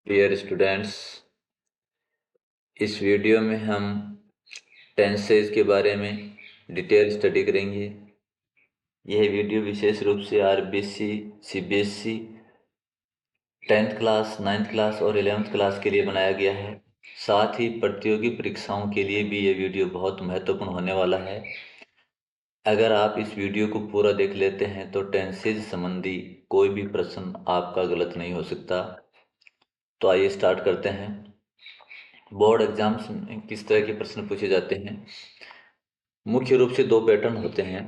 Dear students, इस video में हम टेंसेज के बारे में डिटेल स्टडी करेंगे। यह वीडियो विशेष रूप से RBSC, CBSE, 10th class, 9th class और 11th क्लास के लिए बनाया गया है। साथ ही प्रतियोगी परीक्षाओं के लिए भी ये वीडियो बहुत महत्वपूर्ण होने वाला है। अगर आप इस वीडियो को पूरा देख लेते हैं तो टेंसेज संबंधी कोई भी प्रश्न आपका गलत नहीं हो सकता। तो आइए स्टार्ट करते हैं। बोर्ड एग्जाम्स में किस तरह के प्रश्न पूछे जाते हैं? मुख्य रूप से दो पैटर्न होते हैं।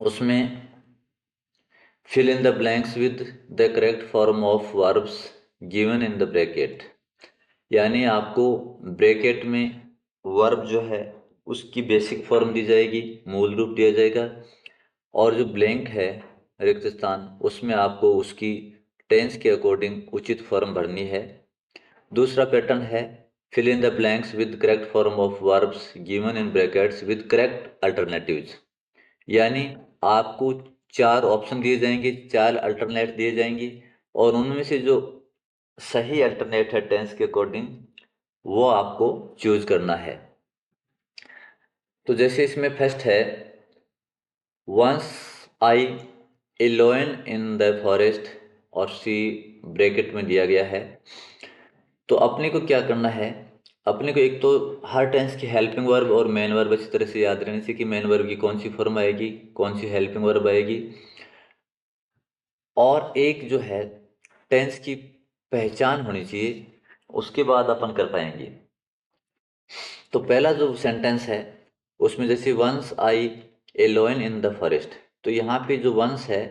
उसमें fill in the blanks with the correct form of verbs given in the bracket, यानी आपको ब्रैकेट में वर्ब जो है उसकी बेसिक फॉर्म दी जाएगी, मूल रूप दिया जाएगा, और जो ब्लैंक है रिक्त स्थान, उसमें आपको उसकी टेंस के अकॉर्डिंग उचित फॉर्म भरनी है। दूसरा पैटर्न है fill in the blanks with correct form of verbs given in brackets with correct alternatives, यानी आपको चार ऑप्शन दिए जाएंगे, चार अल्टरनेट दिए जाएंगे, और उनमें से जो सही अल्टरनेट है टेंस के अकॉर्डिंग वो आपको चूज करना है। तो जैसे इसमें फर्स्ट है once I alone in the forest, और सी ब्रैकेट में दिया गया है। तो अपने को क्या करना है? अपने को एक तो हर टेंस की हेल्पिंग वर्ब और मेन वर्ब अच्छी तरह से याद रहने से कि मेन वर्ब की कौन सी फॉर्म आएगी, कौन सी हेल्पिंग वर्ब आएगी, और एक जो है टेंस की पहचान होनी चाहिए, उसके बाद अपन कर पाएंगे। तो पहला जो सेंटेंस है उसमें जैसे once I alone in the forest, तो यहाँ पे जो वंस है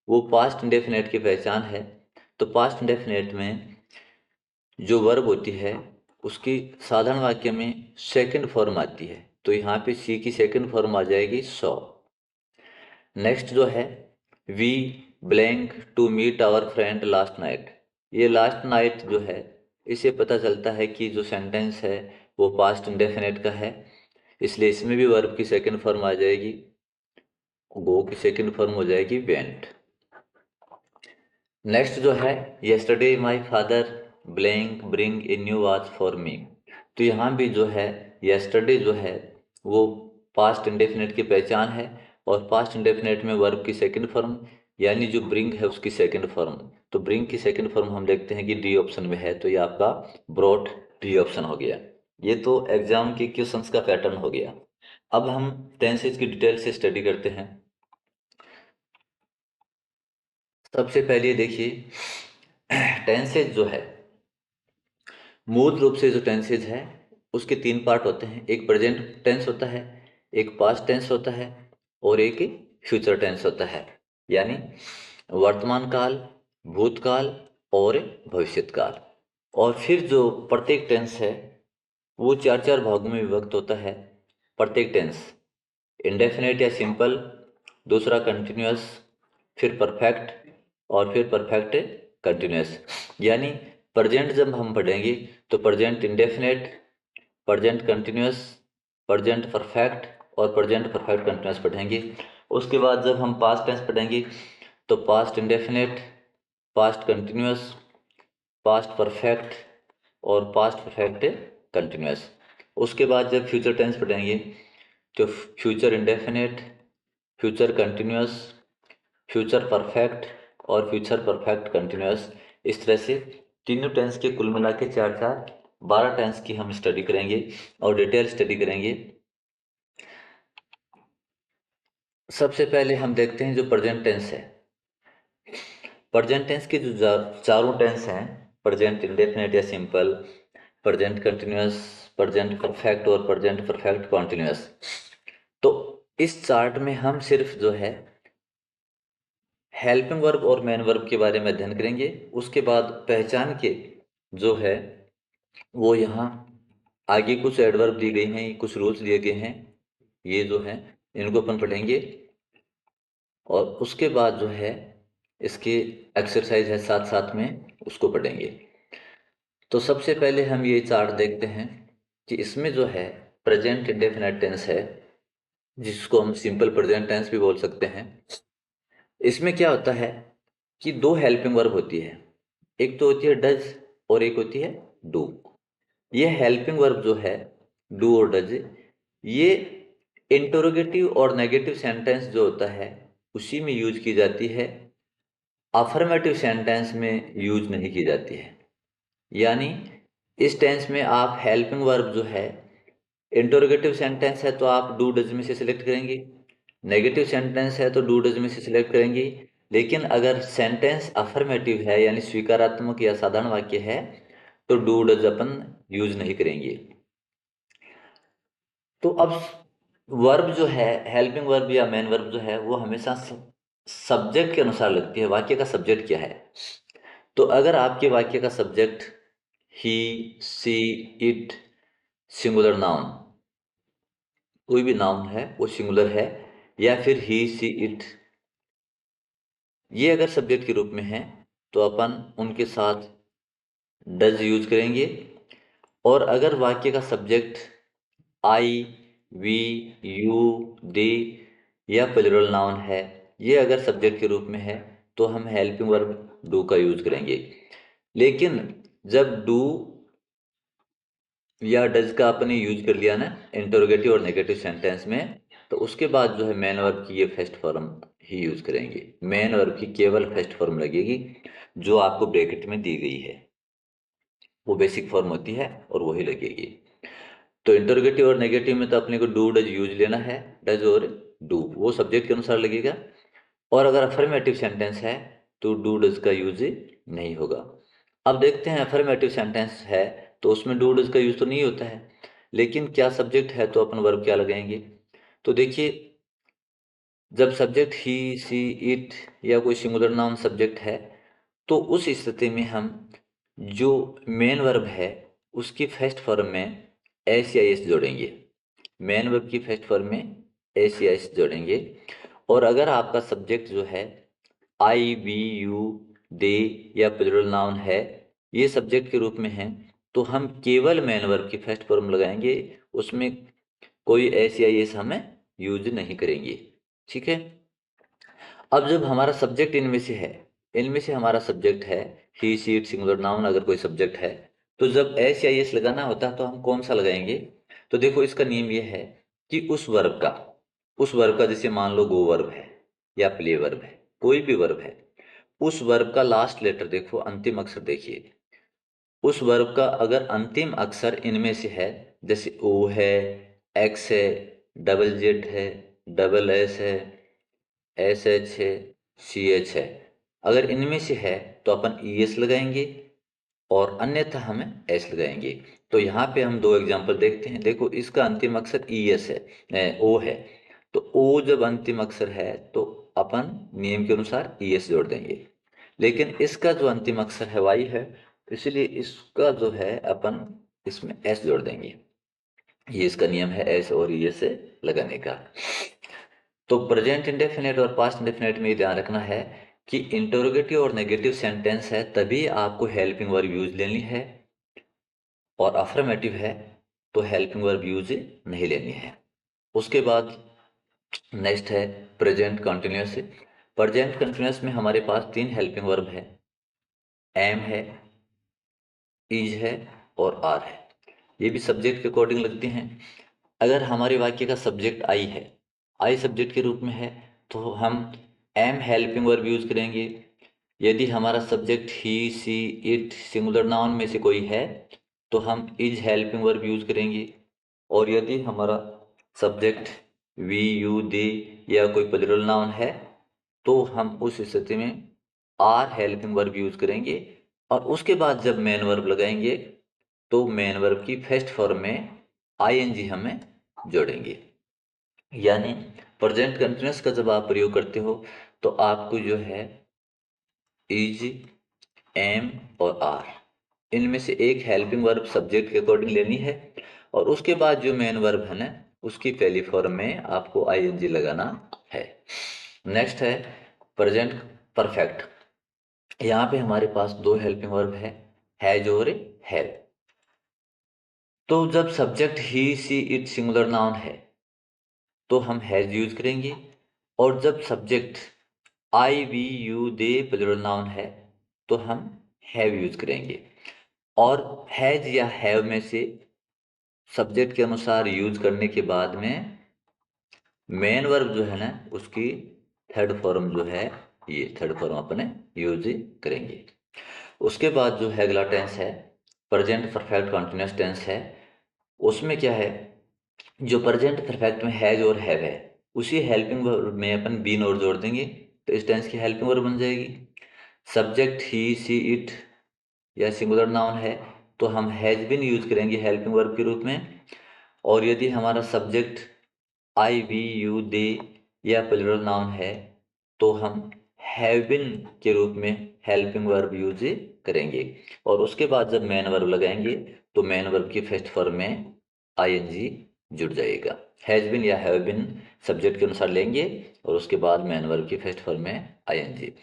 वो पास्ट इंडेफिनेट की पहचान है। तो पास्ट इंडेफिनेट में जो वर्ब होती है उसकी साधारण वाक्य में सेकंड फॉर्म आती है, तो यहाँ पे सी की सेकंड फॉर्म आ जाएगी सॉ। नेक्स्ट जो है we blank to meet our friend last night, ये लास्ट नाइट जो है इससे पता चलता है कि जो सेंटेंस है वो पास्ट इंडेफिनेट का है, इसलिए इसमें भी वर्ब की सेकंड फॉर्म आ जाएगी, गो की सेकंड फॉर्म हो जाएगी वेंट। नेक्स्ट जो है yesterday my father blank bring a new watch for me, तो यहाँ भी जो है यस्टरडे जो है वो पास्ट इंडेफिनेट की पहचान है, और पास्ट इंडेफिनेट में वर्ब की सेकंड फॉर्म यानी जो ब्रिंग है उसकी सेकंड फॉर्म। तो ब्रिंग की सेकंड फॉर्म हम देखते हैं कि डी ऑप्शन में है, तो ये आपका ब्रॉट डी ऑप्शन हो गया। ये तो एग्जाम के क्वेश्चंस का पैटर्न हो गया। अब हम टेंसेज की डिटेल से स्टडी करते हैं। सबसे पहले देखिए टेंसेज जो है मूल रूप से जो टेंसेज है उसके तीन पार्ट होते हैं। एक प्रेजेंट टेंस होता है, एक पास्ट टेंस होता है, और एक फ्यूचर टेंस होता है, यानी वर्तमान काल, भूतकाल और भविष्यत काल। और फिर जो प्रत्येक टेंस है वो चार चार भागों में विभक्त होता है। प्रत्येक टेंस इंडेफिनेट या सिंपल, दूसरा कंटिन्यूअस, फिर परफेक्ट, और फिर परफेक्ट कंटिन्यूअस। यानी प्रेजेंट जब हम पढ़ेंगे तो present indefinite, present continuous, present perfect और प्रेजेंट परफेक्ट कंटिन्यूअस पढ़ेंगे। उसके बाद जब हम पास्ट टेंस पढ़ेंगे तो past indefinite, past continuous, past perfect और पास्ट परफेक्ट कंटिन्यूअस। उसके बाद जब फ्यूचर टेंस पढ़ेंगे तो future indefinite, future continuous, future perfect और फ्यूचर परफेक्ट कंटिन्यूअस। इस तरह से तीनों टेंस के कुल मिला के चार चार 12 टेंस की हम स्टडी करेंगे और डिटेल स्टडी करेंगे। सबसे पहले हम देखते हैं जो प्रेजेंट टेंस है। प्रेजेंट टेंस के जो चारों टेंस हैं, प्रेजेंट इंडेफिनेट या simple, present continuous, present perfect और प्रेजेंट परफेक्ट कंटिन्यूअस, तो इस चार्ट में हम सिर्फ जो है हेल्पिंग वर्ब और मेन वर्ब के बारे में अध्ययन करेंगे। उसके बाद पहचान के जो है वो यहाँ आगे कुछ एडवर्ब दी गई हैं, कुछ रूल्स दिए गए हैं, ये जो हैं इनको अपन पढ़ेंगे। और उसके बाद जो है इसके एक्सरसाइज है साथ साथ में, उसको पढ़ेंगे। तो सबसे पहले हम ये चार्ट देखते हैं कि इसमें जो है प्रेजेंट इंडेफिनिट टेंस है, जिसको हम सिंपल प्रेजेंट टेंस भी बोल सकते हैं। इसमें क्या होता है कि दो हेल्पिंग वर्ब होती है, एक तो होती है डज और एक होती है डू। ये हेल्पिंग वर्ब जो है डू और डज, ये इंटरोगेटिव और नेगेटिव सेंटेंस जो होता है उसी में यूज की जाती है, अफर्मेटिव सेंटेंस में यूज नहीं की जाती है। यानी इस टेंस में आप हेल्पिंग वर्ब जो है, इंटरोगेटिव सेंटेंस है तो आप डू डज में से सिलेक्ट करेंगे, नेगेटिव सेंटेंस है तो डू डज में से सिलेक्ट करेंगे। लेकिन अगर सेंटेंस अफर्मेटिव है यानी स्वीकारात्मक या साधारण वाक्य है तो डू डज अपन यूज नहीं करेंगे। तो अब वर्ब जो है, हेल्पिंग वर्ब या मेन वर्ब जो है वो हमेशा सब्जेक्ट के अनुसार लगती है, वाक्य का सब्जेक्ट क्या है। तो अगर आपके वाक्य का subject he, she, it, singular noun, कोई भी नाउन है वो सिंगुलर है, या फिर ही, सी, इट, ये अगर सब्जेक्ट के रूप में है तो अपन उनके साथ डज यूज करेंगे। और अगर वाक्य का subject I, we, you, they या प्लूरल नाउन है, ये अगर सब्जेक्ट के रूप में है तो हम हेल्पिंग वर्ब डू का यूज करेंगे। लेकिन जब डू या डज का आपने यूज कर लिया ना इंटरोगेटिव और नेगेटिव सेंटेंस में, तो उसके बाद जो है मेन वर्ब की ये फर्स्ट फॉर्म ही यूज करेंगे। मेन वर्ब की केवल फर्स्ट फॉर्म लगेगी जो आपको ब्रैकेट में दी गई है, वो बेसिक फॉर्म होती है और वही लगेगी। तो इंटरोगेटिव और नेगेटिव में तो अपने को डू डज यूज लेना है, डज और डू वो सब्जेक्ट के अनुसार लगेगा। और अगर अफर्मेटिव सेंटेंस है तो डू डज का यूज नहीं होगा। अब देखते हैं अफर्मेटिव सेंटेंस है तो उसमें डू डज का यूज तो नहीं होता है, लेकिन क्या सब्जेक्ट है तो अपन वर्ब क्या लगाएंगे। तो देखिए, जब सब्जेक्ट ही, सी, इट या कोई सिंगुलर नाउन सब्जेक्ट है तो उस स्थिति में हम जो मेन वर्ब है उसकी फर्स्ट फॉर्म में एस या एस जोड़ेंगे। मेन वर्ब की फर्स्ट फॉर्म में एस या एस जोड़ेंगे। और अगर आपका सब्जेक्ट जो है आई, वी, यू, दे या प्लूरल नाउन है, ये सब्जेक्ट के रूप में है, तो हम केवल मेन वर्ब की फर्स्ट फॉर्म लगाएंगे, उसमें कोई एस या एस हमें यूज नहीं करेंगे। ठीक है। अब जब हमारा सब्जेक्ट इनमें से है, इनमें से हमारा सब्जेक्ट है ही, सी, इट, सिंगुलर नाउन अगर कोई सब्जेक्ट है, तो जब एस या एस लगाना होता है तो हम कौन सा लगाएंगे। तो देखो इसका नियम ये है कि उस वर्ब का जैसे मान लो गो वर्ब है या प्ले वर्ब है, कोई भी वर्ब है, उस वर्ब का लास्ट लेटर देखो, अंतिम अक्षर देखिए। उस वर्ब का अगर अंतिम अक्षर इनमें से है, जैसे ओ है, एक्स है, डबल जेड है, डबल एस है, एस एच है, सी एच है, अगर इनमें से है तो अपन ई एस लगाएंगे और अन्यथा हम एस लगाएंगे। तो यहाँ पे हम दो एग्जांपल देखते हैं। देखो इसका अंतिम अक्षर ई एस है, ओ है, तो ओ जब अंतिम अक्षर है तो अपन नियम के अनुसार ई एस जोड़ देंगे। लेकिन इसका जो अंतिम अक्षर है वाई है, इसलिए इसका जो है अपन इसमें एस जोड़ देंगे। ये इसका नियम है एस और ई एस से लगाने का। तो प्रेजेंट इंडेफिनेट और पास्ट इंडेफिनेट में ये ध्यान रखना है कि इंटरोगेटिव और नेगेटिव सेंटेंस है तभी आपको हेल्पिंग वर्ब यूज लेनी है, और अफर्मेटिव है तो हेल्पिंग वर्ब यूज नहीं लेनी है। उसके बाद नेक्स्ट है प्रेजेंट कंटिन्यूअस। प्रेजेंट कंटिन्यूअस में हमारे पास तीन हेल्पिंग वर्ब है, एम है, इज है और आर है। ये भी सब्जेक्ट के अकॉर्डिंग लगते हैं। अगर हमारे वाक्य का सब्जेक्ट आई है, आई सब्जेक्ट के रूप में है, तो हम एम हेल्पिंग वर्ब यूज करेंगे। यदि हमारा subject he, she, it, singular noun में से कोई है तो हम इज हेल्पिंग वर्ब यूज करेंगे। और यदि हमारा सब्जेक्ट वी, यू, दे या कोई प्लूरल नाउन है तो हम उस स्थिति में आर हेल्पिंग वर्ब यूज करेंगे। और उसके बाद जब मेन वर्ब लगाएंगे तो मेन वर्ब की फर्स्ट फॉर्म में आईएनजी हमें जोड़ेंगे। यानी प्रेजेंट कंटिन्यूअस का जब आप प्रयोग करते हो तो आपको जो है इज, एम और आर, इनमें से एक हेल्पिंग वर्ब सब्जेक्ट के अकॉर्डिंग लेनी है, और उसके बाद जो मेन वर्ब है ना उसकी पहली फॉर्म में आपको आईएनजी लगाना है। नेक्स्ट है प्रेजेंट परफेक्ट। यहाँ पे हमारे पास दो हेल्पिंग वर्ब है, हैज और हैव। तो जब subject he, she, it singular noun है तो हम हैज यूज करेंगे। और जब subject I we you they plural noun है तो हम हैव यूज करेंगे। और हैज या हैव में से सब्जेक्ट के अनुसार यूज करने के बाद में मेन वर्ब जो है ना उसकी थर्ड फॉर्म जो है, ये थर्ड फॉर्म अपने यूज करेंगे। उसके बाद जो है अगला टेंस है प्रेजेंट परफेक्ट कॉन्टिन्यूस टेंस है। उसमें क्या है, जो प्रेजेंट परफेक्ट में हैज और हैव है उसी हेल्पिंग वर्ब में अपन बीन और जोड़ देंगे तो इस टेंस की हेल्पिंग वर्ब बन जाएगी। सब्जेक्ट ही सी इट या सिंगुलर नाउन है तो हम हैज बीन यूज करेंगे हेल्पिंग वर्ब के रूप में। और यदि हमारा subject I we you they या प्लूरल नाउन है तो हम हैव बीन के रूप में हेल्पिंग वर्ब यूज करेंगे। और उसके बाद जब मेन वर्ब लगाएंगे तो मेन वर्ब की फर्स्ट फॉर्म में आईएनजी जुड़ जाएगा। हैज बीन या हैव बीन सब्जेक्ट के अनुसार लेंगे और उसके बाद मेन वर्ब की फर्स्ट फॉर्म में आईएनजी।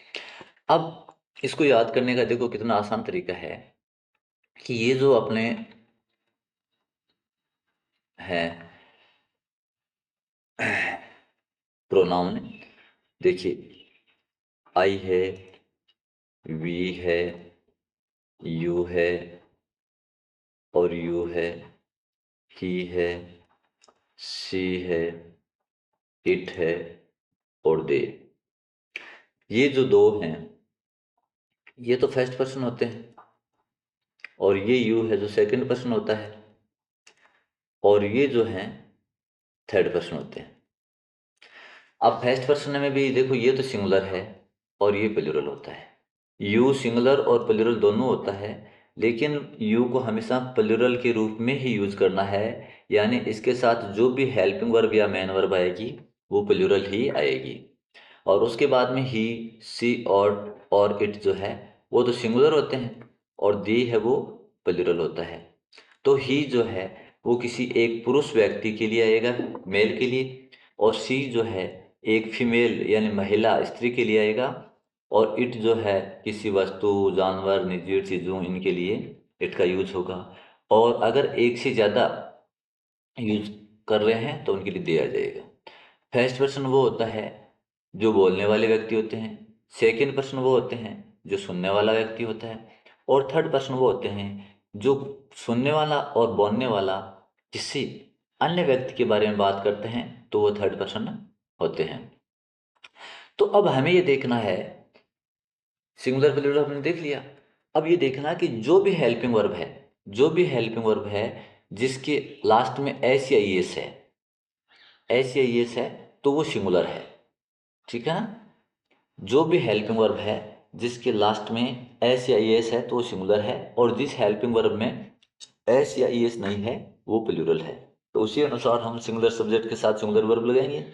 अब इसको याद करने का देखो कितना आसान तरीका है कि ये जो अपने हैं प्रोनाउन, देखिए आई है, वी है, यू है और यू है, ही है, सी है, इट है और दे। ये जो दो हैं ये तो फर्स्ट पर्सन होते हैं और ये यू है जो सेकंड पर्सन होता है और ये जो हैं थर्ड पर्सन होते हैं। अब फर्स्ट पर्सन में भी देखो ये तो सिंगुलर है और ये प्लूरल होता है। यू सिंगुलर और प्लूरल दोनों होता है लेकिन यू को हमेशा प्लूरल के रूप में ही यूज करना है, यानी इसके साथ जो भी हेल्पिंग वर्ब या मेन वर्ब आएगी वो प्लूरल ही आएगी। और उसके बाद में ही, सी और इट जो है वो तो सिंगुलर होते हैं और दी है वो प्लूरल होता है। तो ही जो है वो किसी एक पुरुष व्यक्ति के लिए आएगा, मेल के लिए, और सी जो है एक फीमेल यानी महिला स्त्री के लिए आएगा, और इट जो है किसी वस्तु जानवर निर्जीव चीज़ों इनके लिए इट का यूज होगा। और अगर एक से ज़्यादा यूज कर रहे हैं तो उनके लिए दिया जाएगा। फर्स्ट पर्सन वो होता है जो बोलने वाले व्यक्ति होते हैं, सेकंड पर्सन वो होते हैं जो सुनने वाला व्यक्ति होता है, और थर्ड पर्सन वो होते हैं जो सुनने वाला और बोलने वाला किसी अन्य व्यक्ति के बारे में बात करते हैं तो वो थर्ड पर्सन होते हैं। तो अब हमें ये देखना है, सिंगुलर प्लूरल हमने देख लिया। अब ये देखना कि जो भी हेल्पिंग वर्ब है, जो भी हेल्पिंग वर्ब है जिसके लास्ट में एस या ईएस है, एस या ईएस है तो वो सिंगुलर है। ठीक है ना? जो भी हेल्पिंग वर्ब है जिसके लास्ट में एस या ईएस है तो वो सिंगुलर है, और जिस हेल्पिंग वर्ब में एस या ईएस नहीं है वो प्लूरल है। तो उसी अनुसार हम सिंगुलर सब्जेक्ट के साथ सिंगुलर वर्ब लगाएंगे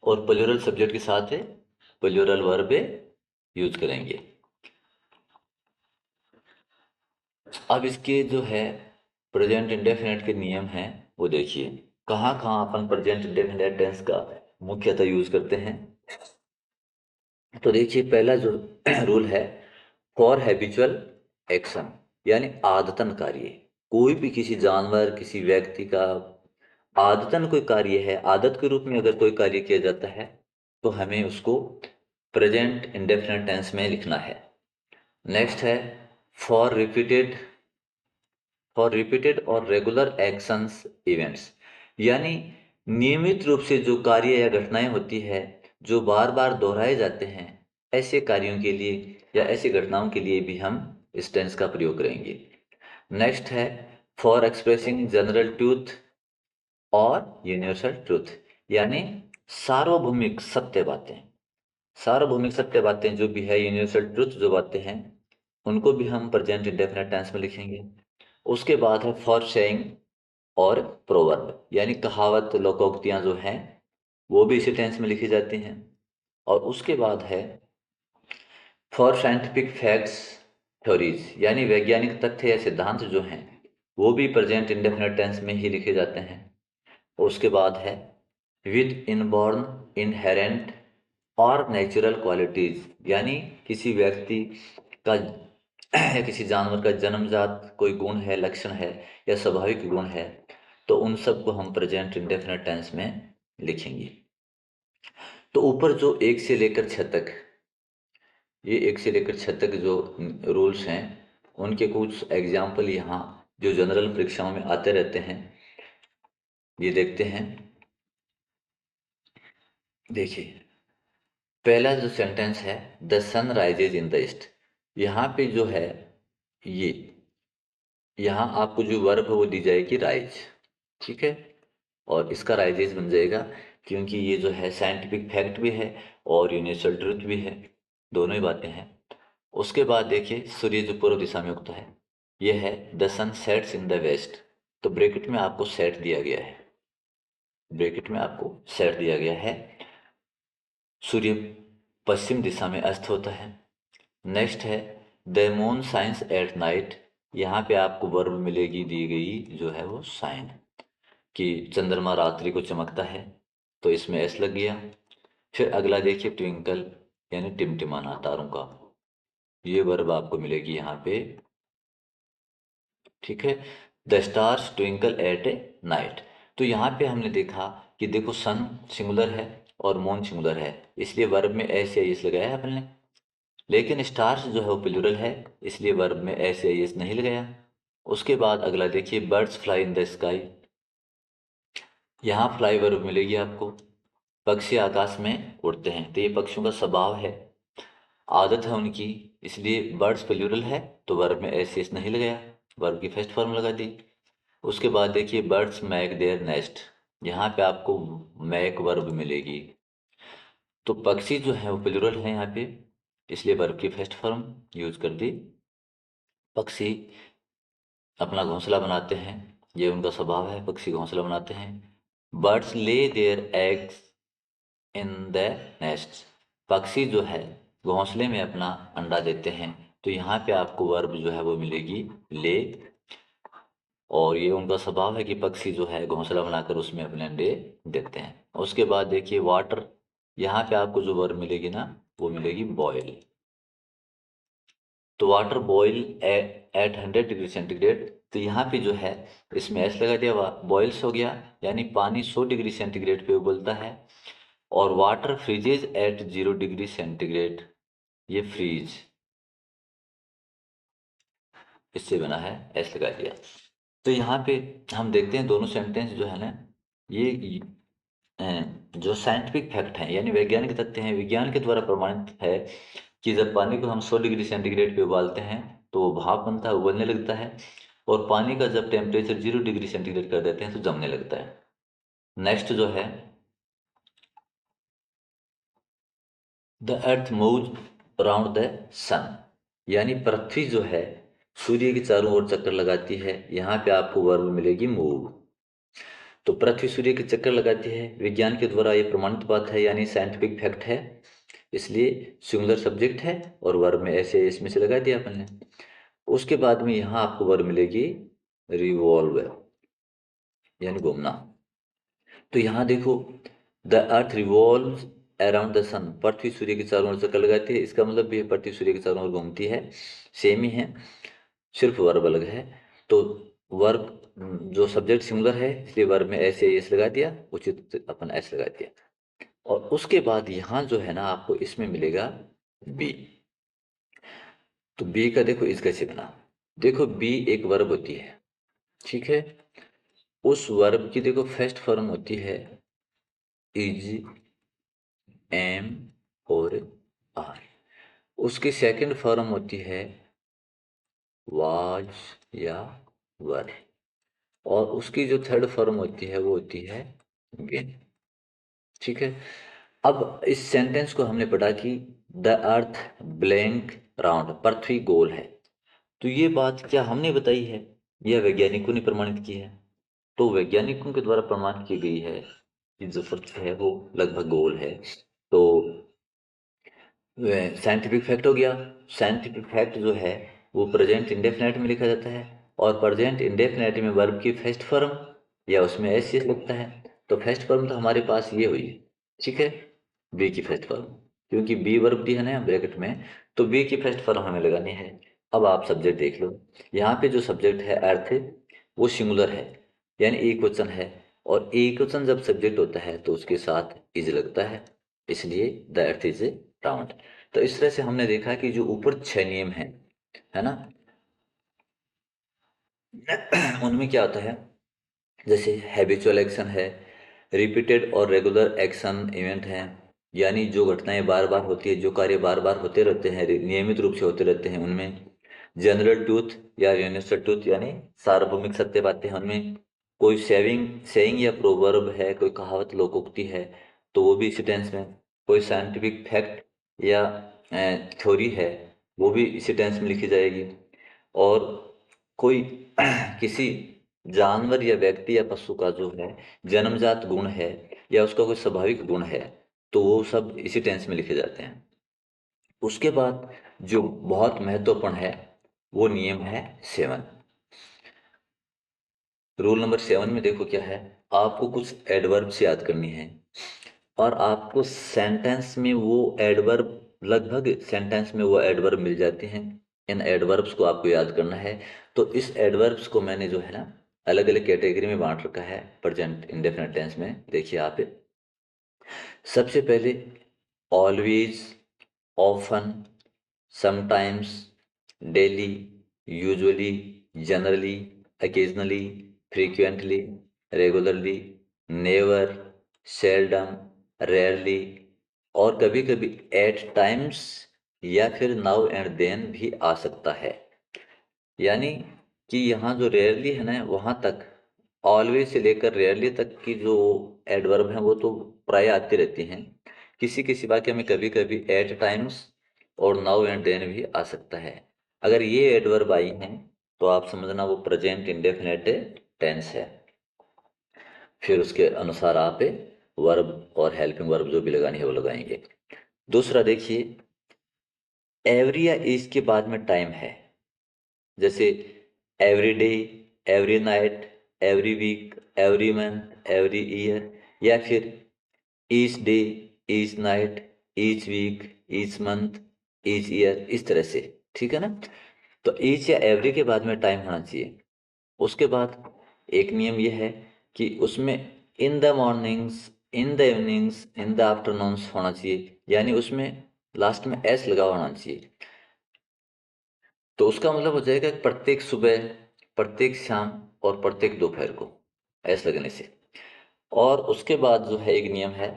और प्लूरल सब्जेक्ट के साथ प्लूरल वर्ब यूज करेंगे। अब इसके जो है प्रेजेंट इंडेफिनिट के नियम हैं वो देखिए, कहाँ कहाँ अपन प्रेजेंट इंडेफिनिट टेंस का मुख्यतः यूज करते हैं। तो देखिए पहला जो रूल है, फॉर हैबिचुअल एक्शन, यानी आदतन कार्य। कोई भी किसी जानवर किसी व्यक्ति का आदतन कोई कार्य है, आदत के रूप में अगर कोई कार्य किया जाता है तो हमें उसको प्रेजेंट इंडेफिनिट टेंस में लिखना है। नेक्स्ट है फॉर रिपीटेड, फॉर रिपीटेड और रेगुलर एक्शंस इवेंट्स, यानी नियमित रूप से जो कार्य या घटनाएं होती है जो बार बार दोहराए जाते हैं, ऐसे कार्यों के लिए या ऐसी घटनाओं के लिए भी हम इस टेंस का प्रयोग करेंगे। नेक्स्ट है फॉर एक्सप्रेसिंग जनरल ट्रूथ और यूनिवर्सल ट्रूथ, यानी सार्वभौमिक सत्य बातें, सार्वभौमिक सत्य बातें जो भी है, यूनिवर्सल ट्रूथ जो बातें हैं उनको भी हम प्रेजेंट इंडेफिनिट टेंस में लिखेंगे। उसके बाद है फॉर सेइंग और प्रोवर्ब, यानी कहावत लोकोक्तियां जो हैं वो भी इसी टेंस में लिखी जाती हैं। और उसके बाद है फॉर साइंटिफिक फैक्ट्स थ्योरीज, यानी वैज्ञानिक तथ्य या सिद्धांत जो हैं वो भी प्रेजेंट इंडेफिनिट टेंस में ही लिखे जाते हैं। उसके बाद है विद इनबॉर्न इनहेरेंट और नेचुरल क्वालिटीज, यानी किसी व्यक्ति का या किसी जानवर का जन्मजात कोई गुण है, लक्षण है या स्वाभाविक गुण है तो उन सब को हम प्रेजेंट इंडेफिनिट टेंस में लिखेंगे। तो ऊपर जो 1 से लेकर 6 तक, ये 1 से लेकर 6 तक जो रूल्स हैं, उनके कुछ एग्जाम्पल यहाँ जो जनरल परीक्षाओं में आते रहते हैं, ये देखते हैं। देखिए, पहला जो सेंटेंस है, the sun rises in the east, यहाँ पे जो है ये, यहाँ आपको जो वर्ब है वो दी जाएगी राइज, ठीक है। और इसका राइजेज बन जाएगा, क्योंकि ये जो है साइंटिफिक फैक्ट भी है और यूनिवर्सल ट्रूथ भी है, दोनों ही बातें हैं। उसके बाद देखिए, सूर्य जो पूर्व दिशा में उगता है, ये है the sun sets in the west, तो ब्रैकेट में आपको सेट दिया गया है, ब्रैकेट में आपको सेट दिया गया है। सूर्य पश्चिम दिशा में अस्त होता है। नेक्स्ट है the moon shines at night, यहाँ पे आपको वर्ब मिलेगी दी गई जो है वो शाइन, कि चंद्रमा रात्रि को चमकता है, तो इसमें एस लग गया। फिर अगला देखिए, ट्विंकल यानी टिमटिमाना तारों का, ये वर्ब आपको मिलेगी यहाँ पे, ठीक है। The stars twinkle at a night, तो यहाँ पे हमने देखा कि देखो सन सिंगुलर है और मून सिंगुलर है, इसलिए वर्ब में एस या एस लगाया है अपने। लेकिन स्टार्स जो है वो प्लूरल है, इसलिए वर्ब में एस या एस नहीं लगाया। उसके बाद अगला देखिए, birds fly in the sky, यहाँ फ्लाई वर्ब मिलेगी आपको। पक्षी आकाश में उड़ते हैं, तो ये पक्षियों का स्वभाव है, आदत है उनकी, इसलिए बर्ड्स प्लूरल है, तो वर्ब में एस एस नहीं लगाया, वर्ब की फर्स्ट फॉर्म लगा दी। उसके बाद देखिए, बर्ड्स मैक देयर नेस्ट, यहाँ पे आपको मैक वर्ब मिलेगी, तो पक्षी जो है वो प्लूरल है यहाँ पे, इसलिए वर्ब की फर्स्ट फॉर्म यूज कर दी। पक्षी अपना घोंसला बनाते हैं, ये उनका स्वभाव है, पक्षी घोंसला बनाते हैं। Birds lay their eggs in the nest, पक्षी जो है घोंसले में अपना अंडा देते हैं, तो यहाँ पे आपको वर्ब जो है वो मिलेगी ले, और ये उनका स्वभाव है कि पक्षी जो है घोंसला बनाकर उसमें अपने अंडे देते हैं। उसके बाद देखिए, वाटर, यहाँ पे आपको जो वर्ब मिलेगी ना, वो मिलेगी बॉयल, तो water boil at 100 degree centigrade, तो यहाँ पे जो है इसमें एस लगा दिया, बॉयल्स हो गया, यानी पानी 100 डिग्री सेंटीग्रेड पे उबलता है। और water freezes at 0 degree centigrade, ये फ्रीज इससे बना है, एस लगा दिया। तो यहाँ पे हम देखते हैं दोनों सेंटेंस जो है ना, ये जो साइंटिफिक फैक्ट हैं यानी वैज्ञानिक तथ्य हैं, विज्ञान के द्वारा प्रमाणित है कि जब पानी को हम 100 डिग्री सेंटीग्रेड पे उबालते हैं तो वो भाप बनता है, उबलने लगता है, और पानी का जब टेम्परेचर 0 डिग्री सेंटीग्रेड कर देते हैं तो जमने लगता है। नेक्स्ट जो है, the earth move around the sun, यानी पृथ्वी जो है सूर्य के चारों ओर चक्कर लगाती है, यहाँ पे आपको वर्ब मिलेगी मूव, तो पृथ्वी सूर्य के चक्कर लगाती है, विज्ञान के द्वारा ये प्रमाणित बात है, यानी साइंटिफिक फैक्ट है, इसलिए सिंगुलर सब्जेक्ट है और वर्ब में ऐसे इसमें से लगा दिया अपन ने। उसके बाद में यहाँ आपको वर्ब मिलेगी रिवॉल्व, यानी घूमना, तो यहाँ देखो, the earth revolve around the sun, पृथ्वी सूर्य के चारों ओर चक्कर लगाती है, इसका मतलब भी है पृथ्वी सूर्य के चारों ओर घूमती है, सेम ही है, सिर्फ वर्ब अलग है। तो वर्ब जो सब्जेक्ट सिंगुलर है, इसलिए वर्ब में ऐसे एस लगा दिया, उचित अपन एस लगा दिया। और उसके बाद यहाँ जो है ना, आपको इसमें मिलेगा बी, तो बी का देखो इस कैसे बना, देखो बी एक वर्ब होती है, ठीक है, उस वर्ब की देखो फर्स्ट फॉर्म होती है इज, एम और आर, उसकी सेकंड फॉर्म होती है वाज या वर, और उसकी जो थर्ड फॉर्म होती है वो होती है बिन, ठीक है। अब इस सेंटेंस को हमने पढ़ा कि द अर्थ ब्लैंक राउंड, पृथ्वी गोल है, तो ये बात क्या हमने बताई है या वैज्ञानिकों ने प्रमाणित की है? तो वैज्ञानिकों के द्वारा प्रमाणित की गई है कि जो पृथ्वी है वो लगभग गोल है, तो साइंटिफिक फैक्ट हो गया। साइंटिफिक फैक्ट जो है वो प्रेजेंट इंडेफिनाइट में लिखा जाता है, और प्रेजेंट इंडेफिनाइट में वर्ब की फर्स्ट फॉर्म या उसमें एस एस लगता है, तो फर्स्ट फॉर्म तो हमारे पास ये हुई, ठीक है, बी की फर्स्ट फॉर्म, क्योंकि बी वर्ब दी है ना ब्रैकेट में, तो बी की फर्स्ट फॉर्म हमें लगानी है। अब आप सब्जेक्ट देख लो, यहाँ पे जो सब्जेक्ट है अर्थ, वो सिंगुलर है, यानी एक वचन है, और एक वचन जब सब्जेक्ट होता है तो उसके साथ इज लगता है, इसलिए the earth is A round. तो इस तरह से हमने देखा कि जो ऊपर 6 नियम हैं, है ना, उनमें क्या होता है, जैसे हैबिचुअल एक्शन है, रिपीटेड और रेगुलर एक्शन इवेंट हैं, यानी जो घटनाएं बार बार होती है, जो कार्य बार बार होते रहते हैं, नियमित रूप से होते रहते हैं उनमें। जनरल ट्रूथ या यूनिवर्सल ट्रूथ यानी सार्वभौमिक सत्य बातें हैं उनमें। कोई सेइंग या प्रोवर्ब है, कोई कहावत लोकोक्ति है, तो वो भी इसी टेंस में। कोई साइंटिफिक फैक्ट या थ्योरी है, वो भी इसी टेंस में लिखी जाएगी। और कोई किसी जानवर या व्यक्ति या पशु का जो है जन्मजात गुण है या उसका कोई स्वाभाविक गुण है, तो वो सब इसी टेंस में लिखे जाते हैं। उसके बाद जो बहुत महत्वपूर्ण है वो नियम है 7। रूल नंबर 7 में देखो क्या है, आपको कुछ एडवर्ब्स याद करनी है और आपको सेंटेंस में वो एडवर्ब, लगभग सेंटेंस में वो एडवर्ब मिल जाते हैं। इन एडवर्ब्स को आपको याद करना है। तो इस एडवर्ब्स को मैंने जो है ना अलग अलग कैटेगरी में बांट रखा है प्रेजेंट इंडेफिनिट टेंस में। देखिए आप, सबसे पहले always, often, sometimes, daily, usually, generally, occasionally, frequently, regularly, never, seldom, rarely, और कभी कभी एट टाइम्स या फिर नाउ एंड देन भी आ सकता है। यानी कि यहाँ जो रेयरली है ना, वहाँ तक ऑलवेज से लेकर रेयरली तक की जो एडवर्ब हैं वो तो प्राय आती रहती हैं। किसी किसी वाक्य में कभी कभी एट टाइम्स और नाउ एंड देन भी आ सकता है। अगर ये एडवर्ब आई हैं तो आप समझना वो प्रेजेंट इंडेफिनिट टेंस है। फिर उसके अनुसार आप वर्ब और हेल्पिंग वर्ब जो भी लगानी है वो लगाएंगे। दूसरा देखिए, एवरी या इज के बाद में टाइम है, जैसे every day, every night, every week, every month, every year, या फिर each day, each night, each week, each month, each year, इस तरह से। ठीक है ना। तो ईच या एवरी के बाद में टाइम होना चाहिए। उसके बाद एक नियम यह है कि उसमें in the mornings, in the evenings, in the afternoons होना चाहिए, यानी उसमें लास्ट में एस लगा होना चाहिए। तो उसका मतलब हो जाएगा कि प्रत्येक सुबह, प्रत्येक शाम और प्रत्येक दोपहर को एस लगने से। और उसके बाद जो है एक नियम है,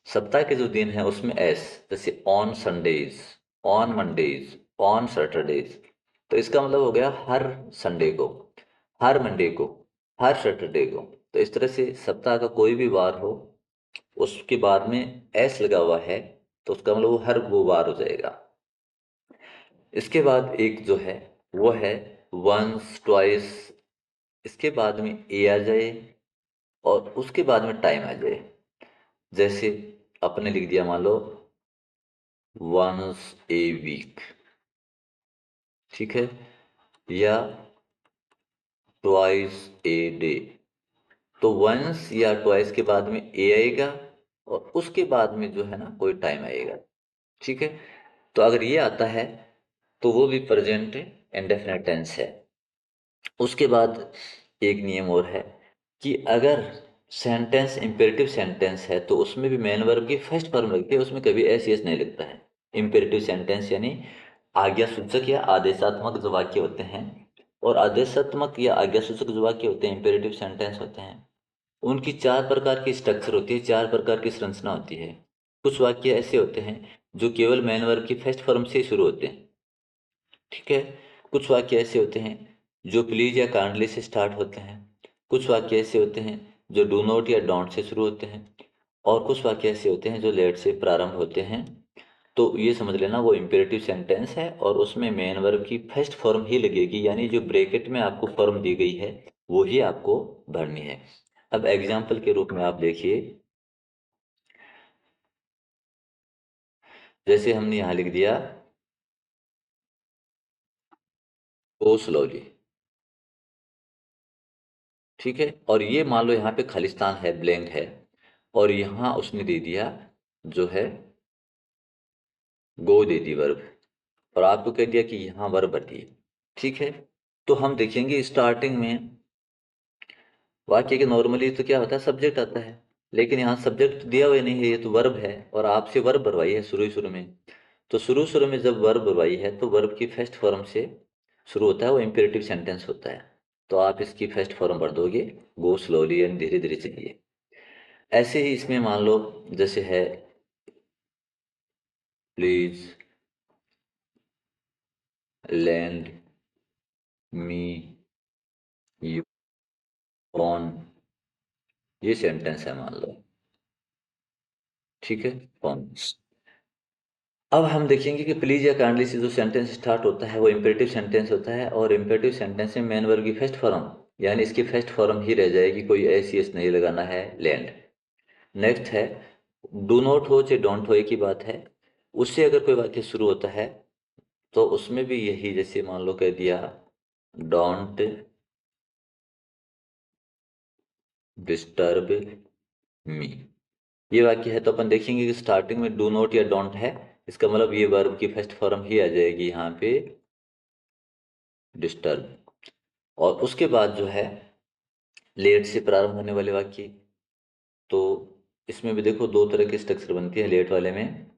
सप्ताह के जो दिन है उसमें एस, जैसे on Sundays, on Mondays, on Saturdays. तो इसका मतलब हो गया हर संडे को, हर मंडे को, हर सैटरडे को। तो इस तरह से सप्ताह का कोई भी वार हो उसके बाद में एस लगा हुआ है, तो उसका मतलब वो हर वो वार हो जाएगा। इसके बाद एक जो है वो है वंस, ट्वाइस, इसके बाद में ए आ जाए और उसके बाद में टाइम आ जाए। जैसे अपने लिख दिया मान लो वंस ए वीक, ठीक है, या ट्वाइस ए डे। तो वंस या ट्वाइस के बाद में ए आएगा और उसके बाद में जो है ना कोई टाइम आएगा। ठीक है। तो अगर ये आता है तो वो भी प्रेजेंट इंडेफिनिट टेंस है। उसके बाद एक नियम और है कि अगर सेंटेंस इंपेरेटिव सेंटेंस है तो उसमें भी मेन वर्ब की फर्स्ट फॉर्म लगती है, उसमें कभी एस यस नहीं लगता है। इंपेरेटिव सेंटेंस यानी आज्ञा सूचक या आदेशात्मक जो वाक्य होते हैं, और आदेशात्मक या आज्ञा सूचक जो वाक्य होते हैं, इंपेरेटिव सेंटेंस होते हैं, उनकी 4 प्रकार की स्ट्रक्चर होती है, 4 प्रकार की संरचना होती है। कुछ वाक्य ऐसे होते हैं जो केवल मेन वर्ब की फर्स्ट फॉर्म से ही शुरू होते हैं। ठीक है। कुछ वाक्य ऐसे होते हैं जो प्लीज या काइंडली से स्टार्ट होते हैं। कुछ वाक्य ऐसे होते हैं जो डू नॉट या डोंट से शुरू होते हैं। और कुछ वाक्य ऐसे होते हैं जो लेट से प्रारंभ होते हैं। तो ये समझ लेना वो इम्पेरेटिव सेंटेंस है और उसमें मेन वर्ब की फर्स्ट फॉर्म ही लगेगी, यानी जो ब्रैकेट में आपको फॉर्म दी गई है वो ही आपको भरनी है। अब एग्जाम्पल के रूप में आप देखिए, जैसे हमने यहाँ लिख दिया गो स्लोली, ठीक है, और ये मान लो यहाँ पे खालिस्तान है, ब्लैंक है, और यहाँ उसने दे दिया जो है गो दे दी वर्ब, और आपको कह दिया कि यहाँ वर्ब भरिए। ठीक है। तो हम देखेंगे स्टार्टिंग में वाक्य के नॉर्मली तो क्या होता है, सब्जेक्ट आता है। लेकिन यहाँ सब्जेक्ट दिया हुआ नहीं है, ये तो वर्ब है और आपसे वर्ब भरवाई है शुरू में। तो शुरू में जब वर्ब भरवाई है तो वर्ब की फर्स्ट फॉर्म से शुरू होता है, वो इम्पेरेटिव सेंटेंस होता है। तो आप इसकी फर्स्ट फॉर्म भर दोगे, गो स्लोली, यानी धीरे धीरे चलिए। ऐसे ही इसमें मान लो जैसे है please land me you on, ये सेंटेंस है मान लो, ठीक है, ऑन। अब हम देखेंगे कि प्लीज या काइंडली से जो सेंटेंस स्टार्ट होता है वो इम्पेरेटिव सेंटेंस होता है, और इम्पेरेटिव सेंटेंस में मेन वर्ब की फर्स्ट फॉर्म, यानी इसकी फर्स्ट फॉर्म ही रह जाएगी, कोई एस एस नहीं लगाना है, लैंड। नेक्स्ट है डू नॉट हो चाहे डोंट हो, एक ही बात है। उससे अगर कोई वाक्य शुरू होता है तो उसमें भी यही, जैसे मान लो कह दिया डोंट डिस्टर्ब मी, ये वाक्य है, तो अपन देखेंगे कि स्टार्टिंग में डू नॉट या डोंट है, इसका मतलब ये वर्ब की फर्स्ट फॉर्म ही आ जाएगी यहाँ पे, डिस्टर्ब। और उसके बाद जो है लेट से प्रारंभ होने वाले वाक्य, तो इसमें भी देखो दो तरह की स्ट्रक्चर बनती है लेट वाले में।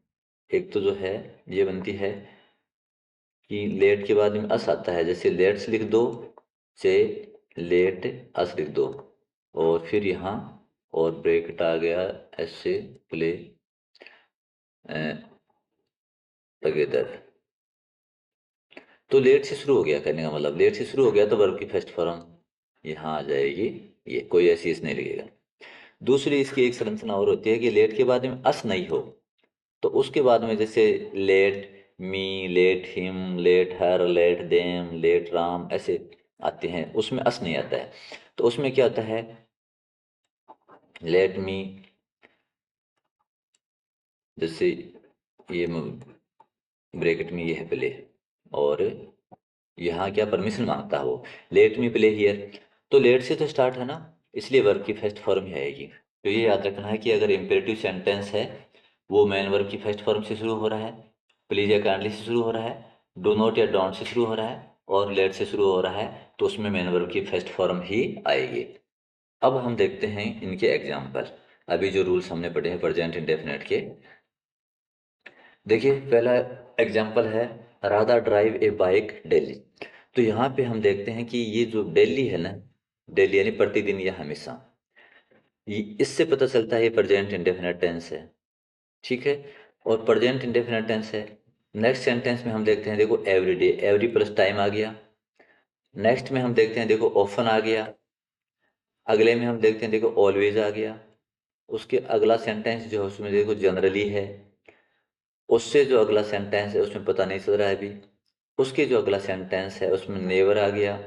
एक तो जो है ये बनती है कि लेट के बाद में अस आता है, जैसे लेट्स लिख दो, से लेट अस लिख दो, और फिर यहाँ और ब्रैकेट आ गया, ऐसे प्ले टुगेदर। तो लेट से शुरू हो गया, कहने का मतलब लेट से शुरू हो गया तो वर्ब की फर्स्ट फॉर्म यहाँ आ जाएगी, ये कोई ऐसी इस नहीं लगेगा। दूसरी इसकी एक संरचना और होती है कि लेट के बाद में अस नहीं हो, तो उसके बाद में जैसे let me, let him, let her, let them, let Ram, ऐसे आते हैं, उसमें अस नहीं आता है। तो उसमें क्या होता है, लेट मी, जैसे ये ब्रैकेट में ये है प्ले, और यहाँ क्या परमिशन मांगता है वो, लेट मी प्ले हियर। तो लेट से तो स्टार्ट है ना, इसलिए वर्ब की फर्स्ट फॉर्म ही आएगी। तो ये याद रखना है कि अगर इम्पेरेटिव सेंटेंस है वो मेन वर्ब की फर्स्ट फॉर्म से शुरू हो रहा है, प्लीज या काइंडली से शुरू हो रहा है, डू नॉट या डोंट से शुरू हो रहा है, और लेट से शुरू हो रहा है, तो उसमें मेन वर्ब की फर्स्ट फॉर्म ही आएगी। अब हम देखते हैं इनके एग्जाम्पल, अभी जो रूल्स हमने पढ़े हैं प्रेजेंट इंडेफिनिट के। देखिए पहला एग्जाम्पल है राधा ड्राइव ए बाइक डेली। तो यहाँ पे हम देखते हैं कि ये जो डेली है ना, डेली यानी प्रतिदिन या हमेशा, इससे पता चलता है ये प्रेजेंट इंडेफिनिट टेंस है, ठीक है, और प्रेजेंट इंडेफिनिट टेंस है। नेक्स्ट सेंटेंस में हम देखते हैं, देखो every day, every plus time आ गया। नेक्स्ट में हम देखते हैं, देखो ऑफन आ गया। अगले में हम देखते हैं, देखो ऑलवेज आ गया। उसके अगला सेंटेंस जो है उसमें देखो जनरली है। उससे जो अगला सेंटेंस है उसमें पता नहीं चल रहा है अभी। उसके जो अगला सेंटेंस है उसमें नेवर आ गया,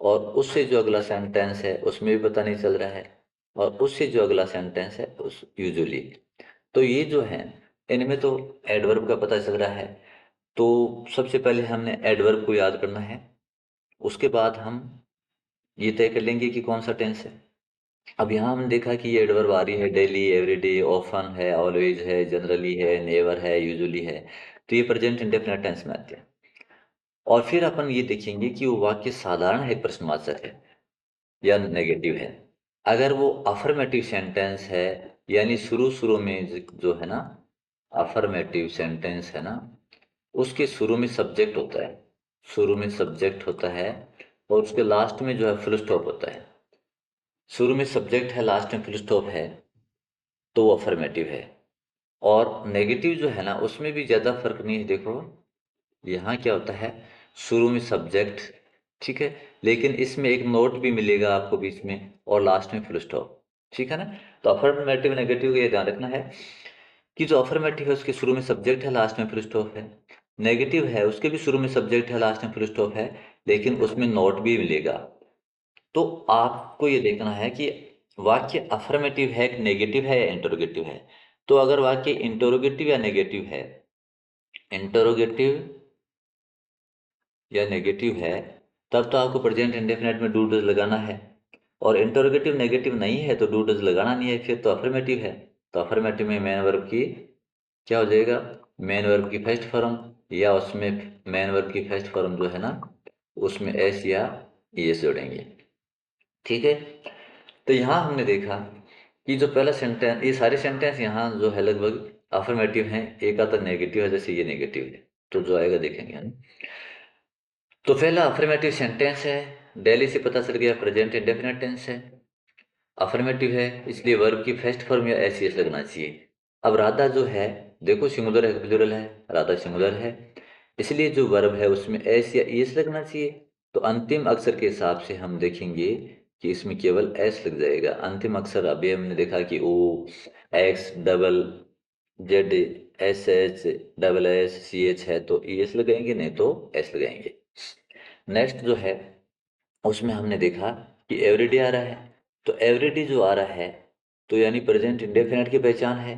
और उससे जो अगला सेंटेंस है उसमें भी पता नहीं चल रहा है, और उससे जो अगला सेंटेंस है उस यूजुअली। तो ये जो है इनमें तो एडवर्ब का पता चल रहा है। तो सबसे पहले हमने एडवर्ब को याद करना है, उसके बाद हम ये तय कर लेंगे कि कौन सा टेंस है। अब यहाँ हमने देखा कि ये एडवर्ब आ रही है डेली, एवरीडे, ऑफन है, ऑलवेज है, जनरली है, नेवर है, यूजुअली है, तो ये प्रेजेंट इंडेफिनिट टेंस में आते हैं। और फिर अपन ये देखेंगे कि वो वाक्य साधारण है, प्रश्नवाचक है या नेगेटिव है। अगर वो अफर्मेटिव सेंटेंस है, यानी शुरू शुरू में जो है ना, अफर्मेटिव सेंटेंस है ना, उसके शुरू में सब्जेक्ट होता है, शुरू में सब्जेक्ट होता है, और उसके लास्ट में जो है फुल स्टॉप होता है। शुरू में सब्जेक्ट है, लास्ट में फुल स्टॉप है, तो वो अफर्मेटिव है। और नेगेटिव जो है ना उसमें भी ज़्यादा फर्क नहीं है। देखो यहाँ क्या होता है, शुरू में सब्जेक्ट, ठीक है, लेकिन इसमें एक नोट भी मिलेगा आपको बीच में, और लास्ट में फुल स्टॉप, ठीक है ना। तो अफर्मेटिव नेगेटिव का ये ध्यान रखना है कि जो अफर्मेटिव है उसके शुरू में सब्जेक्ट है, लास्ट में फुल स्टॉप है। नेगेटिव है उसके भी शुरू में सब्जेक्ट है, लास्ट में फुल स्टॉप है, लेकिन उसमें नोट भी मिलेगा। तो आपको ये देखना है कि वाक्य अफर्मेटिव है, नेगेटिव है या इंटरोगेटिव है। तो अगर वाक्य इंटरोगेटिव या नेगेटिव है, इंटरोगेटिव या नेगेटिव है, तब तो आपको प्रेजेंट इंडेफिनिट में डू डज लगाना है। और इंटरोगेटिव नेगेटिव नहीं है तो डू डज लगाना नहीं है, फिर तो अफर्मेटिव है। तो अफर्मेटिव में मेन वर्ब की क्या हो जाएगा, मेन वर्ब की फर्स्ट फॉर्म, या उसमें मेन वर्ब की फर्स्ट फॉर्म जो है ना उसमें एस या एस जोड़ेंगे, ठीक है। तो यहाँ हमने देखा ये जो पहला सेंटेंस, ये सारे सेंटेंस यहाँ जो है लगभग अफर्मेटिव हैं, एक आता नेगेटिव है, जैसे ये नेगेटिव है, तो जो आएगा देखेंगे हम। तो पहला अफर्मेटिव सेंटेंस है, दिल्ली से पता चल गया प्रेजेंट इंडेफिनिट टेंस है, अफर्मेटिव है, इसलिए वर्ब की फर्स्ट फॉर्म या एस लगना चाहिए। अब राधा जो है, देखो सिंगुलर है प्लूरल है, राधा सिंगुलर है, इसलिए जो वर्ब है उसमें एस या ईएस लगना चाहिए। तो अंतिम अक्षर के हिसाब से हम देखेंगे कि इसमें केवल एस लग जाएगा। अंतिम अक्षर अभी हमने देखा कि O, X, double Z, S H, double S, C H है, तो ईएस लगाएंगे, नहीं तो एस लगाएंगे। नेक्स्ट जो है उसमें हमने देखा कि एवरीडे आ रहा है, तो एवरीडे जो आ रहा है तो यानी प्रेजेंट इंडेफिनिट की पहचान है,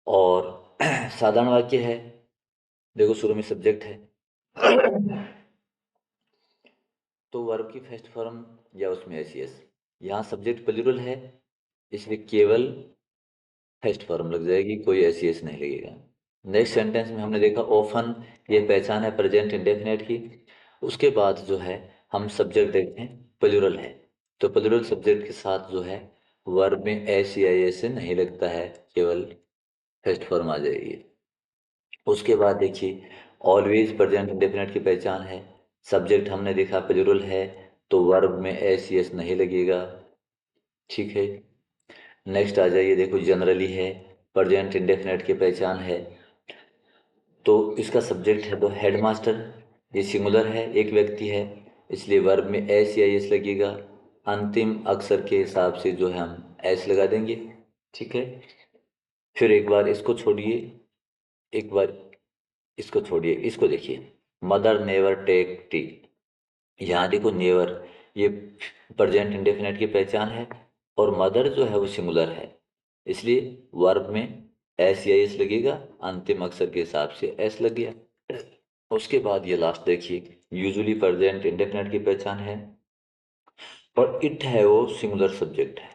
और साधारण वाक्य है। देखो शुरू में सब्जेक्ट है, तो वर्ब की फर्स्ट फॉर्म या उसमें एस एस। यहाँ सब्जेक्ट प्लूरल है, इसलिए केवल फर्स्ट फॉर्म लग जाएगी, कोई एस एस नहीं लगेगा। नेक्स्ट सेंटेंस में हमने देखा ओफन, ये पहचान है प्रेजेंट इंडेफिनिट की। उसके बाद जो है हम सब्जेक्ट देखते हैं, प्लूरल है, तो प्लूरल सब्जेक्ट के साथ जो है वर्ब में एस या एस से नहीं लगता है, केवल फर्स्ट फॉर्म आ जाएगी। उसके बाद देखिए ऑलवेज प्रेजेंट इंडेफिनिट की पहचान है, सब्जेक्ट हमने देखा प्लूरल है, तो वर्ब में एस यस नहीं लगेगा, ठीक है। नेक्स्ट आ जाइए, देखो जनरली है, प्रेजेंट इंडेफिनिट की पहचान है, तो इसका सब्जेक्ट है तो हेड मास्टर, ये सिंगुलर है, एक व्यक्ति है, इसलिए वर्ब में एस या एस लगेगा। अंतिम अक्षर के हिसाब से जो है हम एस लगा देंगे, ठीक है। फिर एक बार इसको छोड़िए, एक बार इसको छोड़िए, इसको देखिए, मदर नेवर टेक टी। यहाँ देखो नेवर, ये प्रेजेंट इंडेफिनिट की पहचान है, और मदर जो है वो सिंगुलर है, इसलिए वर्ब में एस या एस लगेगा, अंतिम अक्षर के हिसाब से एस लग गया। उसके बाद ये लास्ट देखिए, यूजुअली प्रेजेंट इंडेफिनिट की पहचान है, और इट है वो सिंगुलर सब्जेक्ट है,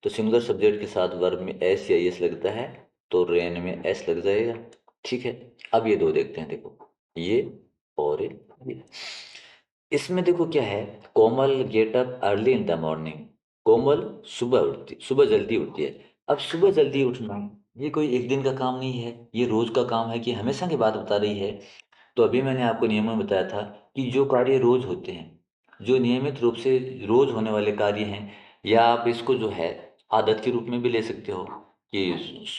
तो सिंगुलर सब्जेक्ट के साथ वर्ब में एस या एस लगता है, तो रेन में एस लग जाएगा, ठीक है। अब ये दो देखते हैं, देखो ये और ये। इसमें देखो क्या है, Komal get up early in the morning. Komal सुबह उठती, सुबह जल्दी उठती है। अब सुबह जल्दी उठना ये कोई एक दिन का काम नहीं है, ये रोज का काम है, कि हमेशा की बात बता रही है। तो अभी मैंने आपको नियमों में बताया था कि जो कार्य रोज होते हैं, जो नियमित रूप से रोज होने वाले कार्य हैं, या आप इसको जो है आदत के रूप में भी ले सकते हो, कि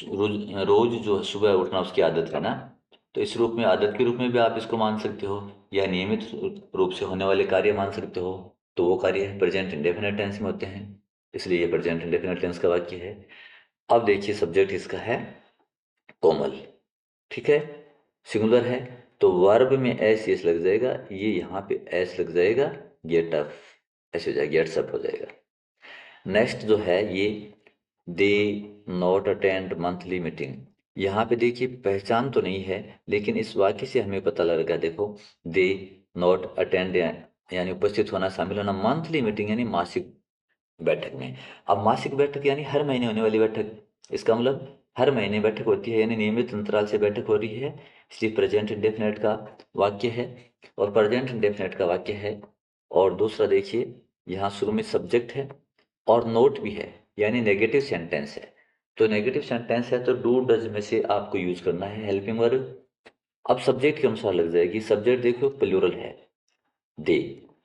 रोज रोज जो है सुबह उठना उसकी आदत है ना, तो इस रूप में आदत के रूप में भी आप इसको मान सकते हो, या नियमित रूप से होने वाले कार्य मान सकते हो। तो वो कार्य प्रेजेंट इंडेफिनिट टेंस में होते हैं, इसलिए ये प्रेजेंट इंडेफिनिट टेंस का वाक्य है। अब देखिए सब्जेक्ट इसका है कोमल, ठीक है, सिंगुलर है, तो वर्ब में एस यस लग जाएगा, ये यहाँ पे एस लग जाएगा, गेट अप ऐसे हो जाएगा, गेट्स अप हो जाएगा। नेक्स्ट जो है ये, they not attend monthly meeting. यहाँ पे देखिए पहचान तो नहीं है, लेकिन इस वाक्य से हमें पता लगा, देखो दे नॉट अटेंड यानी उपस्थित होना, शामिल होना, मंथली मीटिंग यानी मासिक बैठक में। अब मासिक बैठक यानी हर महीने होने वाली बैठक, इसका मतलब हर महीने बैठक होती है, यानी नियमित अंतराल से बैठक हो रही है, इसलिए प्रेजेंट इंडेफिनिट का वाक्य है, और प्रेजेंट इंडेफिनिट का वाक्य है। और दूसरा देखिए, यहाँ शुरू में सब्जेक्ट है और नोट भी है, यानी नेगेटिव सेंटेंस है। तो नेगेटिव सेंटेंस है तो डू डज में से आपको यूज करना है हेल्पिंग वर्ब। अब सब्जेक्ट के अनुसार लग जाएगी, सब्जेक्ट देखो प्लूरल है, दे,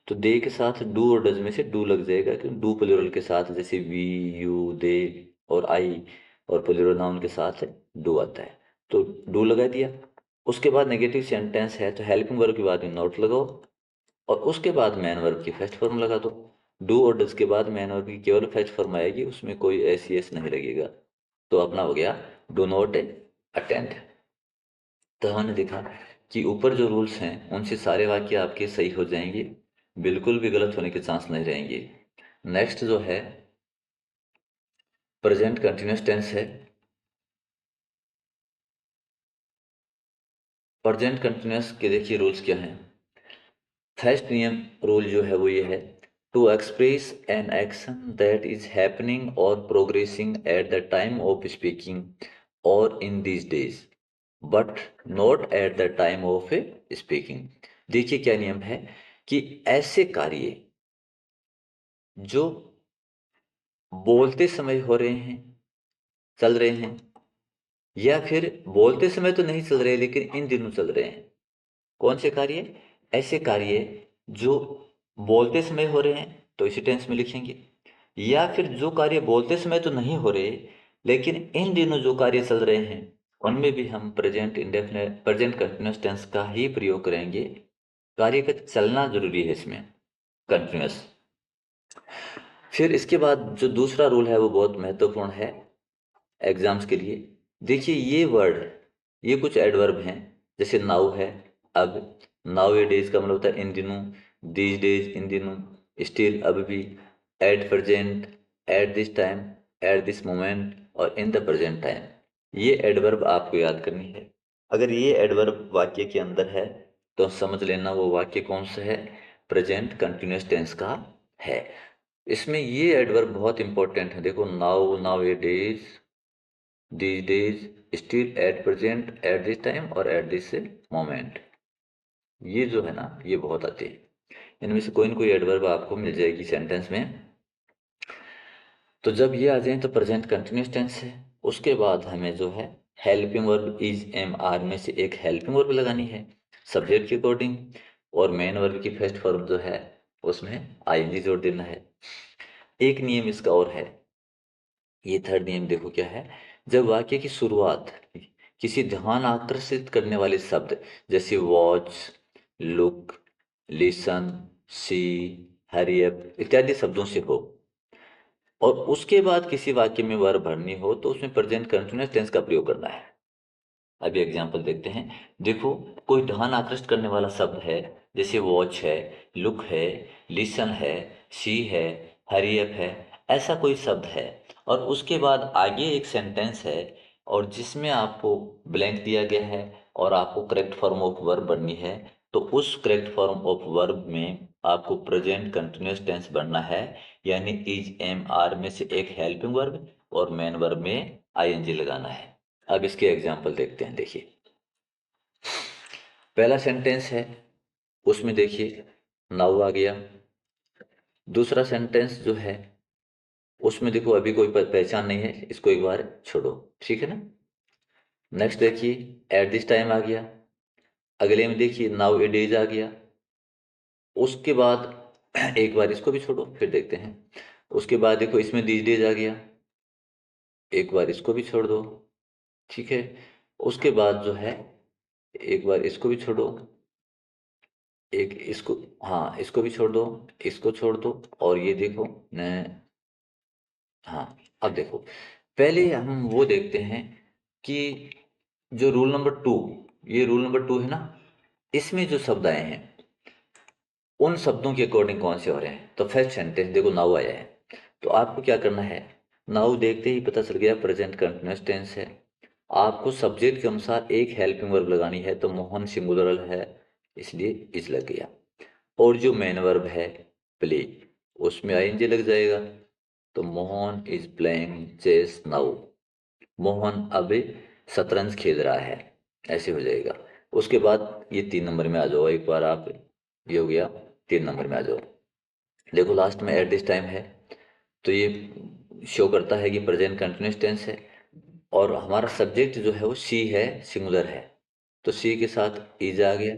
तो दे के साथ डू और डज में से डू लग जाएगा, क्योंकि डू प्लूरल के साथ जैसे वी, यू, दे और आई, और प्लूरल नाउन के साथ डू आता है, तो डू लगा दिया। उसके बाद नेगेटिव सेंटेंस है तो हेल्पिंग वर्ब के बाद में नॉट लगाओ, और उसके बाद मैन वर्ब की फर्स्ट फॉर्म लगा दो। डू और डज के बाद मैन वर्ब की केवल फर्स्ट फॉर्म आएगी, उसमें कोई एस एस नहीं लगेगा, तो अपना हो गया डू नॉट अटेंड। तो हमने देखा कि ऊपर जो रूल्स हैं उनसे सारे वाक्य आपके सही हो जाएंगे, बिल्कुल भी गलत होने के चांस नहीं रहेंगे। नेक्स्ट जो है प्रेजेंट कंटिन्यूस टेंस है। प्रेजेंट कंटिन्यूस के देखिए रूल्स क्या हैं। फर्स्ट नियम रूल जो है वो ये है, to express an action that is happening और progressing at the time of speaking और in these days, but not at the time of speaking. देखिए क्या नियम है, कि ऐसे कार्य जो बोलते समय हो रहे हैं, चल रहे हैं, या फिर बोलते समय तो नहीं चल रहे लेकिन इन दिनों चल रहे हैं। कौन से कार्य? ऐसे कार्य जो बोलते समय हो रहे हैं तो इसी टेंस में लिखेंगे, या फिर जो कार्य बोलते समय तो नहीं हो रहे लेकिन इन दिनों जो कार्य चल रहे हैं उनमें भी हम present indefinite present continuous tense का ही प्रयोग करेंगे। कार्य का चलना जरूरी है इसमें, कंटिन्यूअस। फिर इसके बाद जो दूसरा रूल है वो बहुत महत्वपूर्ण है एग्जाम्स के लिए। देखिए ये वर्ड, ये कुछ एडवर्ब हैं, जैसे नाउ है, अब। नाउ ए डेज का मतलब होता है इन दिनों, दीज डेज इन दिनों, स्टिल अब भी, at present, eight this time, eight this moment और इन द प्रेजेंट टाइम। ये एडवर्ब आपको याद करनी है। अगर ये एडवर्ब वाक्य के अंदर है तो समझ लेना वो वाक्य कौन सा है, प्रेजेंट कंटिन्यूअस टेंस का है। इसमें ये एडवर्ब बहुत इंपॉर्टेंट है, देखो now, now A days, these days, still, at present, at this time और at this moment। ये जो है ना ये बहुत आते हैं, इनमें से कोई न कोई एडवर्ब आपको मिल जाएगी सेंटेंस में। तो जब ये आ जाए तो प्रेजेंट कंटिन्यूस टेंस है। उसके बाद हमें जो है helping verb is am are में से एक हेल्पिंग वर्ब लगानी है सब्जेक्ट के अकॉर्डिंग, और मेन वर्ब की फर्स्ट फॉर्म जो है उसमें आईएनजी जोड़ देना है। एक नियम इसका और है, ये थर्ड नियम देखो क्या है। जब वाक्य की शुरुआत किसी ध्यान आकर्षित करने वाले शब्द जैसे वॉच, लुक, लिसन, सी, हरी अप इत्यादि शब्दों से हो, और उसके बाद किसी वाक्य में वर्ब भरनी हो तो उसमें प्रेजेंट कंटीन्यूअस टेंस का प्रयोग करना है। अभी एग्जांपल देखते हैं। देखो कोई ध्यान आकृष्ट करने वाला शब्द है, जैसे वॉच है, लुक है, लिसन है, सी है, हरी अप है, ऐसा कोई शब्द है, और उसके बाद आगे एक सेंटेंस है और जिसमें आपको ब्लैंक दिया गया है और आपको करेक्ट फॉर्म ऑफ वर्ब बननी है, तो उस करेक्ट फॉर्म ऑफ वर्ब में आपको प्रेजेंट कंटिन्यूअस टेंस बनना है, यानी इज एम आर में से एक हेल्पिंग वर्ब और मेन वर्ब में आईएनजी लगाना है। अब इसके एग्जाम्पल देखते हैं। देखिए पहला सेंटेंस है, उसमें देखिए नाउ आ गया। दूसरा सेंटेंस जो है उसमें देखो अभी कोई पहचान नहीं है, इसको एक बार छोड़ो, ठीक है ना। नेक्स्ट देखिए एट दिस टाइम आ गया। अगले में देखिए नाउ ए डेज आ गया। उसके बाद एक बार इसको भी छोड़ो फिर देखते हैं। उसके बाद देखो इसमें दीज डेज आ गया, एक बार इसको भी छोड़ दो, ठीक है। उसके बाद जो है एक बार इसको भी छोड़ो, एक इसको, हाँ इसको भी छोड़ दो, इसको छोड़ दो, और ये देखो न, हाँ। अब देखो पहले हम वो देखते हैं कि जो रूल नंबर टू, ये रूल नंबर टू है ना, इसमें जो शब्द आए हैं उन शब्दों के अकॉर्डिंग कौन से हो रहे हैं। तो फर्स्ट सेंटेंस देखो नाउ आया है, तो आपको क्या करना है, नाउ देखते ही पता चल गया प्रेजेंट कंटिन्यूअस टेंस है। आपको सब्जेक्ट के अनुसार एक हेल्पिंग वर्ब लगानी है, तो मोहन सिंगुलर है इसलिए इज लग गया, और जो मेन वर्ब है प्ले, उसमें आईएनजी लग जाएगा, तो Mohan is playing chess now. Mohan अभी शतरंज खेल रहा है, ऐसे हो जाएगा। उसके बाद ये 3 नंबर में आ जाओ एक बार आप, ये हो गया 3 नंबर में आ जाओ। देखो लास्ट में एट दिस टाइम है, तो ये शो करता है कि प्रेजेंट कंटिन्यूस टेंस है, और हमारा सब्जेक्ट जो है वो सी है, सिंगुलर है, तो सी के साथ इज आ गया,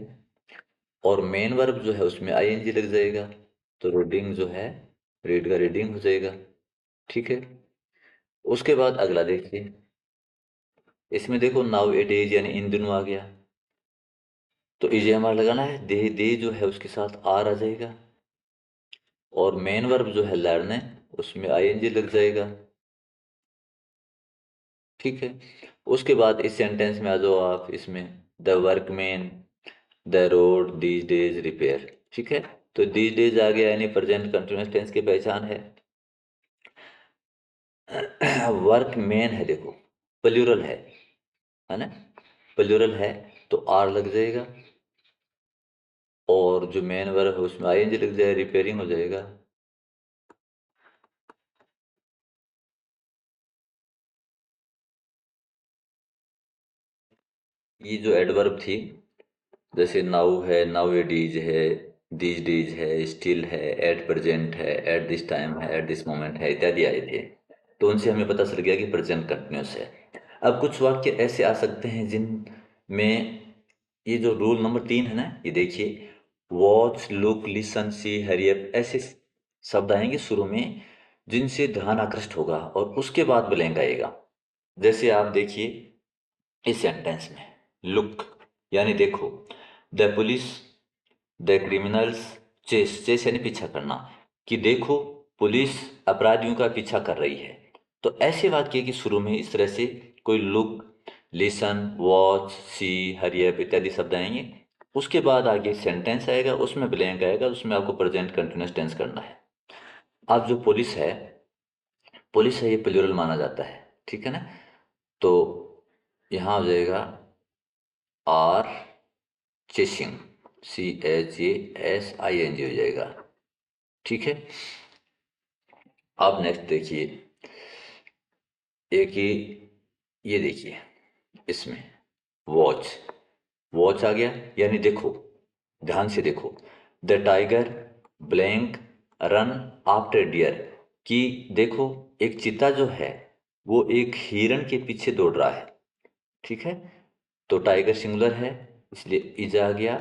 और मेन वर्ब जो है उसमें आईएनजी लग जाएगा, तो रीडिंग जो है रीड का रीडिंग हो जाएगा, ठीक है। उसके बाद अगला देखिए, इसमें देखो नाउ ए डेज यानी इन दिनों आ गया, तो इजे हमारा लगाना है, दे जो है उसके साथ आर आ जाएगा, और मेन वर्ब जो है लर्न है उसमें आईएनजी लग जाएगा, ठीक है। उसके बाद इस सेंटेंस में आ जाओ आप, इसमें the workman, the road these days repair, ठीक है। तो दीज डेज आ गया यानी प्रेजेंट कंटिन्यूअस टेंस की पहचान है। वर्क मैन है देखो, प्लूरल है ना, प्लूरल है तो आर लग जाएगा, और जो मेन वर्ब है उसमें आईएनजी लग जाएगा, रिपेयरिंग हो जाएगा। ये जो एडवर्ब थी, जैसे नाउ है, नाउ ए डीज है, दीज डेज है, स्टिल है, एट प्रेजेंट है, एट दिस टाइम है, एट दिस मोमेंट है इत्यादि आए थे। तो उनसे हमें पता चल गया कि प्रेजेंट कंटिन्यूस है। अब कुछ वाक्य ऐसे आ सकते हैं जिनमें ये जो रूल नंबर 3 है ना, ये देखिए, वॉच, लुक, लिसन, सी, हरी अप, ऐसे शब्द आएंगे शुरू में जिनसे ध्यान आकृष्ट होगा और उसके बाद ब्लैंक आएगा। जैसे आप देखिए इस सेंटेंस में, लुक यानी देखो, the police, the criminals chase, chase यानी पीछा करना, कि देखो पुलिस अपराधियों का पीछा कर रही है। तो ऐसे वाक्य के शुरू में इस तरह से कोई लुक, लिसन, वॉच, सी, हरी अप इत्यादि शब्द आएंगे। उसके बाद आगे सेंटेंस आएगा, उसमें ब्लैंक आएगा, उसमें आपको प्रेजेंट कंटिन्यूअस टेंस करना है। अब जो पुलिस है ये प्लूरल माना जाता है, ठीक है ना। तो यहाँ हो जाएगा आर चेसिंग, CHASING हो जाएगा, ठीक है। अब नेक्स्ट देखिए, एक ये देखिए इसमें वॉच, वॉच आ गया यानी देखो, ध्यान से देखो। The tiger blank run after deer, कि देखो एक चीता जो है वो एक हिरण के पीछे दौड़ रहा है, ठीक है। तो टाइगर सिंगुलर है इसलिए इज आ गया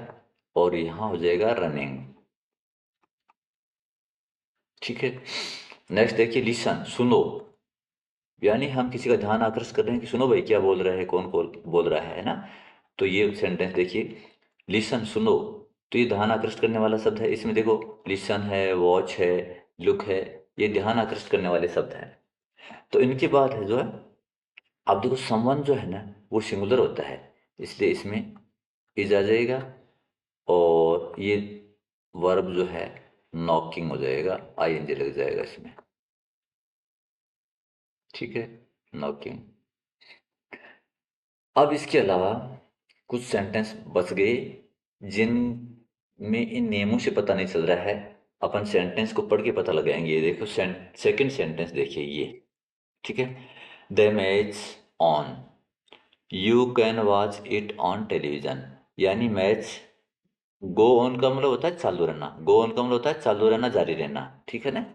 और यहां हो जाएगा रनिंग, ठीक है। नेक्स्ट देखिए, लिसन सुनो, यानी हम किसी का ध्यान आकर्षित कर रहे हैं कि सुनो भाई क्या बोल रहा है, कौन कौन बोल रहा है ना। तो ये सेंटेंस देखिए, लिसन सुनो, तो ये ध्यान आकर्षित करने वाला शब्द है। इसमें देखो लिसन है, वॉच है, लुक है, ये ध्यान आकर्षित करने वाले शब्द हैं। तो इनके बाद है जो है, अब देखो समवन जो है ना वो सिंगुलर होता है, इसलिए इसमें इज आ जाएगा और ये वर्ब जो है नॉकिंग हो जाएगा, ING लग जाएगा इसमें, ठीक है, नॉकिंग। अब इसके अलावा कुछ सेंटेंस बच गए जिन में इन नियमों से पता नहीं चल रहा है, अपन सेंटेंस को पढ़ के पता लगाएंगे। ये देखो सेकंड सेंटेंस देखिए ये, ठीक है। The match on, you can watch it on television, यानी मैच, गो ऑन का मतलब होता है चालू रहना, गो ऑन का मतलब होता है चालू रहना, जारी रहना, ठीक है ना।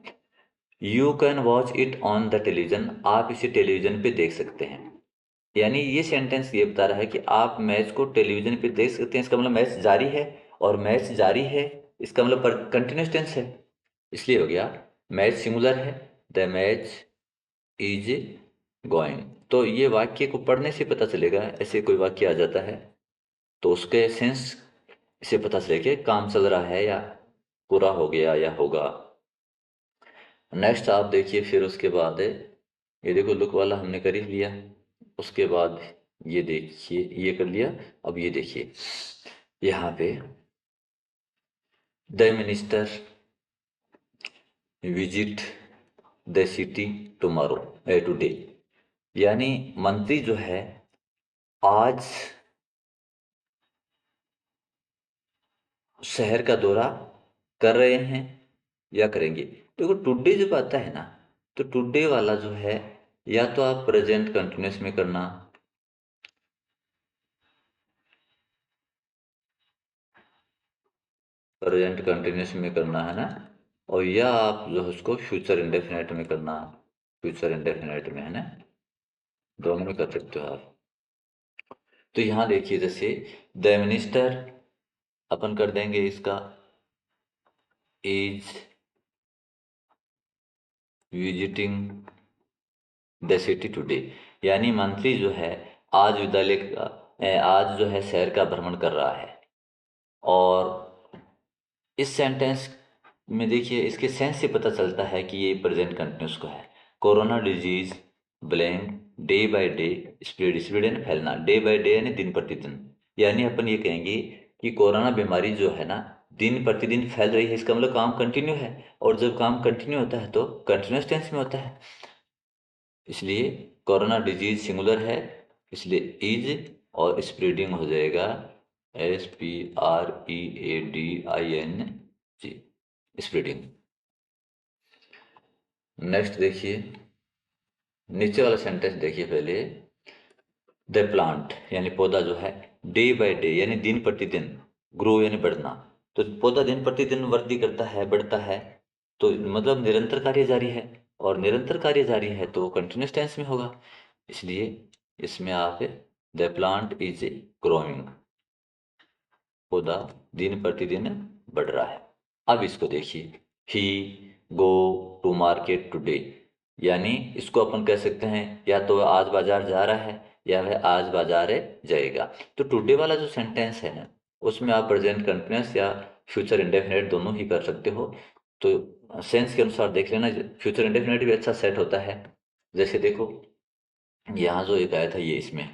You can watch it on the television, आप इसे टेलीविजन पे देख सकते हैं। यानी ये सेंटेंस ये बता रहा है कि आप मैच को टेलीविजन पे देख सकते हैं, इसका मतलब मैच जारी है, और मैच जारी है इसका मतलब कंटिन्यूस टेंस है, इसलिए हो गया मैच सिंगुलर है, द मैच इज गोइंग। तो ये वाक्य को पढ़ने से पता चलेगा, ऐसे कोई वाक्य आ जाता है तो उसके सेंस से पता चलेगा कि काम चल रहा है या पूरा हो गया या होगा। नेक्स्ट आप देखिए, फिर उसके बाद है, ये देखो लुक वाला हमने कर ही लिया, उसके बाद ये देखिए ये कर लिया। अब ये देखिए यहाँ पे, the minister visit the city tomorrow, today, यानी मंत्री जो है आज शहर का दौरा कर रहे हैं या करेंगे। देखो टुडे जब आता है ना, तो टुडे वाला जो है या तो आप प्रेजेंट कंटिन्यूस में करना, प्रेजेंट कंटिन्यूस में करना है ना, और या आप जो है उसको फ्यूचर इंडेफिनिट में करना, फ्यूचर इंडेफिनिट में है ना, दोनों में कर सकते हो आप। तो यहाँ देखिए जैसे द मिनिस्टर, अपन कर देंगे इसका is visiting the city today, यानी मंत्री जो है आज विद्यालय का आज जो है शहर का भ्रमण कर रहा है। और इस सेंटेंस में देखिए इसके सेंस से पता चलता है कि ये प्रेजेंट कंटिन्यूस का है। Corona disease blank day by day spread, spread यानी फैलना, डे बाय डे यानी दिन प्रतिदिन, यानी अपन ये कहेंगे कि कोरोना बीमारी जो है ना दिन प्रतिदिन फैल रही है, इसका मतलब काम कंटिन्यू है, और जब काम कंटिन्यू होता है तो कंटिन्यूस टेंस में होता है, इसलिए कोरोना डिजीज सिंगुलर है, इसलिए इज, और स्प्रेडिंग हो जाएगा SPREADING, स्प्रेडिंग। नेक्स्ट देखिए, नीचे वाला सेंटेंस देखिए पहले, द प्लांट यानी पौधा जो है, डे बाय डे यानी दिन प्रतिदिन, ग्रो यानी बढ़ना, तो पौधा दिन प्रतिदिन वृद्धि करता है, बढ़ता है, तो मतलब निरंतर कार्य जारी है, और निरंतर कार्य जारी है तो कंटिन्यूस टेंस में होगा। इसलिए इसमें आप द प्लांट इज ग्रोइंग, पौधा दिन प्रतिदिन बढ़ रहा है। अब इसको देखिए, ही गो टू मार्केट टुडे, यानी इसको अपन कह सकते हैं या तो वह आज बाजार जा रहा है या वह आज बाजार जाएगा। तो टुडे वाला जो सेंटेंस है ना, उसमें आप प्रेजेंट कंटिन्यूअस या फ्यूचर इंडेफिनिट दोनों ही कर सकते हो। तो सेंस के अनुसार देख लेना, फ्यूचर इंडेफिनिट भी अच्छा सेट होता है। जैसे देखो, यहाँ जो एक आया था ये इसमें,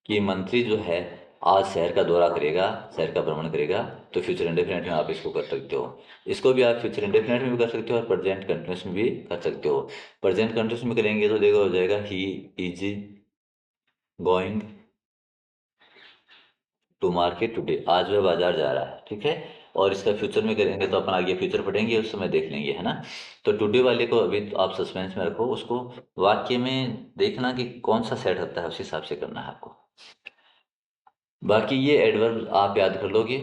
कि मंत्री जो है आज शहर का दौरा करेगा, शहर का भ्रमण करेगा, तो फ्यूचर इंडेफिनिट में आप इसको कर सकते हो। इसको भी आप फ्यूचर इंडेफिनिट में भी कर सकते हो और प्रेजेंट कंटिन्यूस में भी कर सकते हो। प्रेजेंट कंटिन्यूस में करेंगे तो देखो हो जाएगा he is going to market today, आज वह बाजार जा रहा है, ठीक है। और इसका फ्यूचर में करेंगे तो अपन आगे फ्यूचर पढ़ेंगे, उस समय देख लेंगे, है ना। तो टुडे वाले को अभी तो आप सस्पेंस में रखो, उसको वाक्य में देखना कि कौन सा सेट होता है, उस हिसाब से करना है आपको। बाकी ये एडवर्ब आप याद कर लोगे,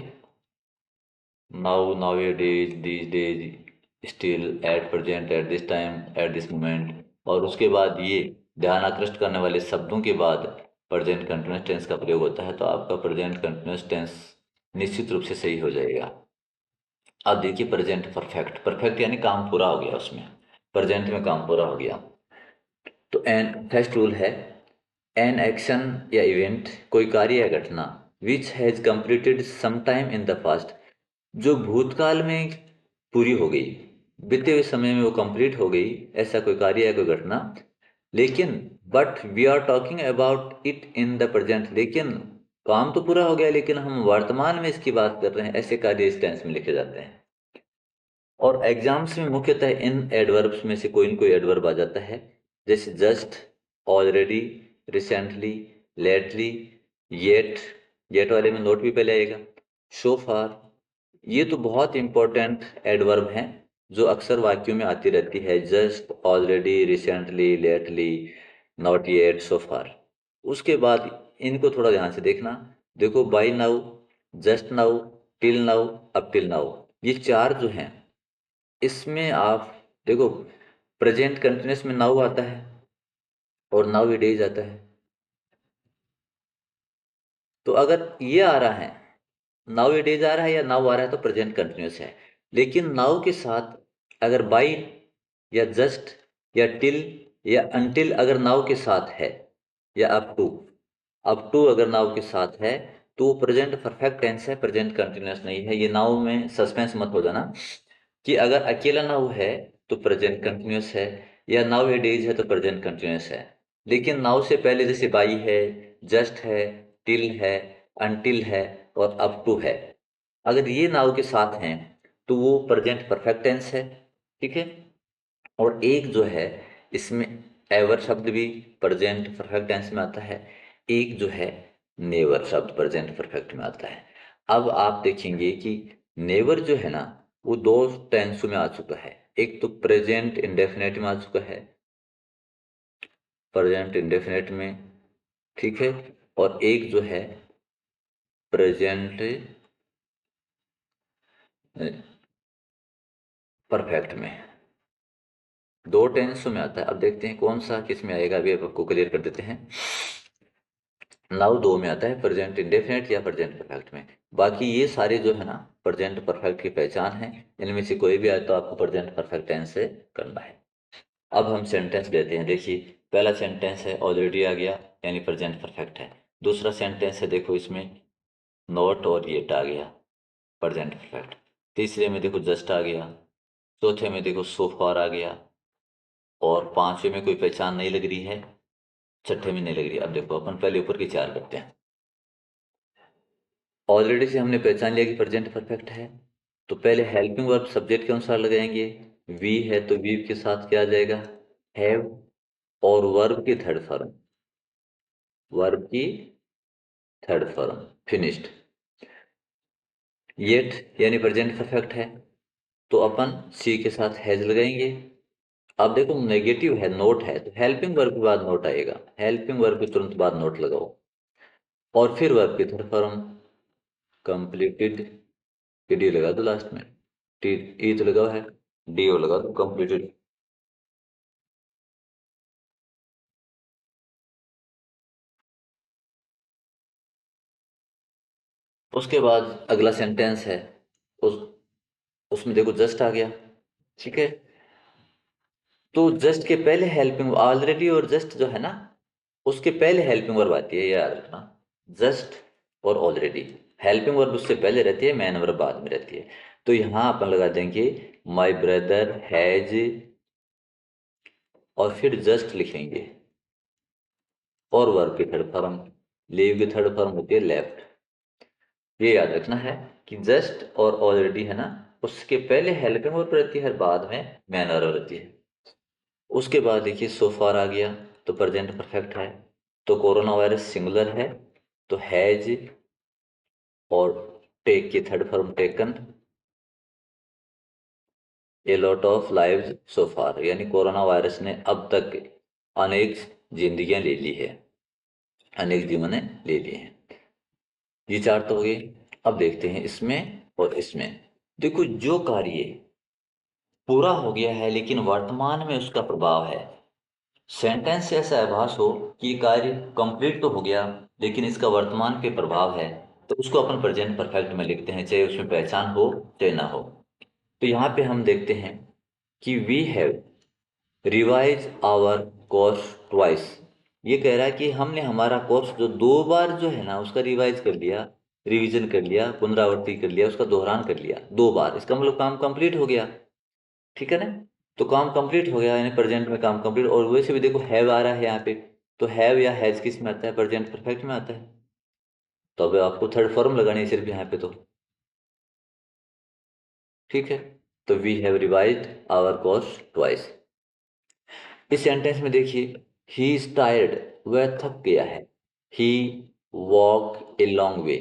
now, now days, these days, still, at present, eight this time, eight this moment. और उसके बाद ये ध्यान आकृष्ट करने वाले शब्दों के बाद प्रेजेंट कंटिन्यूस टेंस का प्रयोग होता है, तो आपका प्रेजेंट कंटिन्यूस टेंस निश्चित रूप से सही हो जाएगा। अब देखिए प्रेजेंट परफेक्ट, परफेक्ट यानी काम पूरा हो गया, उसमें प्रेजेंट में काम पूरा हो गया। तो एन फर्स्ट रूल है, एन एक्शन या इवेंट, कोई कार्य या घटना, which has completed some time in the past, जो भूतकाल में पूरी हो गई, बीते हुए समय में वो कंप्लीट हो गई, ऐसा कोई कार्य या कोई घटना। लेकिन but we are talking about it in the present, लेकिन काम तो पूरा हो गया लेकिन हम वर्तमान में इसकी बात कर रहे हैं, ऐसे कार्य इस टेंस में लिखे जाते हैं। और एग्जाम्स में मुख्यतः इन एडवर्ब्स में से कोई न कोई एडवर्ब आ जाता है, जैसे just, already, recently, lately, yet, yet वाले में नोट भी पहले आएगा, सो फार। ये तो बहुत इंपॉर्टेंट एडवर्ब हैं जो अक्सर वाक्यों में आती रहती है, just, already, recently, lately, not yet, so far. उसके बाद इनको थोड़ा ध्यान से देखना, देखो by now, just now, till now, up till now, ये चार जो हैं, इसमें आप देखो प्रेजेंट कंटिन्यूस में नाउ आता है और नाउ ही डेज आता है। तो अगर ये आ रहा है, नाउ ये डेज आ रहा है या नाउ आ रहा है, तो प्रेजेंट कंटिन्यूस है। लेकिन नाउ के साथ अगर बाई या जस्ट या टिल या अनटिल अगर नाउ के साथ है, या अप टू अगर नाउ के साथ है, तो प्रेजेंट परफेक्ट टेंस है, प्रेजेंट कंटिन्यूस नहीं है। ये नाउ में सस्पेंस मत हो जाना कि अगर अकेला नाउ है तो प्रेजेंट कंटिन्यूस है, या नाउ ए डेज है तो प्रेजेंट कंटिन्यूस है। लेकिन नाउ से पहले जैसे बाई है, जस्ट है, टिल है, अनटिल है और अप टू है, अगर ये नाउ के साथ हैं तो वो प्रेजेंट परफेक्ट टेंस है, ठीक है। और एक जो है इसमें एवर शब्द भी प्रेजेंट परफेक्ट टेंस में आता है, एक जो है नेवर शब्द प्रेजेंट परफेक्ट में आता है। अब आप देखेंगे कि नेवर जो है ना, वो दो टेंसों में आ चुका है, एक तो प्रेजेंट इंडेफिनेट में आ चुका है, प्रेजेंट इंडेफिनेट में, ठीक है। और एक जो है प्रेजेंट परफेक्ट में, दो टेंसों में आता है। अब देखते हैं कौन सा किस में आएगा, अभी आपको क्लियर कर देते हैं। नाउ दो में आता है, प्रेजेंट इंडेफिनेट या प्रेजेंट परफेक्ट में। बाकी ये सारे जो है ना प्रेजेंट परफेक्ट की पहचान है, इनमें से कोई भी आए तो आपको प्रेजेंट परफेक्ट टेंस से करना है। अब हम सेंटेंस देते हैं, देखिए पहला सेंटेंस है ऑलरेडी आ गया, यानी प्रेजेंट परफेक्ट है। दूसरा सेंटेंस है देखो इसमें नॉट और येट आ गया, प्रेजेंट परफेक्ट। तीसरे में देखो जस्ट आ गया, चौथे में देखो सो फार आ गया, और पांचवे में कोई पहचान नहीं लग रही है, छठे में नहीं लग रही। अब देखो अपन पहले ऊपर की चार करते हैं। ऑलरेडी से हमने पहचान लिया कि प्रेजेंट परफेक्ट है, तो पहले हेल्पिंग वर्ब सब्जेक्ट के अनुसार लगाएंगे। वी है तो वी के साथ क्या आ जाएगा, हैव। और वर्ब की थर्ड फॉर्म, वर्ब की थर्ड फॉर्म फिनिश्ड। येट यानी प्रेजेंट परफेक्ट है, तो अपन सी के साथ हैज लगाएंगे। अब देखो नेगेटिव है, नोट है, तो हेल्पिंग वर्ब के बाद नोट आएगा, हेल्पिंग वर्ब के तुरंत बाद नोट लगाओ। और फिर वर्ब की थर्ड फॉर्म कंप्लीटेड, कि डी लगा दो लास्ट में। टी, ई तो लगा हुआ है, डी ओ लगा दो, कंप्लीटेड। उसके बाद अगला सेंटेंस है, उस उसमें देखो जस्ट आ गया। ठीक है, तो जस्ट के पहले हेल्पिंग ऑलरेडी और जस्ट जो है ना, उसके पहले हेल्पिंग वर्ब आती है, याद रखना। जस्ट और ऑलरेडी, हेल्पिंग वर्ब उससे पहले रहती है, मैन वर्ब बाद में रहती है। तो यहां अपन लगा देंगे माई ब्रदर हैज, और फिर जस्ट लिखेंगे, और वर्ब की थर्ड फॉर्म, लीव की थर्ड फॉर्म होती है लेफ्ट। ये याद रखना है कि जस्ट और ऑलरेडी है ना, उसके पहले हेल्पिंग वर्ब रहती है, बाद में मैन वर्ब रहती है। उसके बाद देखिए सो फार आ गया, तो प्रेजेंट परफेक्ट है। तो कोरोना वायरस सिंगुलर है, तो हैज, और टेक की third form taken, a lot of lives so far, यानी कोरोना वायरस ने अब तक अनेक जिंदगियां ले ली है, अनेक जीवने ले लिए हैं। ये चार तो हो गए। अब देखते हैं इसमें और इसमें। देखो जो कार्य पूरा हो गया है लेकिन वर्तमान में उसका प्रभाव है, सेंटेंस से ऐसा आभास हो कि ये कार्य कंप्लीट तो हो गया लेकिन इसका वर्तमान पे प्रभाव है, तो उसको अपन प्रेजेंट परफेक्ट में लिखते हैं, चाहे उसमें पहचान हो चाहे ना हो। तो यहाँ पे हम देखते हैं कि we have revise our course twice. ये कह रहा है कि हमने हमारा कोर्स जो दो बार जो है ना उसका रिवाइज कर लिया, रिवीजन कर लिया, पुनरावृत्ति कर लिया, उसका दोहरान कर लिया दो बार, इसका मतलब काम कंप्लीट हो गया। ठीक है ना, तो काम कंप्लीट हो गया, यानी प्रेजेंट में काम कंप्लीट। और वैसे भी देखो हैव आ रहा है यहाँ पे, तो हैव या हैज किस में आता है, प्रेजेंट परफेक्ट में आता है। तो अब आपको थर्ड फॉर्म लगानी है सिर्फ यहाँ पे तो। ठीक है, तो we have revised our course twice. इस सेंटेंस में देखिए, ही इज टायर्ड, वह थक गया है। ही वॉक ए लॉन्ग वे,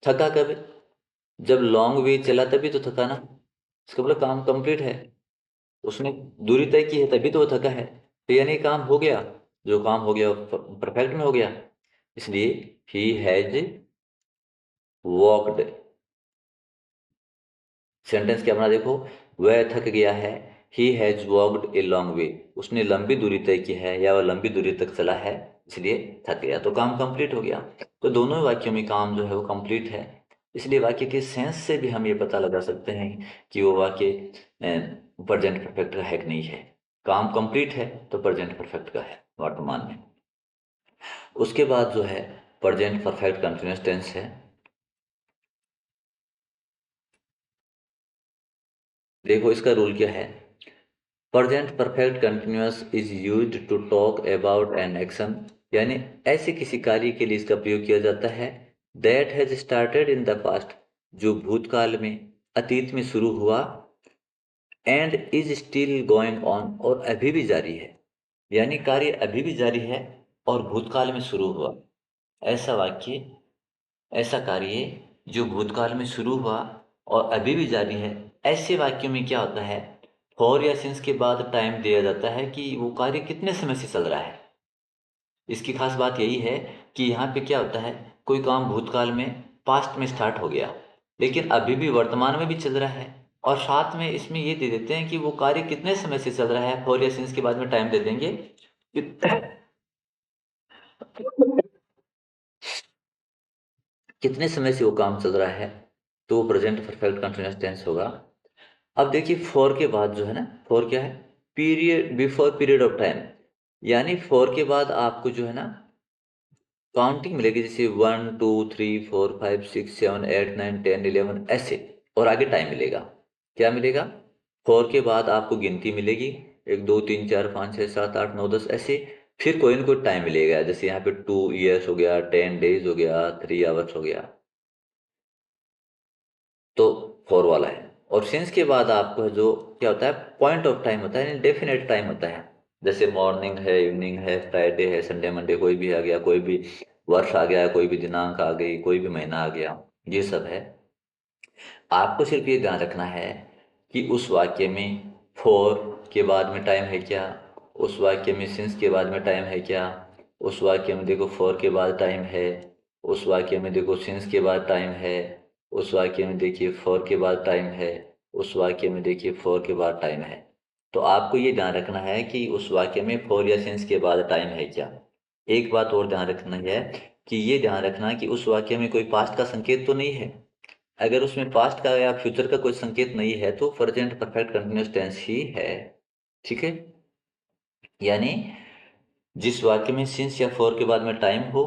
थका कब? जब लॉन्ग वे चला तभी तो थका ना, इसका मतलब काम कंप्लीट है, उसने दूरी तय की है तभी तो वो थका है। तो यानी काम हो गया, जो काम हो गया परफेक्ट में हो गया, इसलिए ही हैज वॉकड। सेंटेंस क्या बना देखो, वह थक गया है, he has walked a long way, उसने लंबी दूरी तय की है या वह लंबी दूरी तक चला है, इसलिए थक गया, तो काम कंप्लीट हो गया। तो दोनों वाक्यों में काम जो है वो कंप्लीट है। इसलिए वाक्य के सेंस से भी हम ये पता लगा सकते हैं कि वो वाक्य प्रेजेंट परफेक्ट का है कि नहीं है। काम कंप्लीट है तो प्रेजेंट परफेक्ट का है वर्तमान में। उसके बाद जो है प्रेजेंट परफेक्ट कंटिन्यूअस टेंस है। देखो इसका रूल क्या है, present perfect continuous is used to talk about an action, यानी ऐसे किसी कार्य के लिए इसका प्रयोग किया जाता है that has started in the past, जो भूतकाल में, अतीत में शुरू हुआ, and is still going on, और अभी भी जारी है, यानी कार्य अभी भी जारी है और भूतकाल में शुरू हुआ। ऐसा वाक्य, ऐसा कार्य जो भूतकाल में शुरू हुआ और अभी भी जारी है, ऐसे वाक्यों में क्या होता है, फॉर या सिंस के बाद टाइम दिया जाता है कि वो कार्य कितने समय से चल रहा है। इसकी खास बात यही है कि यहाँ पे क्या होता है, कोई काम भूतकाल में, पास्ट में स्टार्ट हो गया लेकिन अभी भी वर्तमान में भी चल रहा है, और साथ में इसमें ये दे देते हैं कि वो कार्य कितने समय से चल रहा है, फॉर या सिंस के बाद में टाइम दे देंगे कितने समय से वो काम चल रहा है, तो वो प्रेजेंट परफेक्ट कंटिन्यूअस टेंस होगा। अब देखिए फॉर के बाद जो है ना, फॉर क्या है, period, before period of time, यानी फॉर के बाद आपको जो है ना काउंटिंग मिलेगी, जैसे 1 2 3 4 5 6 7 8 9 10 11 ऐसे, और आगे टाइम मिलेगा। क्या मिलेगा, फॉर के बाद आपको गिनती मिलेगी, 1 2 3 4 5 6 7 8 9 10 ऐसे, फिर कोई ना कोई टाइम मिलेगा, जैसे यहाँ पे 2 years हो गया, 10 days हो गया, 3 hours हो गया, तो फॉर वाला है। और सिंस के बाद आपको जो क्या होता है, पॉइंट ऑफ टाइम होता है, डेफिनेट टाइम होता है, जैसे मॉर्निंग है, इवनिंग है, फ्राइडे है, संडे मंडे कोई भी आ गया, कोई भी वर्ष आ गया, कोई भी दिनांक आ गई, कोई भी महीना आ गया, ये सब है। आपको सिर्फ ये ध्यान रखना है कि उस वाक्य में फॉर के बाद में टाइम है क्या, उस वाक्य में सिंस के बाद में टाइम है क्या, उस वाक्य में देखो फॉर के बाद टाइम है, उस वाक्य में देखो सिंस के बाद टाइम है, उस वाक्य में देखिए फॉर के बाद टाइम है, उस वाक्य में देखिए फॉर के बाद टाइम है। तो आपको ये ध्यान रखना है कि उस वाक्य में फॉर या सिंस के बाद टाइम है क्या। एक बात और ध्यान रखना है कि ये ध्यान रखना कि उस वाक्य में कोई पास्ट का संकेत तो नहीं है। अगर उसमें पास्ट का या फ्यूचर का कोई संकेत नहीं है तो प्रेजेंट परफेक्ट कंटिन्यूअस टेंस ही है। ठीक है, यानी जिस वाक्य में सिंस या फॉर के बाद में टाइम हो,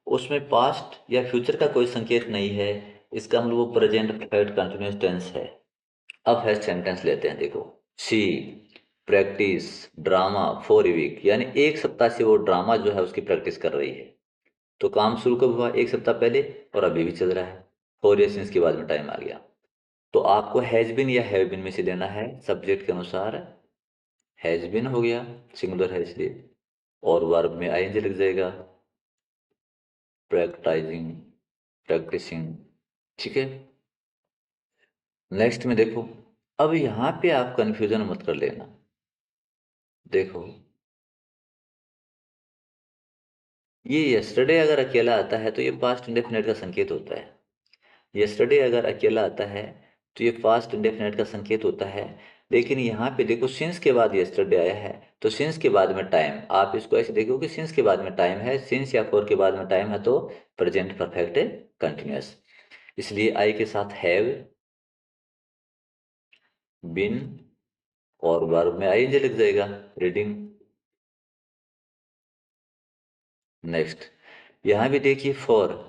उसमें पास्ट या फ्यूचर का कोई संकेत नहीं है, इसका मतलब वो प्रेजेंट परफेक्ट कंटिन्यूअस टेंस है। अब है सेंटेंस लेते हैं, देखो। She practice drama for a week, यानी एक सप्ताह से वो ड्रामा जो है उसकी प्रैक्टिस कर रही है। तो काम शुरू कब हुआ? एक सप्ताह पहले, और अभी भी चल रहा है। फॉर या सिंस के बाद में टाइम आ गया। तो आपको हैज बिन या हैव बिन में से देना है सब्जेक्ट के अनुसार। हैज बिन हो गया, सिंगुलर है इसलिए, और वर्ब में आईएनजी लग जाएगा, प्रैक्टाइजिंग प्रैक्टिसिंग। ठीक है, नेक्स्ट में देखो। अब यहाँ पे आप कंफ्यूजन मत कर लेना। देखो, ये यस्टरडे अगर अकेला आता है तो ये पास्ट इंडेफिनेट का संकेत होता है। यस्टरडे अगर अकेला आता है तो ये पास्ट इंडेफिनेट का संकेत होता है। लेकिन यहाँ पे देखो सिंस के बाद यस्टरडे आया है, तो सिंस के बाद में टाइम, आप इसको ऐसे देखो कि सिंस के बाद में टाइम है, सिंस या फॉर के बाद में टाइम है, तो प्रेजेंट परफेक्ट कंटिन्यूअस। इसलिए आई के साथ हैव बिन, और वर्ब में आईएनजी लग जाएगा, रीडिंग। नेक्स्ट, यहाँ भी देखिए फॉर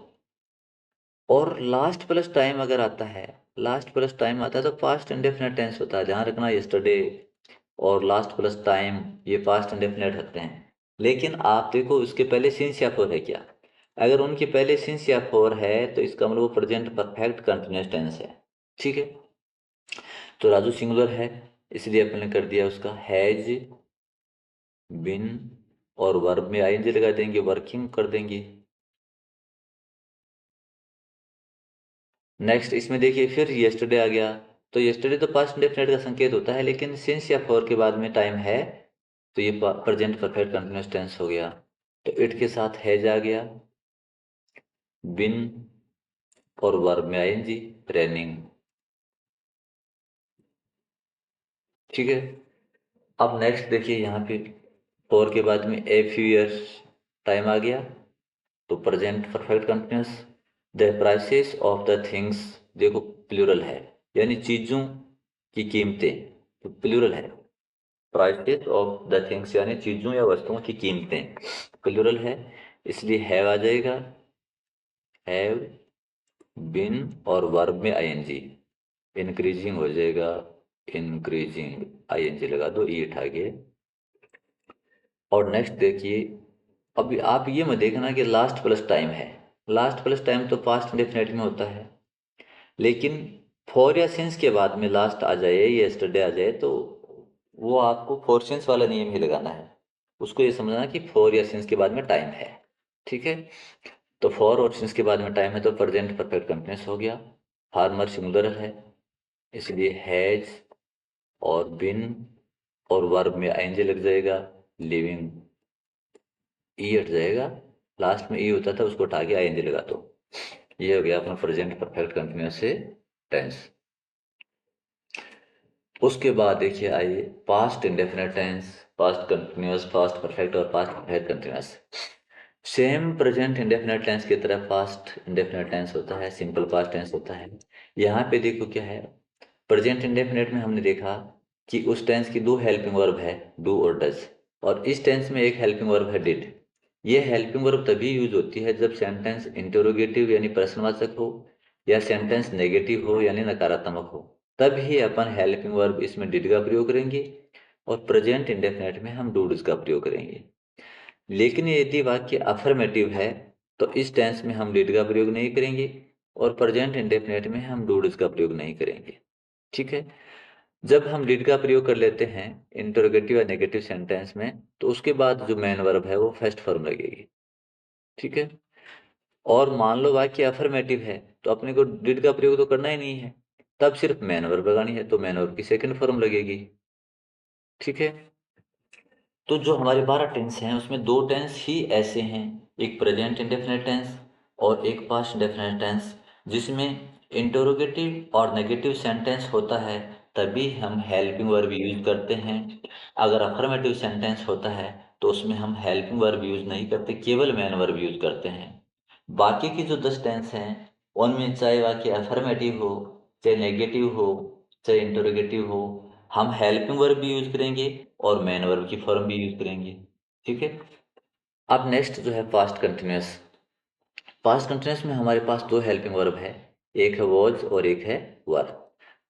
और लास्ट प्लस टाइम अगर आता है, लास्ट प्लस टाइम आता है तो पास्ट इंडेफिनेट टेंस होता है। ध्यान रखना, यस्टरडे और लास्ट प्लस टाइम ये पास्ट इंडेफिनेट होते हैं। लेकिन आप देखो उसके पहले सिंस या फोर है क्या। अगर उनके पहले सिंस या फोर है तो इसका मतलब वो प्रेजेंट परफेक्ट कंटिन्यूअस टेंस है। ठीक है, तो राजू सिंगुलर है, इसलिए अपन ने कर दिया उसका हैज बिन, और वर्ब में आईएनजी लगा देंगे, वर्किंग कर देंगे। नेक्स्ट इसमें देखिए फिर यस्टरडे आ गया, तो यस्टरडे तो पास्ट इंडेफिनिट का संकेत होता है, लेकिन सिंस या फॉर के बाद में टाइम है, तो ये प्रेजेंट परफेक्ट कंटिन्यूअस टेंस हो गया। तो इट के साथ हैज आ गया, बिन, और वर्ब में आईएनजी, रनिंग। ठीक है, अब नेक्स्ट देखिए यहाँ पे फॉर के बाद में ए फ्यू ईयर्स टाइम आ गया, तो present perfect continuous. The prices of the things, देखो प्लूरल है, यानी चीजों की कीमतें, तो प्लूरल है। प्राइसेस ऑफ द थिंग्स यानी चीजों या वस्तुओं की कीमतें, प्लूरल है, इसलिए हैव आ जाएगा, हैव बिन, और वर्ब में आईएनजी, इंक्रीजिंग हो जाएगा, इंक्रीजिंग, आईएनजी लगा दो, ई उठा के। और नेक्स्ट देखिए, अभी आप ये मत देखना कि लास्ट प्लस टाइम है। लास्ट प्लस टाइम तो पास्ट इंडेफिनिट में होता है, लेकिन फॉर या सिंस के बाद में लास्ट आ जाए, यस्टरडे आ जाए, तो वो आपको फॉर सिंस वाला नियम ही लगाना है। उसको ये समझना कि फॉर या सिंस के बाद में टाइम है। ठीक है, तो फॉर और सिंस के बाद में टाइम है तो प्रेजेंट परफेक्ट कंटिन्यूअस हो गया। फार्मर सिंगुलर है, इसलिए हैज और बिन, और वर्ब में आईएनजी लग जाएगा, लिविंग, ई हट जाएगा, लास्ट में ई होता था उसको उठा के आईएनजी लगा दो। ये हो गया अपना प्रेजेंट परफेक्ट कंटिन्यूअस से टेंस। उसके बाद देखिए आइए past indefinite tense, past continuous, past perfect और past perfect continuous. Same present indefinite tense की तरह पास्ट इंडेफिनिट टेंस होता है, सिंपल पास्ट टेंस होता है। यहाँ पे देखो क्या है, प्रेजेंट इंडेफिनिट में हमने देखा कि उस टेंस की दो हेल्पिंग वर्ब है, डू और डज, और इस टेंस में एक हेल्पिंग वर्ब है, डिड। ये हेल्पिंग वर्ब तभी यूज होती है जब सेंटेंस इंटरोगेटिव यानी प्रश्नवाचक हो, या सेंटेंस नेगेटिव हो यानी नकारात्मक हो, तब ही अपन हेल्पिंग वर्ब इसमें डिड का प्रयोग करेंगे, और प्रेजेंट इंडेफिनिट में हम डू डज का प्रयोग करेंगे। लेकिन यदि वाक्य अफर्मेटिव है तो इस टेंस में हम डिड का प्रयोग नहीं करेंगे, और प्रेजेंट इंडेफिनिट में हम डू डज का प्रयोग नहीं करेंगे। ठीक है, जब हम डिड का प्रयोग कर लेते हैं इंटरोगेटिव या नेगेटिव सेंटेंस में, तो उसके बाद जो मेन वर्ब है वो फर्स्ट फॉर्म लगेगी। ठीक है, और मान लो वाक्य अफर्मेटिव है तो अपने को डिड का प्रयोग तो करना ही नहीं है, तब सिर्फ मेन वर्ब लगानी है, तो मेन वर्ब की सेकंड फॉर्म लगेगी। ठीक है, तो जो हमारे 12 टेंस हैं उसमें दो टेंस ही ऐसे हैं, एक प्रेजेंट इंडेफिनिट टेंस और एक पास्ट इंडेफिनिट टेंस, जिसमें इंटरोगेटिव और नेगेटिव सेंटेंस होता है तभी हम हेल्पिंग वर्ब यूज करते हैं। अगर अफर्मेटिव सेंटेंस होता है तो उसमें हम हेल्पिंग वर्ब यूज नहीं करते, केवल मेन वर्ब यूज करते हैं। बाकी की जो 10 टेंस हैं उनमें चाहे वाक्य अफर्मेटिव हो, चाहे नेगेटिव हो, चाहे इंटरोगेटिव हो, हम हेल्पिंग वर्ब भी यूज करेंगे और मेन वर्ब की फॉर्म भी यूज करेंगे। ठीक है। अब नेक्स्ट जो है पास्ट कंटिन्यूअस। पास्ट कंटिन्यूअस में हमारे पास दो हेल्पिंग वर्ब है, एक है वॉज और एक है वर।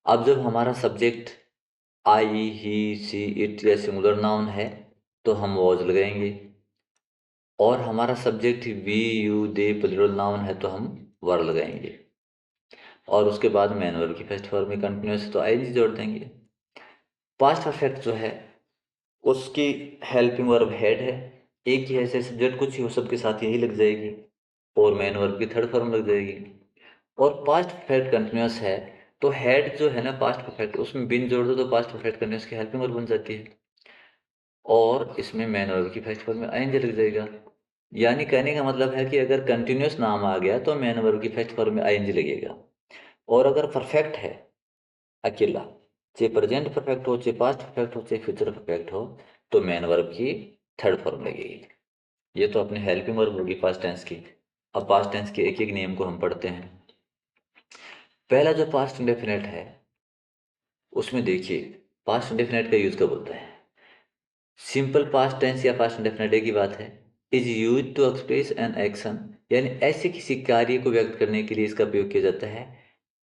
अब जब हमारा subject I, he, she, it या सिंगुलर नाउन है तो हम वॉज लगाएंगे, और हमारा subject we, you, they plural noun है तो हम वर लगाएंगे, और उसके बाद मेन वर्ब की फर्स्ट फॉर्म में कंटिन्यूअस तो आईएनजी जोड़ देंगे। पास्ट परफेक्ट जो है उसकी हेल्पिंग वर्ब हेड है, एक ही ऐसे सब्जेक्ट कुछ ही हो सबके साथ यही लग जाएगी, और मेन वर्ब की थर्ड फॉर्म लग जाएगी। और पास्ट परफेक्ट कंटिन्यूअस है तो हेड जो है ना पास्ट परफेक्ट, उसमें बिन जोड़ दो तो पास्ट परफेक्ट कंटिन्यूअस की हेल्पिंग वर्ब बन जाती है, और इसमें मेन वर्ब की फर्स्ट फॉर्म में आईएनजी लग जाएगा। यानी कहने का मतलब है कि अगर कंटिन्यूअस नाम आ गया तो मेन वर्ब की फर्स्ट फॉर्म में आईएनजी लगेगा, और अगर परफेक्ट है अकेला, चाहे प्रेजेंट परफेक्ट हो, चाहे पास्ट परफेक्ट हो, चाहे फ्यूचर परफेक्ट हो, तो मेन वर्ब की थर्ड फॉर्म लगेगी। ये तो अपनी हेल्पिंग वर्ब होगी पास्ट टेंस की। अब पास्ट टेंस के एक एक नियम को हम पढ़ते हैं। पहला जो पास्ट इंडेफिनिट है उसमें देखिए पास्ट इंडेफिनिट का यूज कब होता है। सिंपल पास्ट टेंस या पास्ट इंडेफिनिट एक ही बात है। Is use to express an action, यानी ऐसे किसी कार्य को व्यक्त करने के लिए इसका प्रयोग किया जाता है।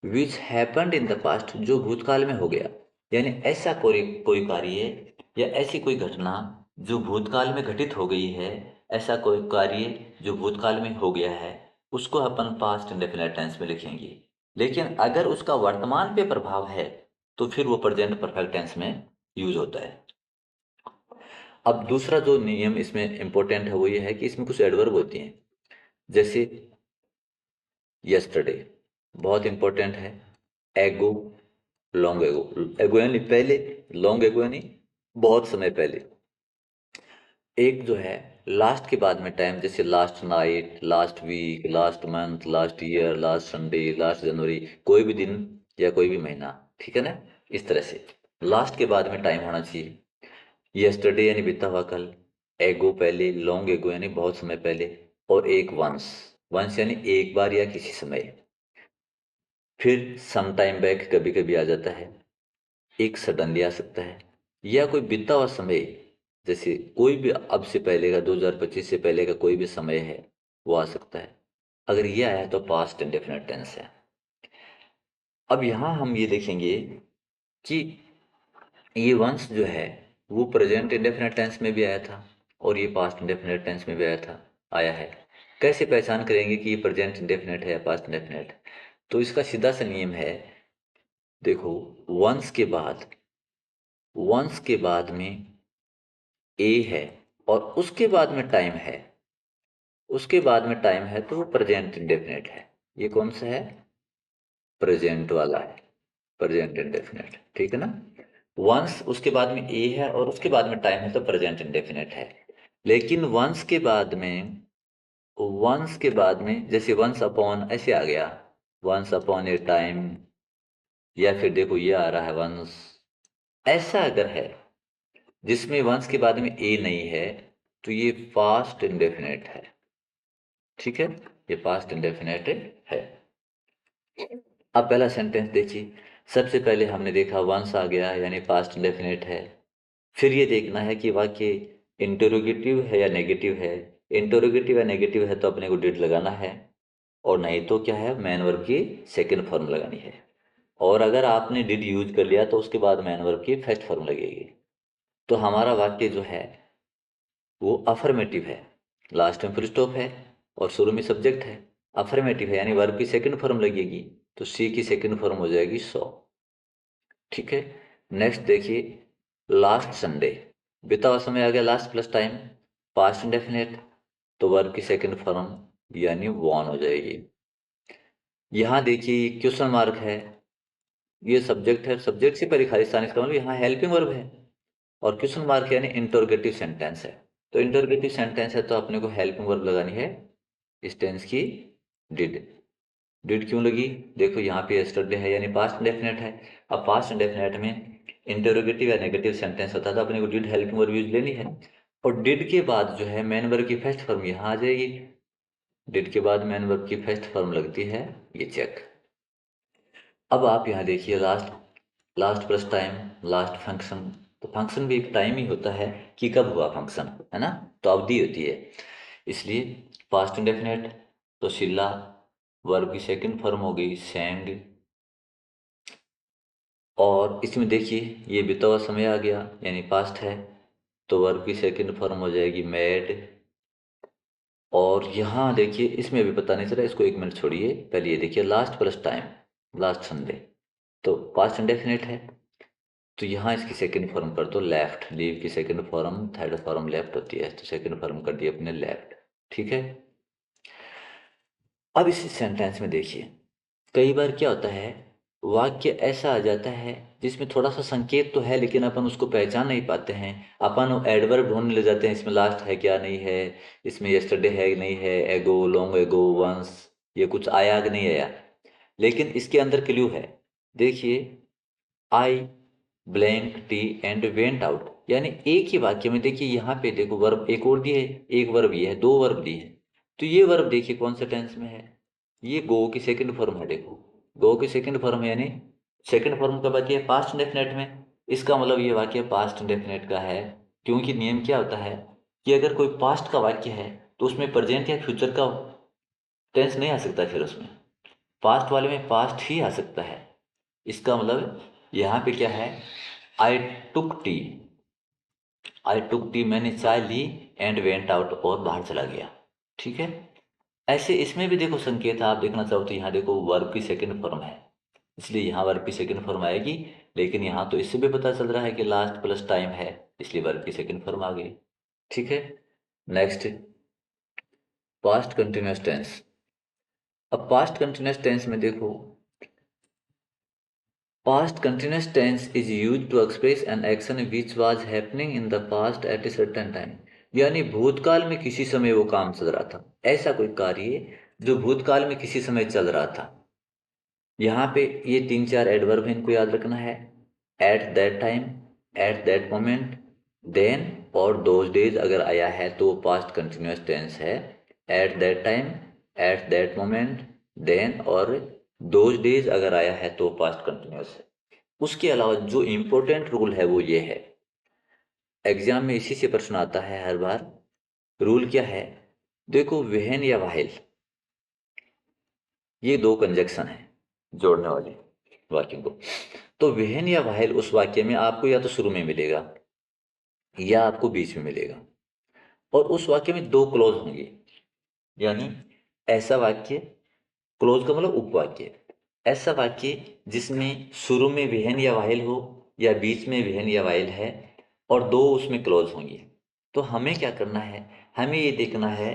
Which happened in the past, जो भूतकाल में हो गया, यानी ऐसा कोई कोई कार्य या ऐसी कोई घटना जो भूतकाल में घटित हो गई है, ऐसा कोई कार्य जो भूतकाल में हो गया है, उसको अपन पास्ट इंडेफिनिट टेंस में लिखेंगे। लेकिन अगर उसका वर्तमान पे प्रभाव है तो फिर वो प्रेजेंट परफेक्ट टेंस में यूज होता है। अब दूसरा जो नियम इसमें इंपॉर्टेंट है वो ये है कि इसमें कुछ एडवर्ब होती हैं, जैसे यस्टरडे बहुत इंपॉर्टेंट है, एगो, लॉन्ग एगो, एगो यानी पहले, लॉन्ग एगो यानी बहुत समय पहले। एक जो है लास्ट के बाद में टाइम, जैसे last night, last week, last month, last year, last Sunday, last January, कोई भी दिन या कोई भी महीना, ठीक है ना। इस तरह से लास्ट के बाद में टाइम होना चाहिए। यस्टरडे यानी बीता हुआ कल, एगो पहले, लॉन्ग एगो यानी बहुत समय पहले, और एक वंस, वंस यानी एक बार या किसी समय। फिर सम टाइम बैक कभी कभी आ जाता है, एक सडनली आ सकता है, या कोई बीता हुआ समय, जैसे कोई भी अब से पहले का 2025 से पहले का कोई भी समय है वो आ सकता है। अगर ये आया तो पास्ट इंडेफिनिट टेंस है। अब यहां हम ये देखेंगे कि ये वंस जो है वो प्रेजेंट इंडेफिनिट टेंस में भी आया था और ये पास्ट इंडेफिनिट टेंस में भी आया है। कैसे पहचान करेंगे कि ये प्रेजेंट इंडेफिनिट है या पास्ट इंडेफिनिट। तो इसका सीधा सा नियम है, देखो वंस के बाद, वंस के बाद में ए है और उसके बाद में टाइम है, उसके बाद में टाइम है तो वो प्रेजेंट इंडेफिनिट है। ये कौन सा है, प्रेजेंट वाला है, प्रेजेंट इंडेफिनिट, ठीक है ना। वंस उसके बाद में ए है और उसके बाद में टाइम है तो प्रेजेंट इंडेफिनिट है। लेकिन वंस के बाद में, वंस के बाद में जैसे वंस अपॉन ऐसे आ गया, वंस अपॉन ए टाइम, या फिर देखो ये आ रहा है वंस, ऐसा अगर है जिसमें वंस के बाद में ए नहीं है तो ये पास्ट इंडेफिनिट है, ठीक है, ये पास्ट इंडेफिनिट है। अब पहला सेंटेंस देखिए, सबसे पहले हमने देखा वंस आ गया यानी पास्ट इंडेफिनिट है। फिर ये देखना है कि वाक्य इंटरोगेटिव है या नेगेटिव है। इंटरोगेटिव या नेगेटिव है तो अपने को डिड लगाना है, और नहीं तो क्या है, मैन वर्ब की सेकंड फॉर्म लगानी है। और अगर आपने डिड यूज कर लिया तो उसके बाद मैन वर्ब की फर्स्ट फॉर्म लगेगी। तो हमारा वाक्य जो है वो अफर्मेटिव है, लास्ट में फुल स्टॉप है और शुरू में सब्जेक्ट है। अफर्मेटिव है यानी वर्ब की सेकंड फॉर्म लगेगी, तो सी की सेकंड फॉर्म हो जाएगी सो, ठीक है। नेक्स्ट देखिए, लास्ट संडे, बीता हुआ समय आ गया, last plus time, past indefinite, तो वर्ब की सेकंड फॉर्म यानी वॉन हो जाएगी। यहाँ देखिए क्वेश्चन मार्क है, ये सब्जेक्ट है, सब्जेक्ट से पहले खालिस्तान, इसका मतलब यहाँ हेल्पिंग वर्ब है, और क्वेश्चन मार्क यानी इंटरोगेटिव सेंटेंस है। तो इंटरोगेटिव सेंटेंस है तो अपने को हेल्पिंग वर्ब लगानी है इस टेंस की, डिड। डिड क्यों लगी? देखो यहाँ पे यस्टरडे है यानी पास्ट इंडेफिनेट है। अब पास्ट इंडेफिनेट में इंटरोगेटिव या नेगेटिव सेंटेंस होता है तो अपने को डिड हेल्पिंग वर्ब यूज लेनी है। और डिड के बाद जो है मेन वर्ब की फर्स्ट फॉर्म यहाँ आ जाएगी। डिड के बाद मेन वर्ब की फर्स्ट फॉर्म लगती है, ये चेक। अब आप यहाँ देखिए last, last plus time, last function. तो फंक्शन भी एक टाइम ही होता है कि कब हुआ फंक्शन, है ना, तो अवधि होती है। इसलिए पास्ट इंडेफिनेट तो शिला, वर्ब की सेकंड फॉर्म हो गई सेंग। और इसमें देखिए ये बीता हुआ समय आ गया यानी पास्ट है, तो वर्ब की सेकंड फॉर्म हो जाएगी मेड। और यहाँ देखिए इसमें भी पता नहीं चला, इसको एक मिनट छोड़िए, पहले ये देखिए last plus time, last Sunday, तो पास्ट इंडेफिनिट है। तो यहाँ इसकी सेकंड फॉर्म कर दो लेफ्ट, लीव की second form third form left होती है, तो सेकंड फॉर्म कर दी अपने लेफ्ट। ठीक है। अब इस सेंटेंस में देखिए कई बार क्या होता है, वाक्य ऐसा आ जाता है जिसमें थोड़ा सा संकेत तो है लेकिन अपन उसको पहचान नहीं पाते हैं। अपन एडवर्ब ढूंढने ले जाते हैं, इसमें लास्ट है क्या नहीं है, इसमें यस्टरडे है नहीं है, एगो, लॉन्ग एगो, वंस, ये कुछ आया कि नहीं आया। लेकिन इसके अंदर क्लू है। देखिए आई blank T and went out, यानी एक ही वाक्य में देखिए यहाँ पे देखो वर्ब एक और दिए है, एक वर्ब ये है, दो वर्ब दिए हैं। तो ये वर्ब देखिए कौन सा टेंस में है, ये गो की सेकंड फॉर्म है। देखो गो की सेकंड फॉर्म है यानी सेकंड फॉर्म का वाक्य है पास्ट इंडेफिनेट में। इसका मतलब ये वाक्य पास्ट इंडेफिनेट का है, क्योंकि नियम क्या होता है कि अगर कोई पास्ट का वाक्य है तो उसमें प्रेजेंट या फ्यूचर का टेंस नहीं आ सकता, फिर उसमें पास्ट वाले में पास्ट ही आ सकता है। इसका मतलब यहाँ पे क्या है, आई टुक टी, आई टुक टी मैंने चाय ली, एंड वेंट आउट और बाहर चला गया। ठीक है। ऐसे इसमें भी देखो संकेत आप देखना चाहो तो यहाँ देखो वर्ब की सेकंड फॉर्म है, इसलिए यहाँ वर्ब की सेकंड फॉर्म आएगी। लेकिन यहाँ तो इससे भी पता चल रहा है कि लास्ट प्लस टाइम है, इसलिए वर्ब की सेकंड फॉर्म आ गई। ठीक है। Next past continuous tense. अब पास्ट कंटिन्यूअस टेंस में देखो past continuous tense is used to express an action which was happening in the past at a certain time, यानी भूतकाल में किसी समय वो काम चल रहा था, ऐसा कोई कार्य जो भूतकाल में किसी समय चल रहा था। यहाँ पे ये तीन चार एडवर्ब हैं, इनको याद रखना है। At that time, at that moment, then और दोज डेज अगर आया है तो वो पास्ट कंटिन्यूअस टेंस है। At that time, at that moment, then और दोज डेज अगर आया है तो पास्ट कंटिन्यूअस है। उसके अलावा जो इम्पोर्टेंट रूल है वो ये है, एग्जाम में इसी से प्रश्न आता है हर बार। रूल क्या है, देखो वेहन या वाहिल, ये दो कंजक्शन है जोड़ने वाले वाक्यों को। तो वेहन या वाहिल उस वाक्य में आपको या तो शुरू में मिलेगा या आपको बीच में मिलेगा, और उस वाक्य में दो क्लोज होंगे। यानी ऐसा वाक्य, क्लोज का मतलब उपवाक्य, ऐसा वाक्य जिसमें शुरू में विहन या वाइल हो या बीच में विहन या वाइल है और दो उसमें क्लोज होंगे। तो हमें क्या करना है, हमें ये देखना है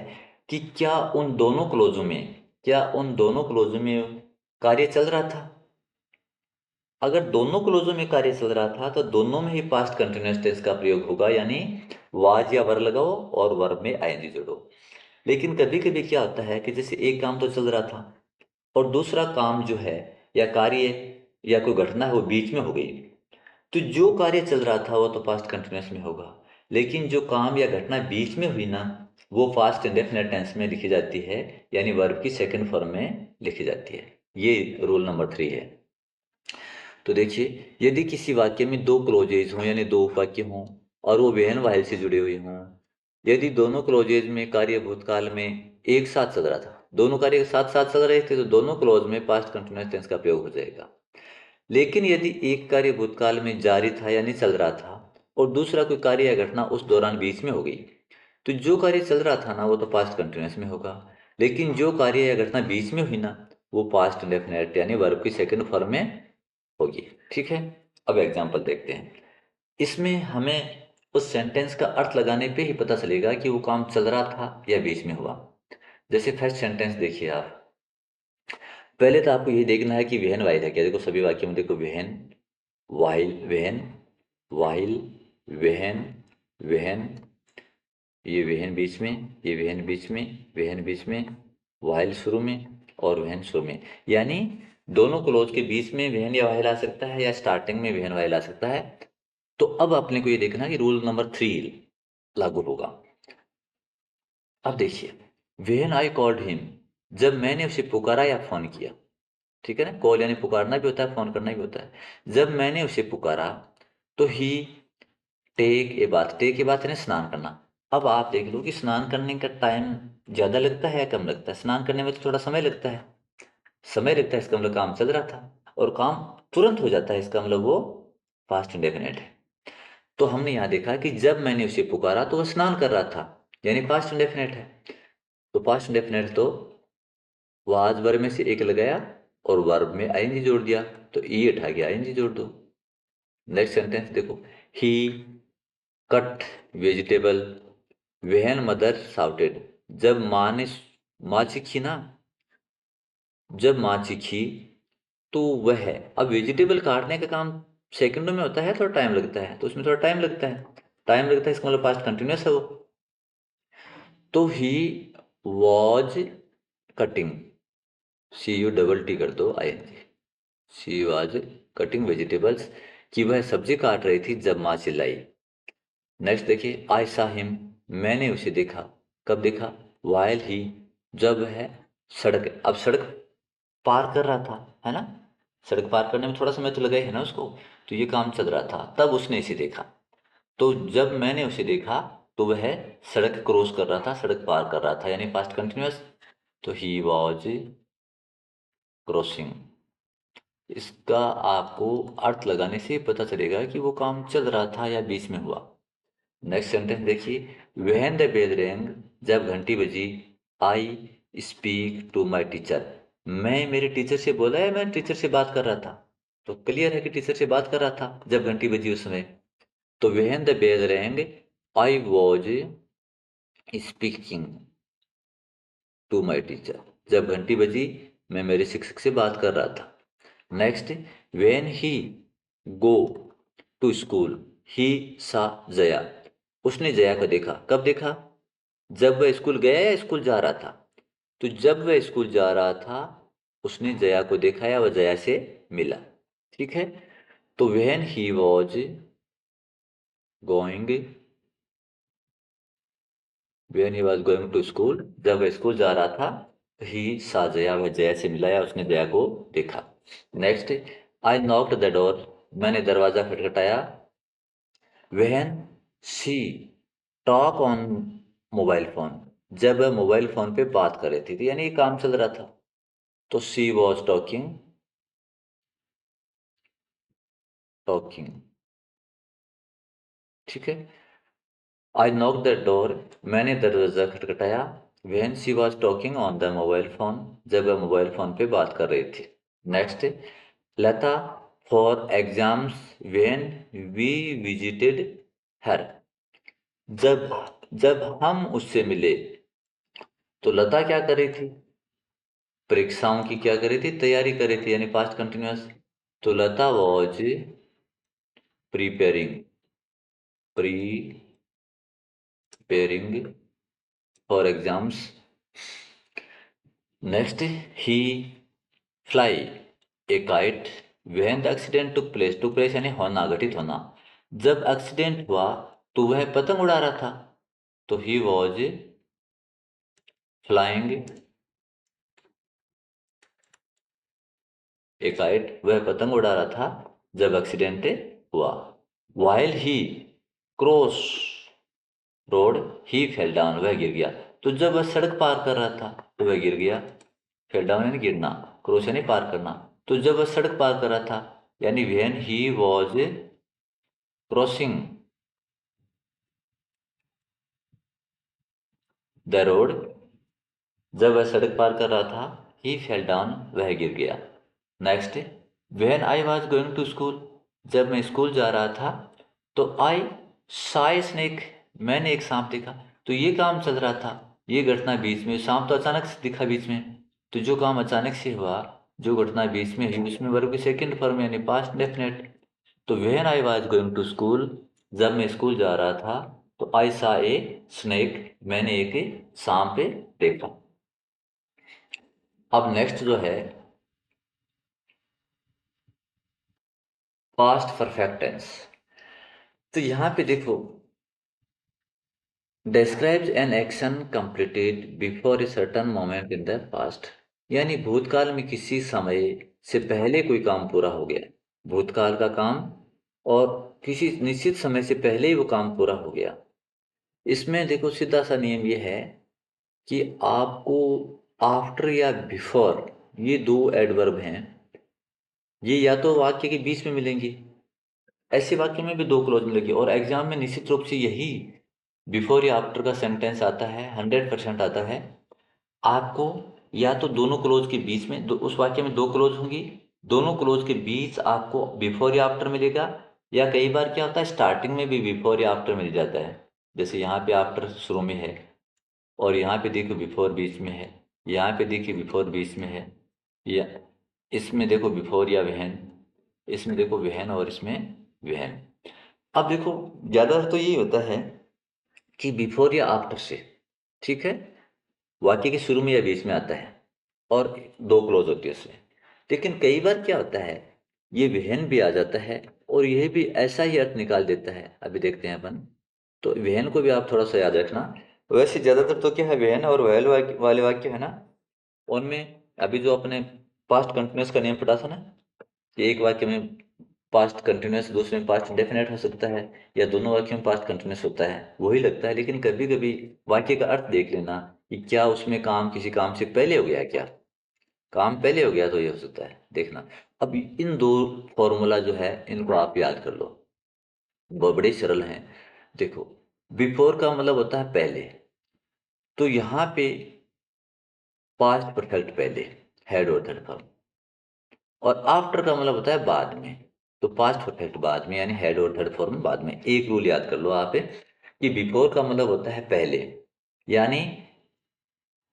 कि क्या उन दोनों क्लोजों में कार्य चल रहा था। अगर दोनों क्लोजों में कार्य चल रहा था तो दोनों में ही पास्ट कंटिन्यूअस टेंस का प्रयोग होगा, यानी वाज या वर लगाओ और वर्ब में आईएनजी जोड़ो। लेकिन कभी कभी क्या होता है कि जैसे एक काम तो चल रहा था और दूसरा काम जो है या कार्य या कोई घटना है वो बीच में हो गई, तो जो कार्य चल रहा था वो तो पास्ट कंटिन्यूअस में होगा, लेकिन जो काम या घटना बीच में हुई ना वो पास्ट इंडेफिनिट टेंस में लिखी जाती है, यानी वर्ब की सेकंड फॉर्म में लिखी जाती है। ये रूल नंबर 3 है। तो देखिए यदि किसी वाक्य में दो क्लोजेज हों यानी दो वाक्य हों और वो वेहन वाहिल से जुड़े हुए हों, यदि दोनों क्लोजेज में कार्य भूतकाल में एक साथ चल रहा था, दोनों कार्य साथ साथ चल रहे थे, तो दोनों क्लोज में पास्ट कंटिन्यूअस टेंस का प्रयोग हो जाएगा। लेकिन यदि एक कार्य भूतकाल में जारी था यानी चल रहा था और दूसरा कोई कार्य या घटना उस दौरान बीच में हो गई, तो जो कार्य चल रहा था ना वो तो पास्ट कंटिन्यूअस में होगा, लेकिन जो कार्य या घटना बीच में हुई ना वो पास्ट इंडेफिनिट यानी वर्ब की सेकंड फॉर्म में होगी। ठीक है। अब एग्जाम्पल देखते हैं। इसमें हमें उस सेंटेंस का अर्थ लगाने पे ही पता चलेगा कि वो काम चल रहा था या बीच में हुआ। जैसे फर्स्ट सेंटेंस देखिए आप, पहले तो आपको ये देखना है कि वेहन वाइल है क्या। देखो सभी वाक्यों में देखो वेहन, वाइल, वेहन, वाइल, वेहन, वेहन, ये वेहन बीच में, ये वेहन बीच में, वेहन बीच में, वाइल शुरू में, और वहन शुरू में, यानी दोनों क्लोज के बीच में वहन या वाइल आ सकता है या स्टार्टिंग में वहन वाइल आ सकता है। तो अब अपने को ये देखना कि रूल नंबर 3 लागू होगा। अब देखिए, व्हेन आई कॉल्ड हिम, जब मैंने उसे पुकारा या फोन किया, ठीक है ना, कॉल यानी पुकारना भी होता है, फोन करना भी होता है। जब मैंने उसे पुकारा तो ही टेक ए बात, टेक ए बात यानी स्नान करना। अब आप देख लो कि स्नान करने का टाइम ज्यादा लगता है या कम लगता है। स्नान करने में तो थोड़ा समय लगता है, समय लगता है, इसका मतलब काम चल रहा था और काम तुरंत हो जाता है, इसका मतलब वो पास्ट इंडेफिनिट है। तो हमने यहाँ देखा कि जब मैंने उसे पुकारा तो वह स्नान कर रहा था, यानी पास्ट इंडेफिनिट है। तो पास्ट इंडेफिनिट तो वाज वर्ब में से एक लगाया और वर्ब में आईएनजी जोड़ दिया, तो ई हटा गया, आईएनजी जोड़ दो। नेक्स्ट सेंटेंस देखो, he cut vegetable when mother shouted, जब माँ ने, माँ चीखी ना, जब माँ चीखी तो वह, अब वेजिटेबल काटने का काम सेकंडों में होता है, थोड़ा टाइम लगता है, तो उसमें थोड़ा टाइम लगता है, टाइम लगता है, इसका मतलब पास्ट कंटिन्यूस है वो। तो he was cutting, C U double T कर दो I N G, she was cutting vegetables, कि वह सब्जी काट रही थी जब माँ चिल्लाई। नेक्स्ट देखिए, आई सा हिम, मैंने उसे देखा, कब देखा, वाइल ही, जब वह सड़क, अब सड़क पार कर रहा था, है ना, सड़क पार करने में थोड़ा समय तो लगा ही है ना उसको, तो ये काम चल रहा था, तब उसने इसे देखा। तो जब मैंने उसे देखा तो वह सड़क क्रॉस कर रहा था, सड़क पार कर रहा था, यानी पास्ट कंटिन्यूअस। तो ही वॉज क्रॉसिंग, इसका आपको अर्थ लगाने से पता चलेगा कि वो काम चल रहा था या बीच में हुआ। नेक्स्ट सेंटेंस देखिए, व्हेन द बेल रेंग, जब घंटी बजी, I speak to my teacher, मैं मेरे टीचर से बोला है, मैं टीचर से बात कर रहा था। तो क्लियर है कि टीचर से बात कर रहा था जब घंटी बजी उस समय। तो when the bell rang I was speaking to my teacher, जब घंटी बजी मैं मेरे शिक्षक से बात कर रहा था। Next, when he go to school, he saw Jaya, उसने जया को देखा, कब देखा, जब वह स्कूल गया या स्कूल जा रहा था। तो जब वह स्कूल जा रहा था उसने जया को देखा या वह जया से मिला, ठीक है। तो when he was going, when he was going to school, जब वह स्कूल जा रहा था, ही सा जया, वह जया से मिला या उसने जया को देखा। Next, I knocked the door, मैंने दरवाजा खटखटाया, when she talk on mobile phone, जब वह मोबाइल फोन पे बात कर रही थी, यानी ये काम चल रहा था। तो शी वॉज टॉकिंग, टॉकिंग, ठीक है। आई नॉक द डोर, मैंने दरवाजा खटखटाया, when she was talking on the mobile phone, जब वह मोबाइल फोन पे बात कर रही थी। Next, Lata for exams when we visited her, जब जब हम उससे मिले तो लता क्या कर रही थी, परीक्षाओं की क्या कर रही थी, तैयारी कर रही थी, यानी पास्ट कंटिन्यूअस। तो Lata was preparing, preparing for exams. Next, he fly a kite when the accident took place यानी होना, घटित होना, जब एक्सीडेंट हुआ तो वह पतंग उड़ा रहा था। तो he was flying A kite, वह पतंग उड़ा रहा था जब एक्सीडेंट हुआ। While he cross road he fell down, वह गिर गया। तो जब वह सड़क पार कर रहा था तो वह गिर गया, फेल डाउन यानी गिरना, क्रॉस यानी पार करना। तो जब वह सड़क पार कर रहा था, यानी when he was crossing the road, जब वह सड़क पार कर रहा था, ही फेल डाउन, वह गिर गया। Next, when I was going to school, जब मैं स्कूल जा रहा था तो आई साई स्नेक, मैंने एक सांप देखा। तो ये काम चल रहा था, ये घटना बीच में, सांप तो अचानक से दिखा बीच में। तो जो काम अचानक से हुआ, जो घटना बीच में हुई, उसमें वर्ब की सेकंड फॉर्म यानी पास्ट डेफिनेट। तो when I was going to school, जब मैं स्कूल जा रहा था तो आई सा ए स्नेक, मैंने एक सांप देखा। अब नेक्स्ट जो है पास्ट परफेक्ट टेंस। तो यहां पे देखो, describes an action completed before a certain moment in the past। यानी भूतकाल में किसी समय से पहले कोई काम पूरा हो गया, भूतकाल का काम, और किसी निश्चित समय से पहले ही वो काम पूरा हो गया। इसमें देखो सीधा सा नियम ये है कि आपको आफ्टर या बिफोर, ये दो एडवर्ब हैं, ये या तो वाक्य के बीच में मिलेंगे, ऐसे वाक्य में भी दो क्लोज मिलेगी, और एग्जाम में निश्चित रूप से यही बिफोर या आफ्टर का सेंटेंस आता है, 100% आता है। आपको या तो दोनों क्लोज के बीच में उस वाक्य में दो क्लोज होंगी, दोनों क्लोज के बीच आपको बिफोर या आफ्टर मिलेगा, या कई बार क्या होता है स्टार्टिंग में भी बिफोर या आफ्टर मिल जाता है। जैसे यहाँ पे आफ्टर शुरू में है, और यहाँ पे देखो बिफोर बीच में है, यहाँ पे देखिए बिफोर बीच में है, या इसमें देखो बिफोर या वहन, इसमें देखो वहन, और इसमें वहन। अब देखो ज्यादातर तो यही होता है कि बिफोर या आफ्टर से, ठीक है, वाक्य के शुरू में या बीच में आता है, और दो क्लोज होती है उसमें। लेकिन कई बार क्या होता है, ये विहन भी आ जाता है, और यह भी ऐसा ही अर्थ निकाल देता है। अभी देखते हैं अपन, तो विहन को भी आप थोड़ा सा याद रखना। वैसे ज्यादातर तो क्या है, विहन और वैल वाले वाक्य है ना, उनमें अभी जो अपने पास्ट कंटिन्यूस का नियम पढ़ा था ना, कि एक वाक्य में पास्ट कंटिन्यूस, दूसरे में पास्ट इंडेफिनेट हो सकता है, या दोनों वाक्यों में पास्ट कंटिन्यूस होता है, वही लगता है। लेकिन कभी कभी वाक्य का अर्थ देख लेना कि क्या उसमें काम किसी काम से पहले हो गया है, क्या काम पहले हो गया तो ये हो सकता है, देखना। अब इन दो फॉर्मूला जो है इनको आप याद कर लो, वो बड़े सरल हैं। देखो, बिफोर का मतलब होता है पहले, तो यहाँ पे पास्ट परफेक्ट पहले, हेड और थर्ड फॉर्म। और आफ्टर का मतलब होता है बाद में, तो पास्ट परफेक्ट बाद में, यानी हेड और थर्ड फॉर्म बाद में। एक रूल याद कर लो आप कि बिफोर का मतलब होता है पहले, यानी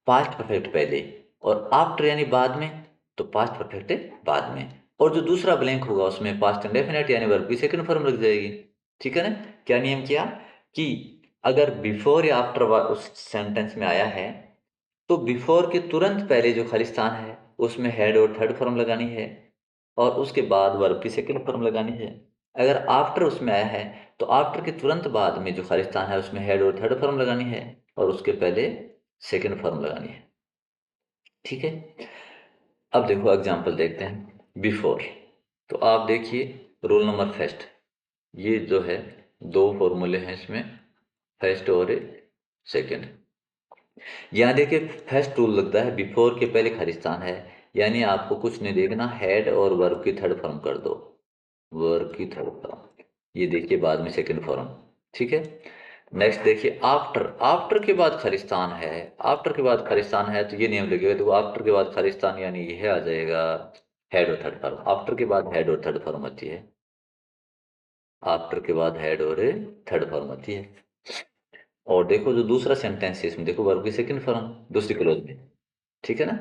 पास्ट परफेक्ट पहले, और आफ्टर यानी बाद में, तो पास्ट परफेक्ट बाद में। और जो दूसरा ब्लैंक होगा उसमें पास्ट इंडेफिनिट यानी वर्ब की सेकंड फॉर्म लग जाएगी। ठीक है ना। क्या नियम किया कि अगर बिफोर या आफ्टर उस सेंटेंस में आया है, तो बिफोर के तुरंत पहले जो खालिस्तान है उसमें हेड और थर्ड फॉर्म लगानी है, और उसके बाद वर्ब की सेकंड फॉर्म लगानी है। अगर आफ्टर उसमें आया है, तो आफ्टर के तुरंत बाद में जो खालिस्तान है उसमें हेड और थर्ड फॉर्म लगानी है, और उसके पहले सेकंड फॉर्म लगानी है। ठीक है। अब देखो एग्जाम्पल देखते हैं बिफोर। तो आप देखिए रूल नंबर फर्स्ट, ये जो है दो फॉर्मूले हैं इसमें, फर्स्ट और सेकंड। यहाँ देखिए फर्स्ट रूल लगता है बिफोर के पहले खालिस्तान है, यानी आपको कुछ नहीं देखना, हेड और वर्ब की थर्ड फॉर्म कर दो, वर्ब की थर्ड फॉर्म। ये देखिए बाद में सेकंड फॉर्म। ठीक है। नेक्स्ट देखिए आफ्टर, आफ्टर के बाद खालिस्तान है, आफ्टर के बाद खालिस्तान है तो ये नियम लगेगा, देखो आफ्टर के बाद खालिस्तान यानी यह आ जाएगा हेड और थर्ड फॉर्म। आफ्टर के बाद हेड और थर्ड फॉर्म आती है, आफ्टर के बाद हेड और थर्ड फॉर्म आती है। और देखो जो दूसरा सेंटेंस है इसमें देखो वर्ब की सेकंड फॉर्म दूसरी क्लोज में। ठीक है ना।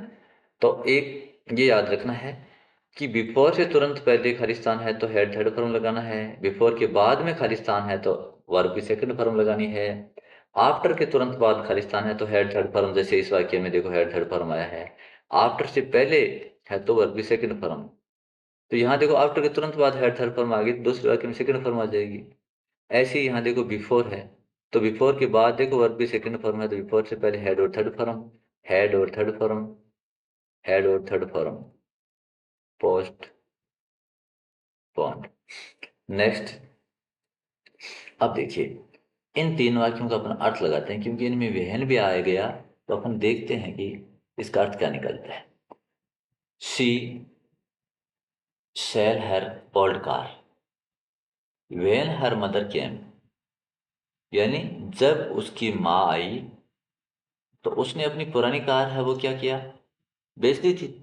तो एक ये याद रखना है कि बिफोर से तुरंत पहले खालिस्तान है तो हेड थर्ड फॉर्म लगाना है, बिफोर के बाद में खालिस्तान है तो वर्ब की सेकंड फॉर्म लगानी है, आफ्टर के तुरंत बाद खालिस्तान है तो हेड थर्ड फॉर्म, जैसे इस वाक्य में देखो हेड थर्ड फॉर्म आया है। आफ्टर से पहले है तो वर्ब की सेकंड फॉर्म, तो यहाँ देखो आफ्टर के तुरंत बाद हेड थर्ड फॉर्म आ गई तो दूसरे वाक्य में सेकंड फॉर्म आ जाएगी। ऐसे ही यहाँ देखो बिफोर है, तो बिफोर के बाद देखो वर्ब की सेकंड फॉर्म है, तो बिफोर से पहले हेड और थर्ड फॉर्म, हेड और थर्ड फॉर्म, हेड और third form, post pond. Next, अब देखिए इन तीन वाक्यों का अपन अर्थ लगाते हैं, क्योंकि इनमें वहन भी आ गया, तो अपन देखते हैं कि इसका अर्थ क्या निकलता है। She sell her old car when her mother came, यानी जब उसकी माँ आई तो उसने अपनी पुरानी कार है वो क्या किया, बेच दी थी।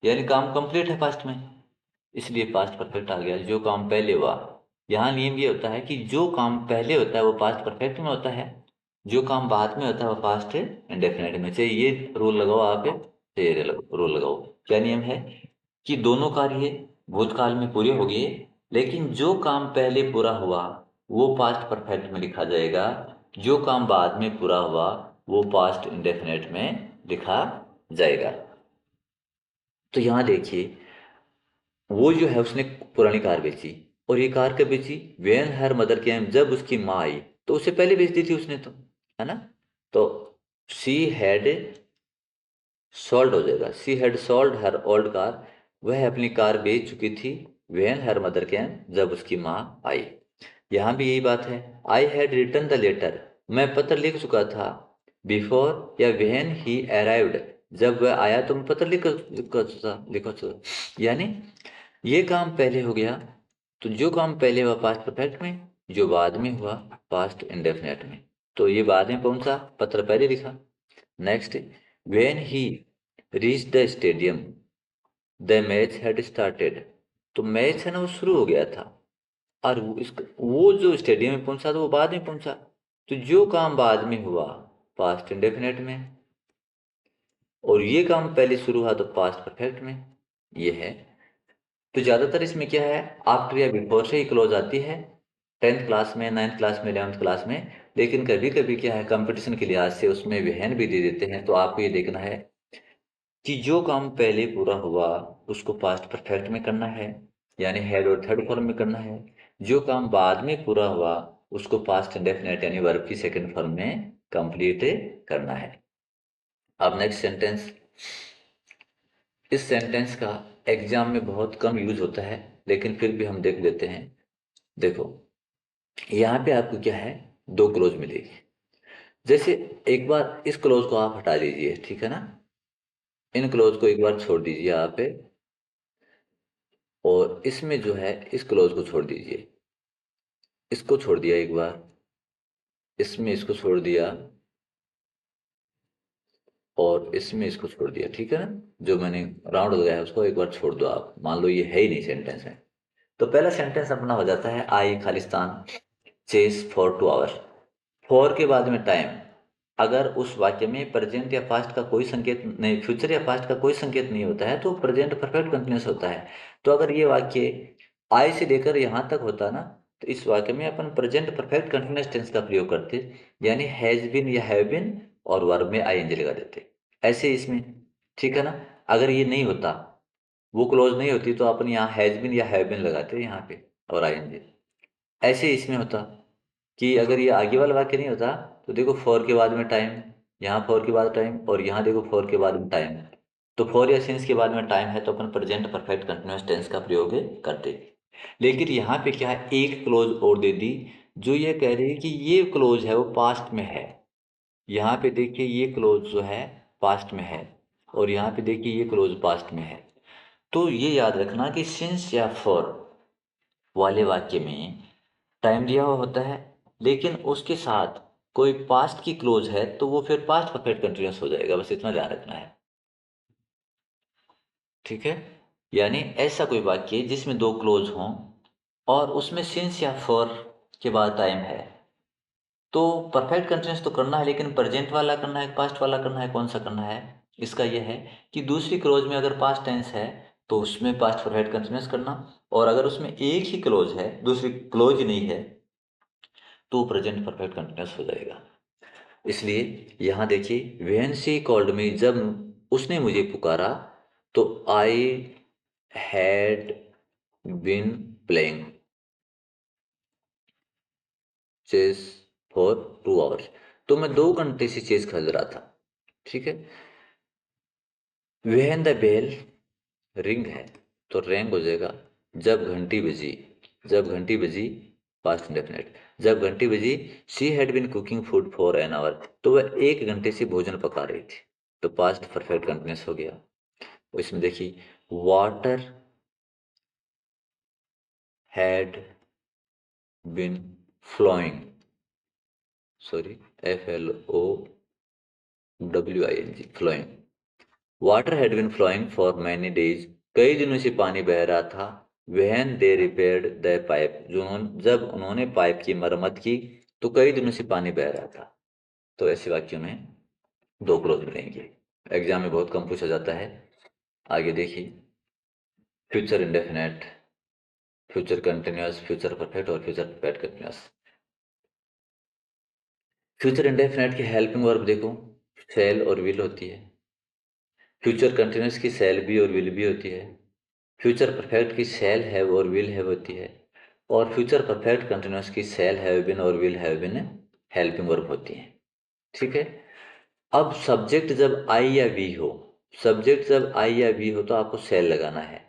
यानी काम कंप्लीट है पास्ट में, इसलिए पास्ट परफेक्ट आ गया, जो काम पहले हुआ। यहाँ नियम ये होता है कि जो काम पहले होता है वो पास्ट परफेक्ट में होता है, जो काम बाद में होता है वो पास्ट इंडेफिनिट में। चाहिए ये रूल लगाओ आप, चाहिए रूल लगाओ। क्या नियम है कि दोनों कार्य भूतकाल में पूरे हो गए, लेकिन जो काम पहले पूरा हुआ वो पास्ट परफेक्ट में लिखा जाएगा, जो काम बाद में पूरा हुआ वो पास्ट इंडेफिनिट में लिखा जाएगा। तो यहाँ देखिए, वो जो है उसने पुरानी कार बेची, और ये कार कब बेची? वेन हर मदर केम, जब उसकी माँ आई। तो उससे पहले बेच दी थी उसने तो, है ना? तो शी हैड सोल्ड हो जाएगा, she had sold her old car, वह अपनी कार बेच चुकी थी। वेन हर मदर केम, जब उसकी माँ आई। यहाँ भी यही बात है, I had written the letter, मैं पत्र लिख चुका था। बिफोर या वेन ही अराइव्ड, जब वह आया तो मैं पत्र लिखा था। यानी ये काम पहले हो गया, तो जो काम पहले हुआ पास्ट परफेक्ट में, जो बाद में हुआ पास्ट इंडेफिनेट में। तो ये बाद में कौन सा, पत्र पहले लिखा। Next, when he reach the stadium, the match had started, तो मैच है ना वो शुरू हो गया था, और वो जो स्टेडियम में पहुंचा था वो बाद में पहुंचा। तो जो काम बाद में हुआ पास्ट इंडेफिनेट में, और ये काम पहले शुरू हुआ तो पास्ट परफेक्ट में, ये है। तो ज़्यादातर इसमें क्या है, आफ्टर या बिफोर से ही क्लोज आती है, 10th क्लास में, 9th क्लास में, 11th क्लास में। लेकिन कभी कभी क्या है, कंपटीशन के लिहाज से उसमें वहन भी दे देते हैं, तो आपको ये देखना है कि जो काम पहले पूरा हुआ उसको पास्ट परफेक्ट में करना है, यानी हेड और थर्ड फॉर्म में करना है। जो काम बाद में पूरा हुआ उसको पास्ट इंडेफिनेट यानी वर्ब की सेकंड फॉर्म में कंप्लीट करना है। अब नेक्स्ट सेंटेंस, इस सेंटेंस का एग्जाम में बहुत कम यूज होता है, लेकिन फिर भी हम देख लेते हैं। देखो, यहाँ पे आपको क्या है, दो क्लोज मिलेगी। जैसे एक बार इस क्लोज को आप हटा दीजिए, ठीक है ना, इन क्लोज को एक बार छोड़ दीजिए आप, और इसमें जो है इस क्लोज को छोड़ दीजिए, इसको छोड़ दिया एक बार, इसमें इसको छोड़ दिया, और इसमें इसको छोड़ दिया, ठीक है ना। जो मैंने राउंड लगाया है उसको एक बार छोड़ दो आप, मान लो ये है ही नहीं सेंटेंस है। तो पहला सेंटेंस अपना हो जाता है, आई खालिस्तान चेस फॉर 2 आवर्स। फॉर के बाद में टाइम, अगर उस वाक्य में प्रेजेंट या पास्ट का कोई संकेत नहीं, फ्यूचर या पास्ट का कोई संकेत नहीं होता है, तो प्रेजेंट परफेक्ट कंटिन्यूस होता है। तो अगर ये वाक्य आई से लेकर यहाँ तक होता ना, तो इस वाक्य में अपन प्रेजेंट परफेक्ट कंटिन्यूस टेंस का प्रयोग करते, यानी हैज बीन या हैव बीन, और वर्ब में आईएनजी लगा देते, ऐसे इसमें, ठीक है ना। अगर ये नहीं होता, वो क्लोज नहीं होती, तो अपन यहाँ हैज बीन या हैव बीन लगाते यहाँ पे, और आईएनजी। ऐसे इसमें होता कि अगर ये आगे वाला वाक्य नहीं होता, तो देखो फॉर के बाद में टाइम, यहाँ फॉर के बाद टाइम, और यहाँ देखो फॉर के बाद में टाइम। तो फॉर या सिंस के बाद में टाइम है, तो अपन प्रेजेंट परफेक्ट कंटिन्यूअस टेंस का प्रयोग करते। लेकिन यहाँ पे क्या है, एक क्लोज और दे दी, जो ये कह रही है कि ये क्लोज है वो पास्ट में है। यहाँ पे देखिए ये क्लोज जो है पास्ट में है, और यहाँ पे देखिए ये क्लोज पास्ट में है। तो ये याद रखना कि सिंस या फॉर वाले वाक्य में टाइम दिया हुआ होता है, लेकिन उसके साथ कोई पास्ट की क्लोज है, तो वो फिर पास्ट परफेक्ट कंटिन्यूअस हो जाएगा, बस इतना ध्यान रखना है, ठीक है। यानी ऐसा कोई वाक्य जिसमें दो क्लोज हों, और उसमें सिंस या फॉर के बाद टाइम है, तो परफेक्ट कंटिन्यूअस तो करना है, लेकिन प्रेजेंट वाला करना है, पास्ट वाला करना है, कौन सा करना है। इसका यह है कि दूसरी क्लोज में अगर पास्ट टेंस है, तो उसमें पास्ट परफेक्ट कंटिन्यूअस करना, और अगर उसमें एक ही क्लोज है, दूसरी क्लोज ही नहीं है, तो प्रेजेंट परफेक्ट कंटिन्यूअस हो जाएगा। इसलिए यहाँ देखिए, वेन शी कॉल्ड मी, जब उसने मुझे पुकारा, तो I had been playing chess for 2 hours, तो मैं 2 घंटे से चेस खेल रहा था, ठीक है। वेन द बेल रिंग है, तो रैंग हो जाएगा, जब घंटी बजी, जब घंटी बजी, पास्ट इंडेफिनिट, जब घंटी बजी। She had been cooking food for an hour, तो वह 1 घंटे से भोजन पका रही थी, तो पास्ट परफेक्ट कंटिन्यूस हो गया। और इसमें देखिए, water had been flowing, sorry, FLOWING, flowing, water had been flowing for many days, कई दिनों से पानी बह रहा था। When they repaired the pipe, जब उन्होंने पाइप की मरम्मत की, तो कई दिनों से पानी बह रहा था। तो ऐसे वाक्यों में दो क्लोज मिलेंगे, एग्जाम में बहुत कम पूछा जाता है। आगे देखिए, future indefinite, future continuous, future perfect और future perfect continuous. Future indefinite की हेल्पिंग वर्ब देखो, शैल और विल होती है। फ्यूचर कंटिन्यूस की शैल भी और विल भी होती है। फ्यूचर परफेक्ट की शैल हैव और विल हैव होती है। और फ्यूचर परफेक्ट कंटिन्यूस की शैल हैव बीन और will have been helping verb होती है। ठीक है। अब सब्जेक्ट जब आई या वी हो, सब्जेक्ट जब आई या वी हो तो आपको शैल लगाना है।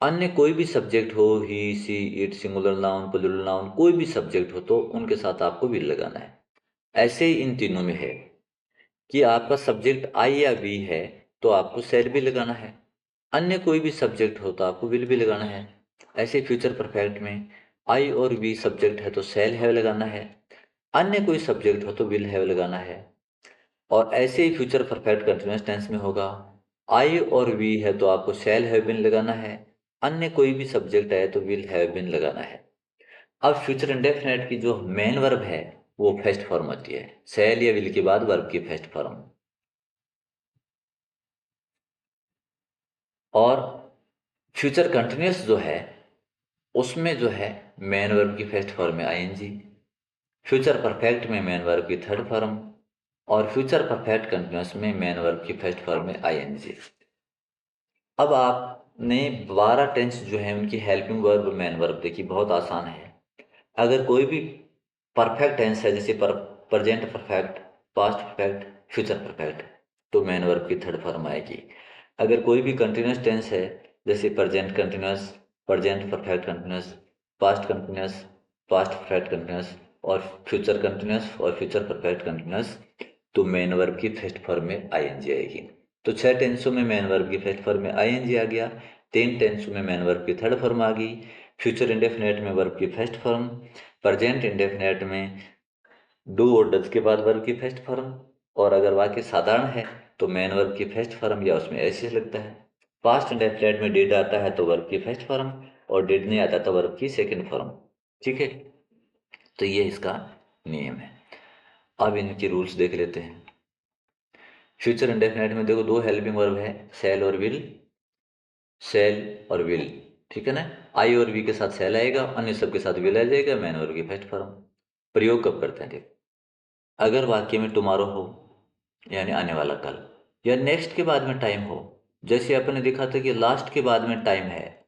अन्य कोई भी सब्जेक्ट हो, he she it, singular noun plural noun, कोई भी सब्जेक्ट हो तो उनके साथ आपको विल लगाना है। ऐसे ही इन तीनों में है कि आपका सब्जेक्ट आई या वी है तो आपको शैल भी लगाना है, अन्य कोई भी सब्जेक्ट हो तो आपको विल भी लगाना है। ऐसे फ्यूचर परफेक्ट में आई और वी सब्जेक्ट है तो शैल हैव लगाना है, अन्य कोई सब्जेक्ट हो तो विल हैव लगाना है। और ऐसे ही फ्यूचर परफेक्ट कंटिन्यूअस टेंस में होगा, आई और वी है तो आपको शैल हैव बीन लगाना है, अन्य कोई भी सब्जेक्ट है तो विल हैव बीन लगाना है। अब फ्यूचर इंडेफिनिट की जो मेन वर्ब है वो फर्स्ट फॉर्म होती है, शैल या विल के बाद वर्ब की फर्स्ट फॉर्म। और फ्यूचर कंटिन्यूअस जो है उसमें जो है मेन वर्ब की फर्स्ट फॉर्म में आईएनजी, फ्यूचर परफेक्ट में मेन वर्ब की थर्ड फॉर्म, और फ्यूचर परफेक्ट कंटिन्यूअस में मेन वर्ब की फर्स्ट फॉर्म में आईएनजी। अब आपने 12 टेंस जो है उनकी हेल्पिंग वर्ब मेन वर्ब देखी, बहुत आसान है। अगर कोई भी परफेक्ट टेंस है जैसे present perfect, past perfect, future perfect, तो मेन वर्ब की थर्ड फॉर्म आएगी। अगर कोई भी कंटिन्यूस टेंस है जैसे present continuous, present perfect continuous, past continuous, past perfect continuous, और फ्यूचर कंटिन्यूस और फ्यूचर परफेक्ट कंटिन्यूस, तो मेन वर्ब की फर्स्ट फॉर्म में आईएनजी आएगी। तो 6 टेंसों में मेन वर्ब की फर्स्ट फॉर्म में आईएनजी आ गया, 3 टेंसों में मेन वर्ब की थर्ड फॉर्म आ गई, फ्यूचर इंडेफिनेट में वर्ब की फर्स्ट फॉर्म, प्रेजेंट इंडेफिनेट में डू और डज के बाद वर्ब की फर्स्ट फॉर्म, और अगर वाक्य साधारण है तो मेन वर्ब की फर्स्ट फॉर्म या उसमें ऐसे लगता है। पास्ट इंडेफिनेट में डिड आता है तो वर्ब की फर्स्ट फॉर्म, और डिड नहीं आता तो वर्ब की सेकंड फॉर्म। ठीक है। तो ये इसका नियम है। अब इनके रूल्स देख लेते हैं। फ्यूचर इंडेफिनेट में देखो दो हेल्पिंग वर्ब है, सेल और विल, सेल और विल। ठीक है ना। आई और वी के साथ सेल आएगा, अन्य सब के साथ विल आ जाएगा, मेन वर्ब की फर्स्ट फॉर्म। प्रयोग कब करते हैं देखो, अगर वाक्य में टुमारो हो यानी आने वाला कल, या नेक्स्ट के बाद में टाइम हो, जैसे अपन ने देखा था कि लास्ट के बाद में टाइम है,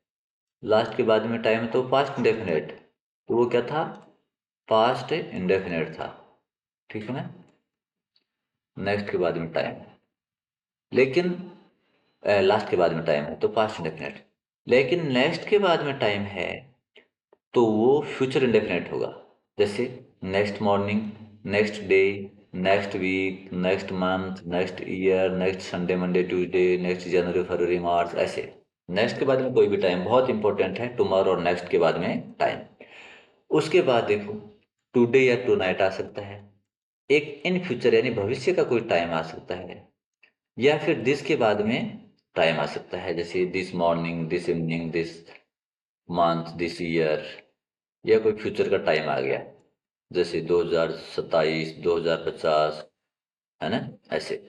लास्ट के बाद में टाइम है तो पास्ट इंडेफिनेट, तो वो क्या था, पास्ट इंडेफिनेट था। ठीक है ना। नेक्स्ट के बाद में टाइम, लेकिन लास्ट के बाद में टाइम है तो पास्ट इंडेफिनेट, लेकिन नेक्स्ट के बाद में टाइम है तो वो फ्यूचर इंडेफिनेट होगा। जैसे next morning, next day, next week, next month, next year, next Sunday Monday Tuesday, next January February March, ऐसे नेक्स्ट के बाद में कोई भी टाइम बहुत इंपॉर्टेंट है, टुमारो और नेक्स्ट के बाद में टाइम। उसके बाद देखो टुडे या टू नाइट आ सकता है, एक इन फ्यूचर यानी भविष्य का कोई टाइम आ सकता है, या फिर दिस के बाद में टाइम आ सकता है, जैसे this morning, this evening, this month, this year, या कोई फ्यूचर का टाइम आ गया जैसे 2027, 2050, है ना। ऐसे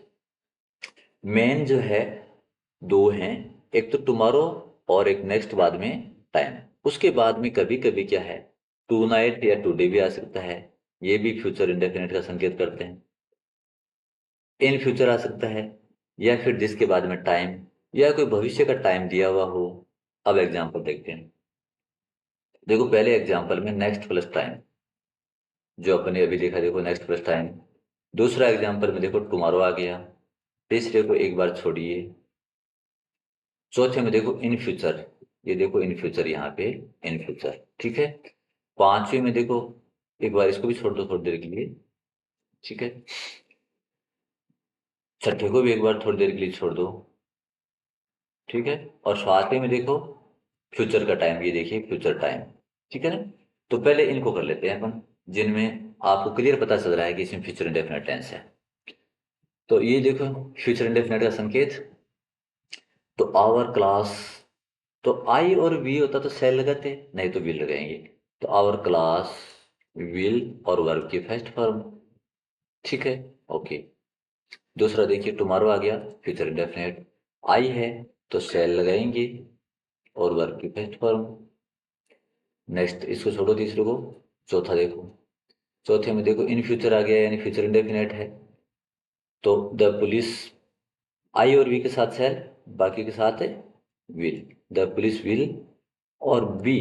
मेन जो है दो हैं, एक तो टुमारो और एक नेक्स्ट बाद में टाइम। उसके बाद में कभी कभी क्या है, टू नाइट या टुडे भी आ सकता है, ये भी फ्यूचर इंडेफिनिट का संकेत करते हैं। इन फ्यूचर आ सकता है, या फिर जिसके बाद में टाइम या कोई भविष्य का टाइम दिया हुआ हो। अब एग्जांपल देखते हैं। देखो पहले एग्जांपल में नेक्स्ट प्लस टाइम जो अपने अभी देखा, देखो नेक्स्ट प्लस टाइम। दूसरा एग्जांपल में देखो टुमारो आ गया। तीसरे को एक बार छोड़िए। चौथे में देखो इन फ्यूचर, ये देखो इन फ्यूचर यहाँ पे इन फ्यूचर। ठीक है। पांचवे में देखो, एक बार इसको भी छोड़ दो थोड़ी देर के लिए। ठीक है। छठे को भी एक बार थोड़ी देर के लिए छोड़ दो। ठीक है। और सातवें में देखो फ्यूचर का टाइम, ये देखिए फ्यूचर टाइम। ठीक है ना। तो पहले इनको कर लेते हैं अपन, जिनमें आपको क्लियर पता चल रहा है कि इसमें फ्यूचर इंडेफिनिट टेंस है। तो ये देखो फ्यूचर इंडेफिनिट का संकेत, तो आवर क्लास, तो आई और वी होता तो सेल लगाते, नहीं तो विल लगाएंगे। तो आवर क्लास विल और वर्ब की फर्स्ट फॉर्म। ठीक है। ओके। दूसरा देखिए टुमारो आ गया, फ्यूचर इंडेफिनिट, आई है तो सेल लगाएंगे और वर्ब की फर्स्ट फॉर्म। नेक्स्ट इसको छोड़ो तीसरे को। चौथा देखो, चौथे में देखो इन फ्यूचर आ गया यानी फ्यूचर इंडेफिनिट है, तो द पुलिस आई और वी के साथ शैल, बाकी के साथ है विल। द पुलिस विल, और बी,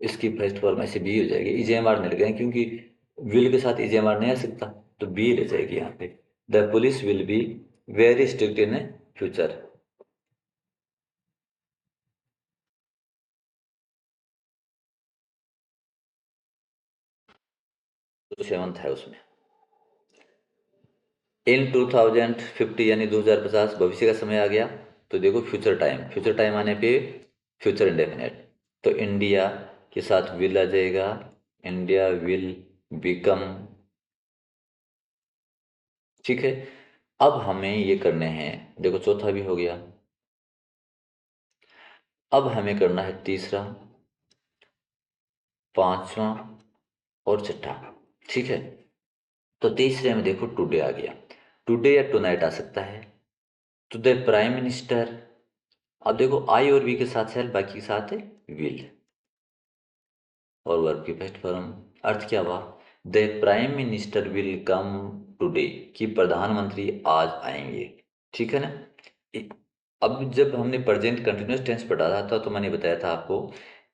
इसकी फर्स्ट फॉर्म ऐसे बी हो जाएगी। इजेएमआर नहीं लगेगा क्योंकि विल के साथ इजेएमआर नहीं आ सकता, तो बी रह जाएगी यहाँ पे। The police will be very strict in future. तो सेवंथ है उसमें। इन 2050 यानी 2050 भविष्य का समय आ गया। तो देखो फ्यूचर टाइम, फ्यूचर टाइम आने पे फ्यूचर इंडेफिनेट, तो इंडिया के साथ विल आ जाएगा। इंडिया विल बिकम, ठीक है। अब हमें ये करने हैं, देखो चौथा भी हो गया। अब हमें करना है तीसरा, पांचवा और छठा, ठीक है। तो तीसरे में देखो टुडे आ गया, टुडे या टुनाइट आ सकता है। तो द प्राइम मिनिस्टर, अब देखो आई और वी के साथ है, बाकी के साथ है विल, और वर्ब की फर्स्ट फॉर्म। अर्थ क्या हुआ, the prime minister will come today, कि प्रधानमंत्री आज आएंगे, ठीक है ना। इ- अब जब हमने प्रेजेंट कंटिन्यूअस टेंस पढ़ा था तो मैंने बताया था आपको,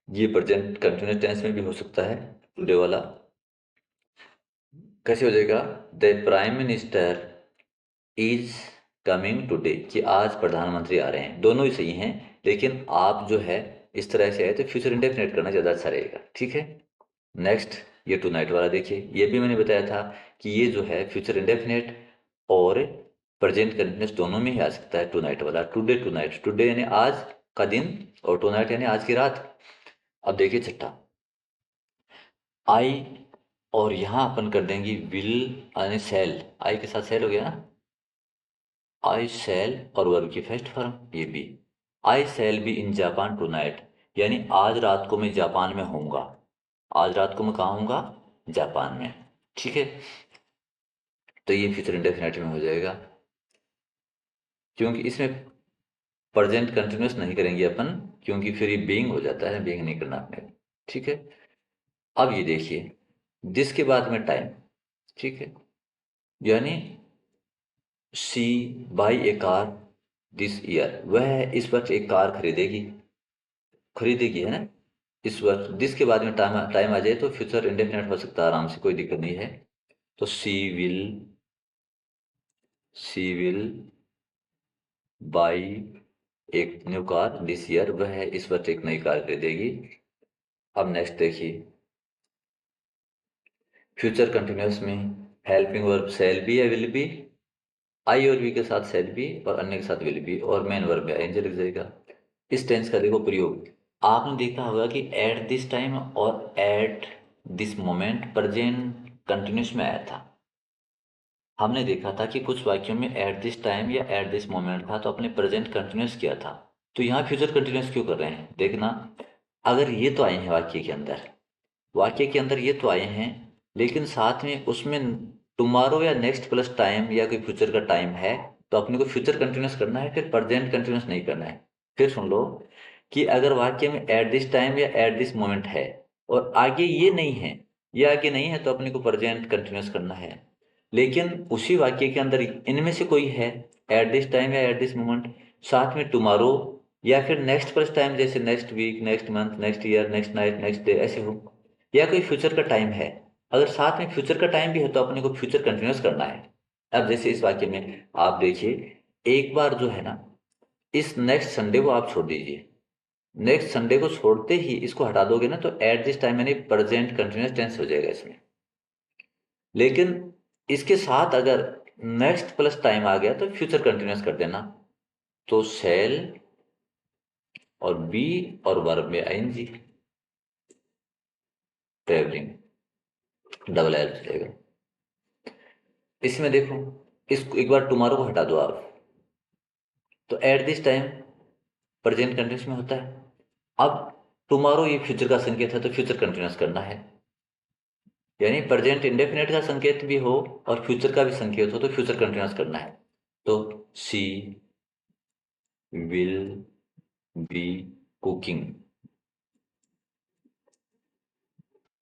ये प्रेजेंट कंटिन्यूअस टेंस में भी हो सकता है टुडे वाला। कैसे हो जाएगा, the prime minister is coming today, कि आज प्रधानमंत्री आ रहे हैं। दोनों ही सही हैं, लेकिन आप जो है इस तरह से आए तो फ्यूचर इंडेफिनेट करना ज़्यादा अच्छा रहेगा, ठीक है। नेक्स्ट, ये टू नाइट वाला देखिए, ये भी मैंने बताया था कि ये जो है फ्यूचर इंडेफिनेट और प्रेजेंट कंटिन्यूस दोनों में ही आ सकता है। टू नाइट वाला, टुडे टू नाइट, टुडे यानी आज का दिन, और टू नाइट यानी आज की रात। अब देखिए छठा, आई, और यहां अपन कर देंगे विल यानी सेल, आई के साथ सेल हो गया ना। आई सेल और वर्ब की फर्स्ट फॉर्म ये भी, I shall be in Japan tonight, यानी आज रात को मैं जापान में होऊंगा। आज रात को मैं कहाँ होऊंगा, जापान में, ठीक है। तो ये फ्यूचर इंडेफिनिट में हो जाएगा, क्योंकि इसमें प्रेजेंट कंटिन्यूस नहीं करेंगे अपन, क्योंकि फिर ये बीइंग हो जाता है, बीइंग नहीं करना अपने, ठीक है। अब ये देखिए, दिस के बाद में टाइम, ठीक है, यानी she buy a car this year, वह इस वर्ष एक कार खरीदेगी, खरीदेगी है ना इस वर्ष। दिस के बाद में टाइम टाइम आ जाए तो फ्यूचर इंडेफिनिट हो सकता है आराम से, कोई दिक्कत नहीं है। तो सी विल बाई एक न्यू कार दिस ईयर, वह इस वर्ष एक नई कार खरीदेगी। अब नेक्स्ट देखिए, फ्यूचर कंटिन्यूअस में हेल्पिंग वर्ब शैल बी या विल बी, आई और वी के साथ शैल बी और अन्य के साथ विल बी, और मेन वर्ब में आईएनजी लग जाएगा। इस टेंस का देखो प्रयोग, आपने देखा होगा कि एट दिस टाइम और eight this moment present continuous में आया था। हमने देखा था कि कुछ वाक्यों में एट दिस टाइम या एट दिस मोमेंट था, तो अपने प्रेजेंट कंटिन्यूस किया था। तो यहाँ फ्यूचर कंटिन्यूस क्यों कर रहे हैं, देखना। अगर ये तो आए हैं वाक्य के अंदर, वाक्य के अंदर ये तो आए हैं, लेकिन साथ में उसमें टुमारो या नेक्स्ट प्लस टाइम या कोई फ्यूचर का टाइम है, तो अपने को फ्यूचर कंटिन्यूस करना है, फिर प्रेजेंट कंटिन्यूस नहीं करना है। फिर सुन लो, कि अगर वाक्य में एट दिस टाइम या एट दिस मोमेंट है और आगे ये नहीं है, ये आगे नहीं है, तो अपने को प्रेजेंट कंटिन्यूस करना है। लेकिन उसी वाक्य के अंदर इनमें से कोई है, एट दिस टाइम या एट दिस मोमेंट, साथ में टुमारो या फिर नेक्स्ट प्लस टाइम, जैसे next week, next month, next year, next night, next day, ऐसे हो, या कोई फ्यूचर का टाइम है। अगर साथ में फ्यूचर का टाइम भी है तो अपने को फ्यूचर कंटिन्यूस करना है। अब जैसे इस वाक्य में आप देखिए, एक बार जो है ना, इस नेक्स्ट संडे को आप छोड़ दीजिए, नेक्स्ट संडे को छोड़ते ही इसको हटा दोगे ना, तो एट दिस टाइम यानी प्रेजेंट कंटिन्यूस टेंस हो जाएगा इसमें। लेकिन इसके साथ अगर नेक्स्ट प्लस टाइम आ गया तो फ्यूचर कंटिन्यूस कर देना। तो सेल और बी और वर्ब में आईएनजी, ट्रेवलिंग, डबल एल चलेगा। इसमें देखो, इसको एक बार टुमारो को हटा दो आप, तो eight this time present continuous में होता है। अब टुमारो ये फ्यूचर का संकेत है, तो फ्यूचर कंटिन्यूस करना है, यानी प्रेजेंट इंडेफिनेट का संकेत भी हो और फ्यूचर का भी संकेत हो, तो फ्यूचर कंटिन्यूस करना है। तो सी विल बी कुकिंग,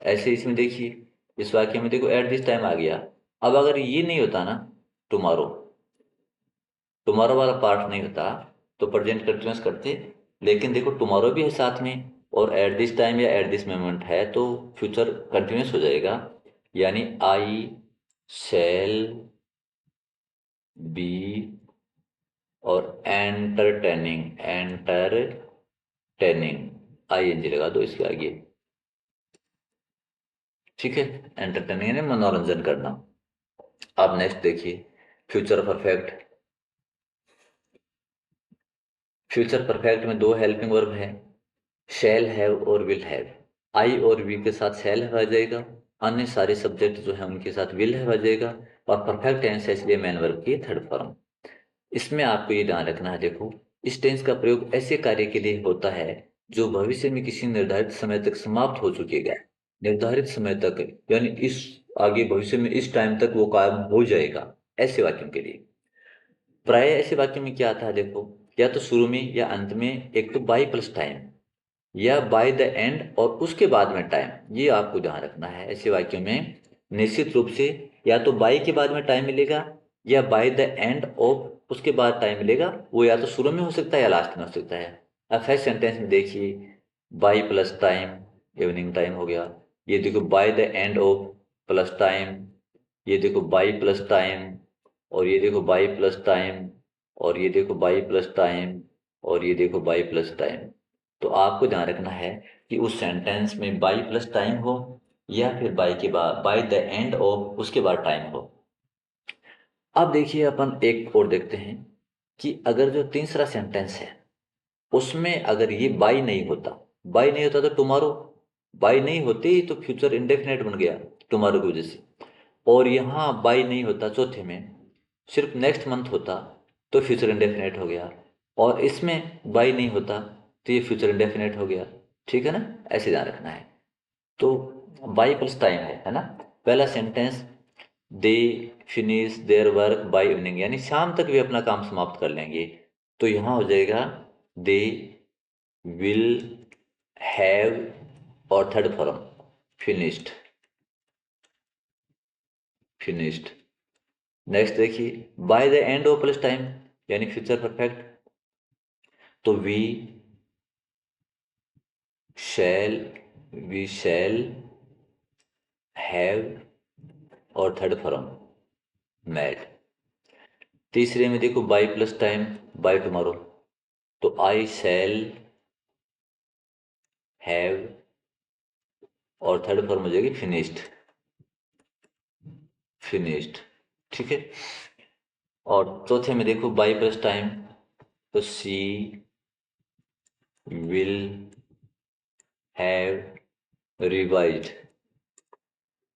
ऐसे इसमें देखिए, इस वाक्य में देखो एट दिस टाइम आ गया। अब अगर ये नहीं होता ना टुमारो, टुमारो वाला पार्ट नहीं होता तो प्रेजेंट कंटिन्यूअस करते, लेकिन देखो टुमारो भी है साथ में और एट दिस टाइम या एट दिस मोमेंट है तो फ्यूचर कंटिन्यूअस हो जाएगा। यानी आई शैल बी और एंटरटेनिंग आई एन जी लगा दो इसके आगे। ठीक है, एंटरटेनिंग यानी मनोरंजन करना। अब नेक्स्ट देखिए फ्यूचर परफेक्ट। फ्यूचर परफेक्ट में दो हेल्पिंग वर्ब है, शैल हैव और विल हैव। आई और वी के साथ शैल हैव आ जाएगा, अन्य सारे सब्जेक्ट जो है उनके साथ विल हैव आ जाएगा, और परफेक्ट टेंस है इसलिए मेन वर्ब की थर्ड फॉर्म। इसमें आपको ये ध्यान रखना है, देखो इस टेंस का प्रयोग ऐसे कार्य के लिए होता है जो भविष्य में किसी निर्धारित समय तक समाप्त हो चुकेगा। निर्धारित समय तक यानी इस आगे भविष्य में इस टाइम तक वो काम हो जाएगा, ऐसे वाक्यों के लिए। प्राय ऐसे वाक्य में क्या आता है, देखो या तो शुरू में या अंत में एक तो बाई प्लस टाइम या बाय द एंड और उसके बाद में टाइम, ये आपको ध्यान रखना है। ऐसे वाक्यों में निश्चित रूप से या तो बाय के बाद में टाइम मिलेगा या बाय द एंड ऑफ उसके बाद टाइम मिलेगा। वो या तो शुरू में हो सकता है या लास्ट में हो सकता है। अब फर्स्ट सेंटेंस में देखिए by plus time evening time हो गया, ये देखो by the end of plus time, ये देखो बाई प्लस टाइम, और ये देखो बाई प्लस टाइम, और ये देखो बाई प्लस टाइम, और ये देखो बाई प्लस टाइम। तो आपको ध्यान रखना है कि उस सेंटेंस में बाई प्लस टाइम हो या फिर बाई के बाद बाई द एंड ऑफ उसके बाद टाइम हो। अब देखिए अपन एक और देखते हैं कि अगर जो तीसरा सेंटेंस है उसमें अगर ये बाई नहीं होता, बाई नहीं होता तो टुमारो, बाई नहीं होती तो फ्यूचर इंडेफिनेट बन गया टुमारो की वजह से, और यहाँ बाई नहीं होता चौथे में सिर्फ नेक्स्ट मंथ होता तो फ्यूचर इंडेफिनेट हो गया, और इसमें बाई नहीं होता तो ये फ्यूचर इंडेफिनेट हो गया। ठीक है ना, ऐसे ध्यान रखना है। तो बाई प्लस टाइम है ना। पहला sentence they finish their work by evening यानी शाम तक वे अपना काम समाप्त कर लेंगे, तो यहाँ हो जाएगा दे विल हैव और third form finished, finished. Next देखिए by the end of plus time यानी फ्यूचर परफेक्ट, तो शैल वी शैल हैव और थर्ड फॉर्म मैड। तीसरे में देखो by plus time by tomorrow, तो आई शैल हैव और थर्ड फॉर्म हो जाएगी फिनिश्ड, फिनिश्ड। ठीक है, और चौथे में देखो बाय प्लस टाइम, तो सी विल हैव रिवाइज्ड,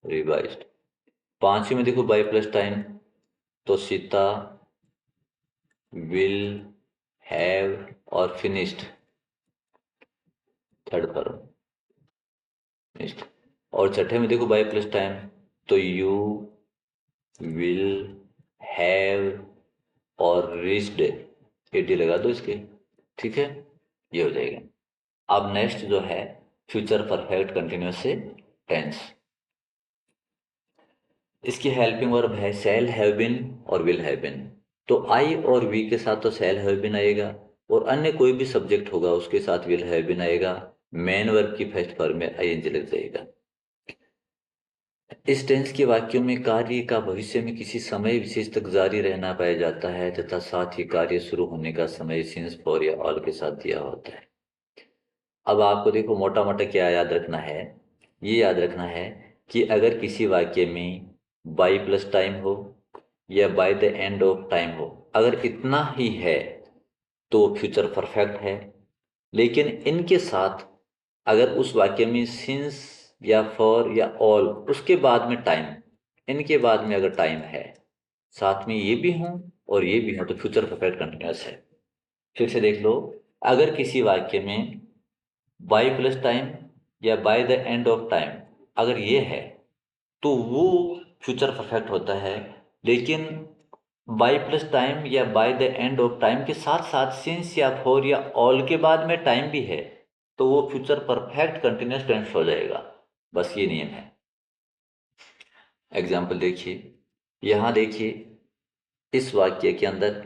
रिवाइज्ड। पांचवी में देखो बाय प्लस टाइम, तो सीता विल हैव और फिनिश्ड थर्ड फॉर्म फिनिश्ड। और छठे में देखो बाय प्लस टाइम, तो यू विल हैव और रिच्ड एडी लगा दो इसके। ठीक है, ये हो जाएगा। अब नेक्स्ट जो है फ्यूचर परफेक्ट कंटिन्यूअस से टेंस, इसकी हेल्पिंग वर्ब है शैल हैव बीन और विल हैव बीन। तो आई और वी के साथ तो शैल हैव बीन आएगा, और अन्य कोई भी सब्जेक्ट होगा उसके साथ विल हैव बीन आएगा। मेन वर्ब की फर्स्ट फॉर्म में आईएनजी लग जाएगा। इस टेंस के वाक्यों में कार्य का भविष्य में किसी समय विशेष तक जारी रहना पाया जाता है तथा साथ ही कार्य शुरू होने का समय सिंस फॉर या ऑल के साथ दिया होता है। अब आपको देखो मोटा मोटा क्या याद रखना है, ये याद रखना है कि अगर किसी वाक्य में बाई प्लस टाइम हो या bye the end of time हो, अगर इतना ही है तो फ्यूचर परफेक्ट है। लेकिन इनके साथ अगर उस वाक्य में सिंस या फॉर या ऑल उसके बाद में टाइम, इनके बाद में अगर टाइम है साथ में ये भी हो और ये भी हो तो फ्यूचर परफेक्ट कंटिन्यूअस है। फिर से देख लो, अगर किसी वाक्य में बाय प्लस टाइम या bye the end of time अगर ये है तो वो फ्यूचर परफेक्ट होता है। लेकिन बाय प्लस टाइम या bye the end of time के साथ साथ सिंस या फॉर या ऑल के बाद में टाइम भी है तो वो फ्यूचर परफेक्ट कंटिन्यूअस टेंस हो जाएगा। बस ये नियम है। एग्जाम्पल देखिए, यहां देखिए इस वाक्य के अंदर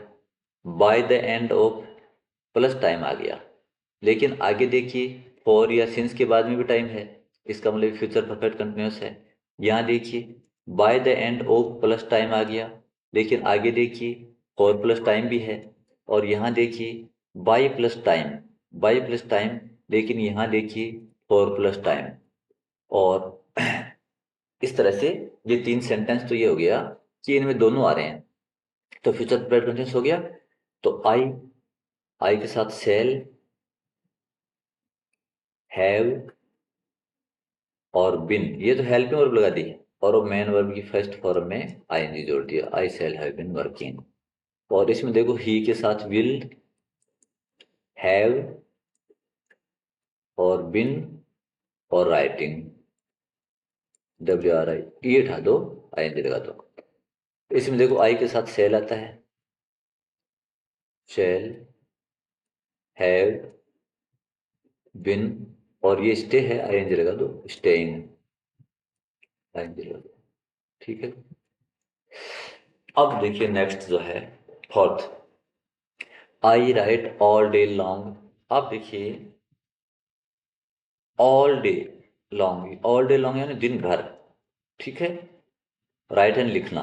by the end of plus time आ गया। लेकिन आगे देखिए फॉर या सिंस के बाद में भी टाइम है, इसका मतलब फ्यूचर परफेक्ट कंटिन्यूस है। यहाँ देखिए by the end of plus time आ गया, लेकिन आगे देखिए फॉर प्लस टाइम भी है। और यहाँ देखिए by plus time, by plus time, लेकिन यहाँ देखिए फॉर प्लस टाइम। और इस तरह से ये तीन सेंटेंस तो ये हो गया कि इनमें दोनों आ रहे हैं, तो फ्यूचर परफेक्ट कंटिन्यूस हो गया। तो आई के साथ सेल, हैव और बिन, ये तो हेल्पिंग वर्ब लगा दी, और वो मेन वर्ब की फर्स्ट फॉर्म में आईएनजी जोड़ दिया, आई शैल हैव बीन वर्किंग। और इसमें देखो ही के साथ विल, हैव और बिन और राइटिंग, WRI, ये उठा दो, आईएनजी लगा दो। इसमें देखो आई के साथ सेल आता है, शैल हैव बिन, और ये स्टे है, आईएनजी लगा दो, स्टेइंग, आईएनजी लगा दो। ठीक है। अब देखिए नेक्स्ट जो है फोर्थ, आई राइट ऑल डे लॉन्ग। अब देखिए all day long, all day long यानी दिन भर, ठीक है। राइट हैंड लिखना,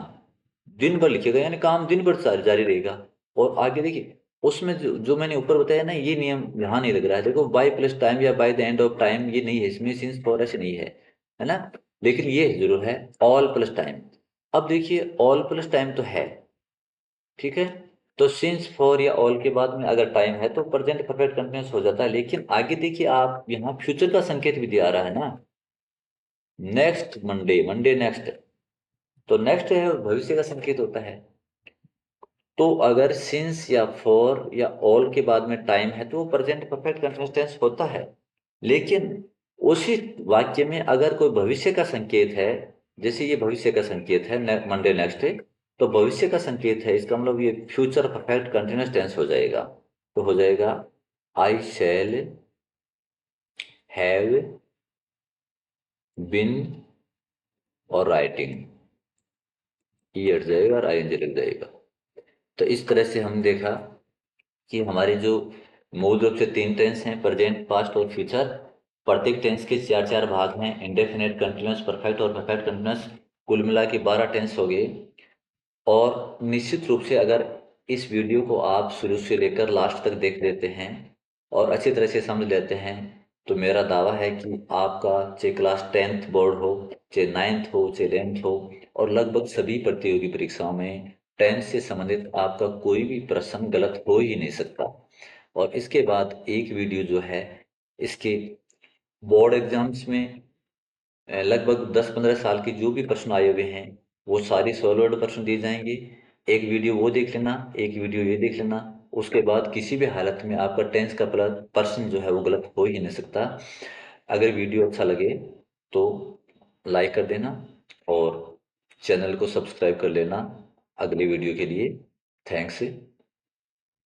दिन भर लिखेगा यानी काम दिन भर जारी रहेगा। और आगे देखिए उसमें जो मैंने ऊपर बताया ना, ये नियम यहाँ नहीं लग रहा है। देखो बाय प्लस टाइम या bye the end of time ये नहीं है, इसमें सिंस फॉर ऐसे नहीं है ना। लेकिन ये जरूर है ऑल प्लस टाइम। अब देखिए ऑल प्लस टाइम तो है, ठीक है। तो सिंस फॉर या ऑल के बाद में अगर टाइम है तो प्रेजेंट परफेक्ट कंटिन्यूअस हो जाता है। लेकिन आगे देखिए आप यहाँ फ्यूचर का संकेत भी दिया रहा है ना, नेक्स्ट मंडे, मंडे नेक्स्ट, तो नेक्स्ट है भविष्य का संकेत होता है। तो अगर सिंस या फॉर या ऑल के बाद में टाइम है तो वो प्रेजेंट परफेक्ट कंटिन्यूअस टेंस होता है। लेकिन उसी वाक्य में अगर कोई भविष्य का संकेत है, जैसे ये भविष्य का संकेत है मंडे नेक्स्ट है, तो भविष्य का संकेत है, इसका मतलब ये फ्यूचर परफेक्ट कंटिन्यूअस टेंस हो जाएगा। तो हो जाएगा आई शैल हैव बिन और राइटिंग, ये हट जाएगा और आईएनजी लग जाएगा। तो इस तरह से हम देखा कि हमारे जो मूल रूप से तीन टेंस हैं, प्रेजेंट पास्ट और फ्यूचर। प्रत्येक टेंस के चार चार भाग हैं, इंडेफिनेट, कंटिन्यूअस, परफेक्ट और परफेक्ट कंटिन्यूअस। कुल मिला के 12 टेंस हो गए। और निश्चित रूप से अगर इस वीडियो को आप शुरू से लेकर लास्ट तक देख लेते हैं और अच्छी तरह से समझ लेते हैं, तो मेरा दावा है कि आपका चाहे क्लास 10th बोर्ड हो, चाहे 9th हो, चाहे 11th हो, और लगभग सभी प्रतियोगी परीक्षाओं में 10th से संबंधित आपका कोई भी प्रश्न गलत हो ही नहीं सकता। और इसके बाद एक वीडियो जो है इसके बोर्ड एग्जाम्स में लगभग 10-15 साल के जो भी प्रश्न आए हुए हैं वो सारे सॉल्व्ड प्रश्न दिए जाएंगे। एक वीडियो वो देख लेना, एक वीडियो ये देख लेना। उसके बाद किसी भी हालत में आपका टेंस का प्रश्न जो है वो गलत हो ही नहीं सकता। अगर वीडियो अच्छा लगे तो लाइक कर देना और चैनल को सब्सक्राइब कर लेना अगले वीडियो के लिए। थैंक्स।